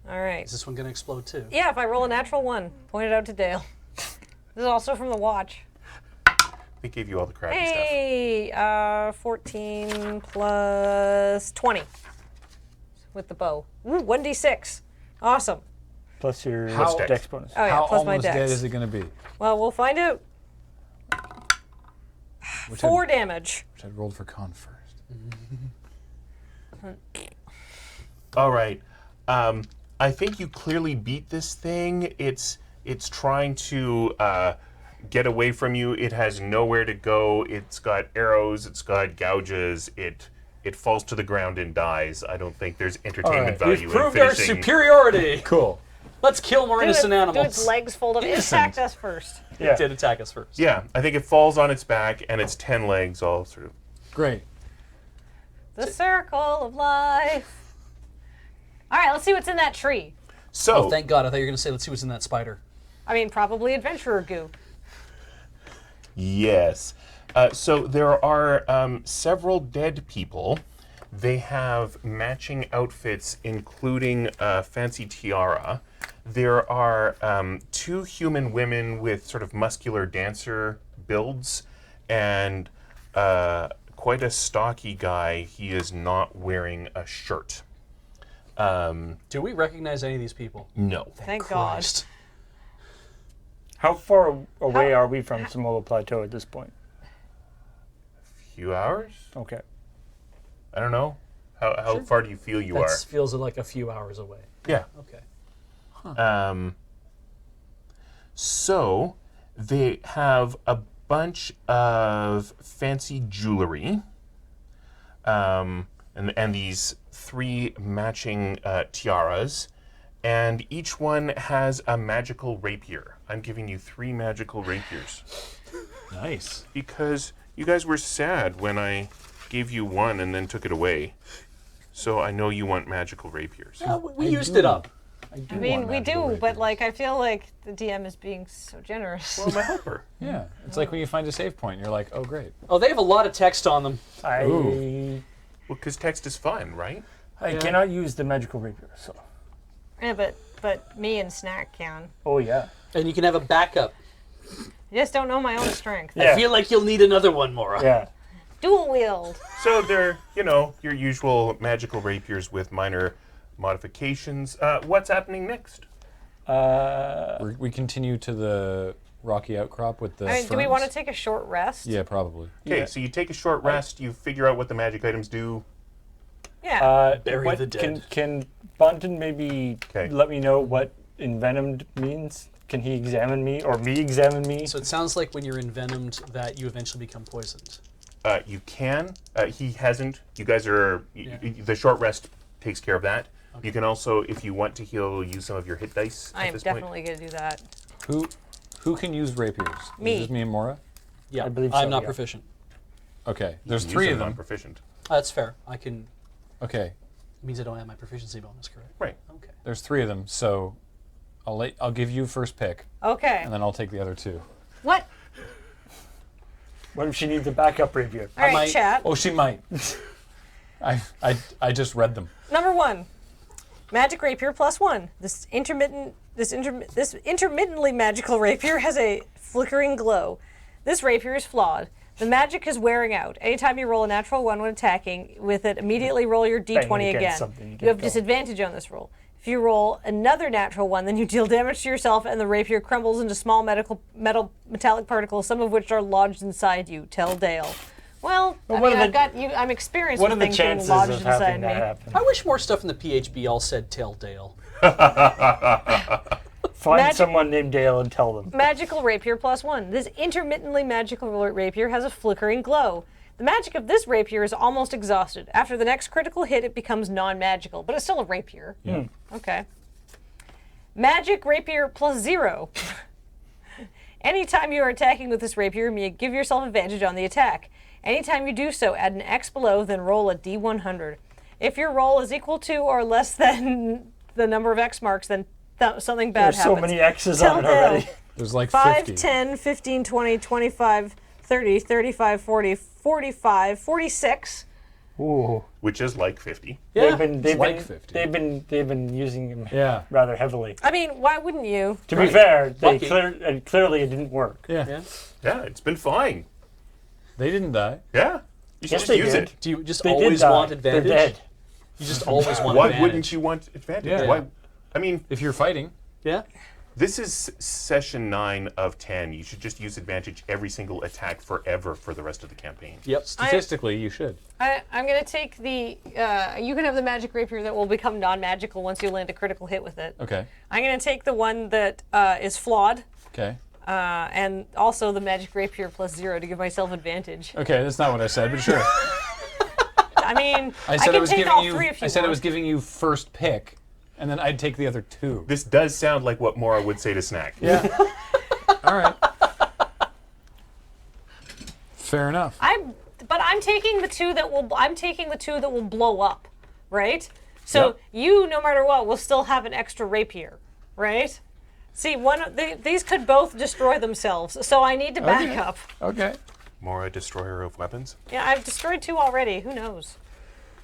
All right. Is this one gonna explode too? Yeah, if I roll a natural 1, point it out to Dale. This is also from the watch. They gave you all the crappy stuff. Hey, 14 plus 20 with the bow. Ooh, 1d6. Awesome. Plus your How- dex bonus. Oh yeah, How plus my almost dead dex. is it going to be? Well, we'll find out. Which 4 damage. Which I rolled for con first. All right. I think you clearly beat this thing. It's trying to get away from you. It has nowhere to go. It's got arrows. It's got gouges. It falls to the ground and dies. I don't think there's entertainment All right. value We've in proved our finishing. superiority. Cool. Let's kill more innocent Do animals. its legs fold up. It Innocent. attacked us first. It did attack us first. Yeah, I think it falls on its back and its 10 legs all through. Great. The circle of life. All right, let's see what's in that tree. So Oh, thank God! I thought you were gonna say, "Let's see what's in that spider." I mean, probably adventurer goo. yes. So there are several dead people. They have matching outfits, including a fancy tiara. There are 2 human women with sort of muscular dancer builds, and quite a stocky guy. He is not wearing a shirt. Do we recognize any of these people? No. Thank God. Christ. How far away are we from Semolo Plateau at this point? Few hours? Okay. I don't know. How far do you feel you That are? feels like a few hours away. Yeah. Okay. So they have a bunch of fancy jewelry, and these 3 matching tiaras, and each one has a magical rapier. I'm giving you 3 magical rapiers Nice. because you guys were sad when I gave you one and then took it away. So I know you want magical rapiers. We used it up. I mean, we do, but like, I feel like the DM is being so generous. Well, I'm a helper. Yeah. It's like when you find a save point, you're like, oh, great. Oh, they have a lot of text on them. I Well, because text is fun, right? cannot use the magical rapier, so. Yeah, but me and Snack can. Oh, yeah. And you can have a backup. I just don't know my own strength. Yeah. I feel like you'll need another one, Mora. Yeah. Dual wield. So they're, your usual magical rapiers with minor modifications. What's happening next? We continue to the rocky outcrop with the I mean, do we ferns? want to take a short rest? Yeah, probably. Okay, Yeah. so you take a short rest, you figure out what the magic items do. Yeah. Bury the dead. Can Bontan maybe 'Kay. let me know what envenomed means? Can he examine me or me examine me? So it sounds like when you're envenomed that you eventually become poisoned. You can. He hasn't. You guys are. Yeah. The short rest takes care of that. You can also, if you want to heal, use some of your hit dice. I at am this definitely going to do that. Who can use rapiers? Me. Is this me and Mora? Yeah, I believe I'm so, not yeah. proficient. Okay. There's Use 3 of them. Non-proficient. That's fair. I can. Okay. It means I don't have my proficiency bonus, correct? Right. Okay. There's 3 of them, so I'll give you first pick, Okay. and then I'll take the other 2. What? What if she needs a backup rapier? All right, might- chat. Oh, she might. I just read them. Number 1, magic rapier +1. This intermittently magical rapier has a flickering glow. This rapier is flawed. The magic is wearing out. Anytime you roll a natural 1 when attacking with it, immediately roll your d20 Bang against again. something, you You get have going. disadvantage on this roll. If you roll another natural one, then you deal damage to yourself, and the rapier crumbles into small metallic particles, some of which are lodged inside you. Tell Dale. Well, I mean, I'm experienced What with are the things being chances lodged of inside having me. that happen? I wish more stuff in the PHB all said "Tell Dale." Find someone named Dale and tell them. Magical rapier +1. This intermittently magical rapier has a flickering glow. The magic of this rapier is almost exhausted. After the next critical hit, it becomes non-magical, but it's still a rapier. Yeah. Okay. Magic rapier +0. Anytime you are attacking with this rapier, you may give yourself advantage on the attack. Anytime you do so, add an X below, then roll a D100. If your roll is equal to or less than the number of X marks, then something bad There's happens. so many X's Tell on it Dale. already. There's like 5, 50. 10, 15, 20, 25, 30, 35, 40, 45, 46. Ooh. Which is like 50. Yeah, They've like been 50. they've been using them Yeah. rather heavily. I mean, why wouldn't you? To be fair, they Lucky. clearly it didn't work. Yeah. Yeah. Yeah, it's been fine. They didn't die. Yeah. You should Yes, just they use did. it. Do you just They did always die. want advantage? They're dead. You just always want Why advantage. wouldn't you want advantage? Yeah. Why? I mean, If you're fighting. Yeah. this is session 9 of 10. You should just use advantage every single attack forever for the rest of the campaign. Yep. Statistically, you should. I'm going to take the... you can have the magic rapier that will become non-magical once you land a critical hit with it. Okay. I'm going to take the one that is flawed, Okay. and also the magic rapier +0 to give myself advantage. Okay, that's not what I said, but sure. I mean, I said can I was take giving all you. three if you I said I want. was giving you first pick, and then I'd take the other two. This does sound like what Morra would say to Snack. Yeah. All right. Fair enough. But I'm taking the two that will blow up, right? So you, no matter what, will still have an extra rapier, right? See, these could both destroy themselves, so I need to back up. Okay. Morra, destroyer of weapons. Yeah, I've destroyed 2 already. Who knows?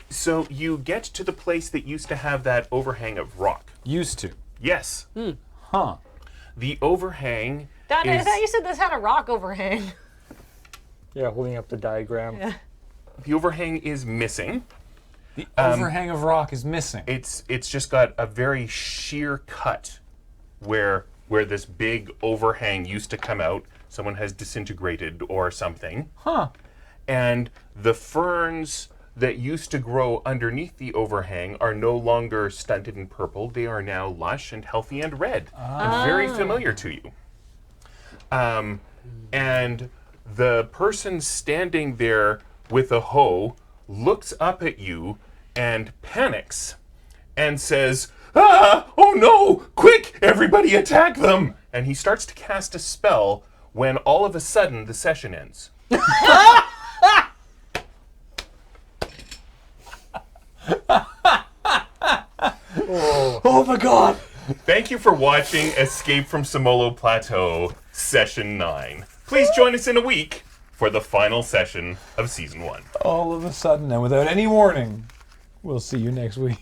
So you get to the place that used to have that overhang of rock. Used to. Yes. Huh. The overhang Dande, I is... thought you said this had a rock overhang. Yeah, holding up the diagram. Yeah. The overhang is missing. The overhang of rock is missing. It's just got a very sheer cut where this big overhang used to come out. Someone has disintegrated or something. Huh. And the ferns that used to grow underneath the overhang are no longer stunted and purple. They are now lush and healthy and red. And very familiar to you. And the person standing there with a hoe looks up at you and panics and says, "Ah! Oh no! Quick! Everybody attack them!" And he starts to cast a spell when all of a sudden the session ends. Oh my God! Thank you for watching Escape from Semolo Plateau, Session 9. Please join us in a week for the final session of Season 1. All of a sudden, and without any warning, we'll see you next week.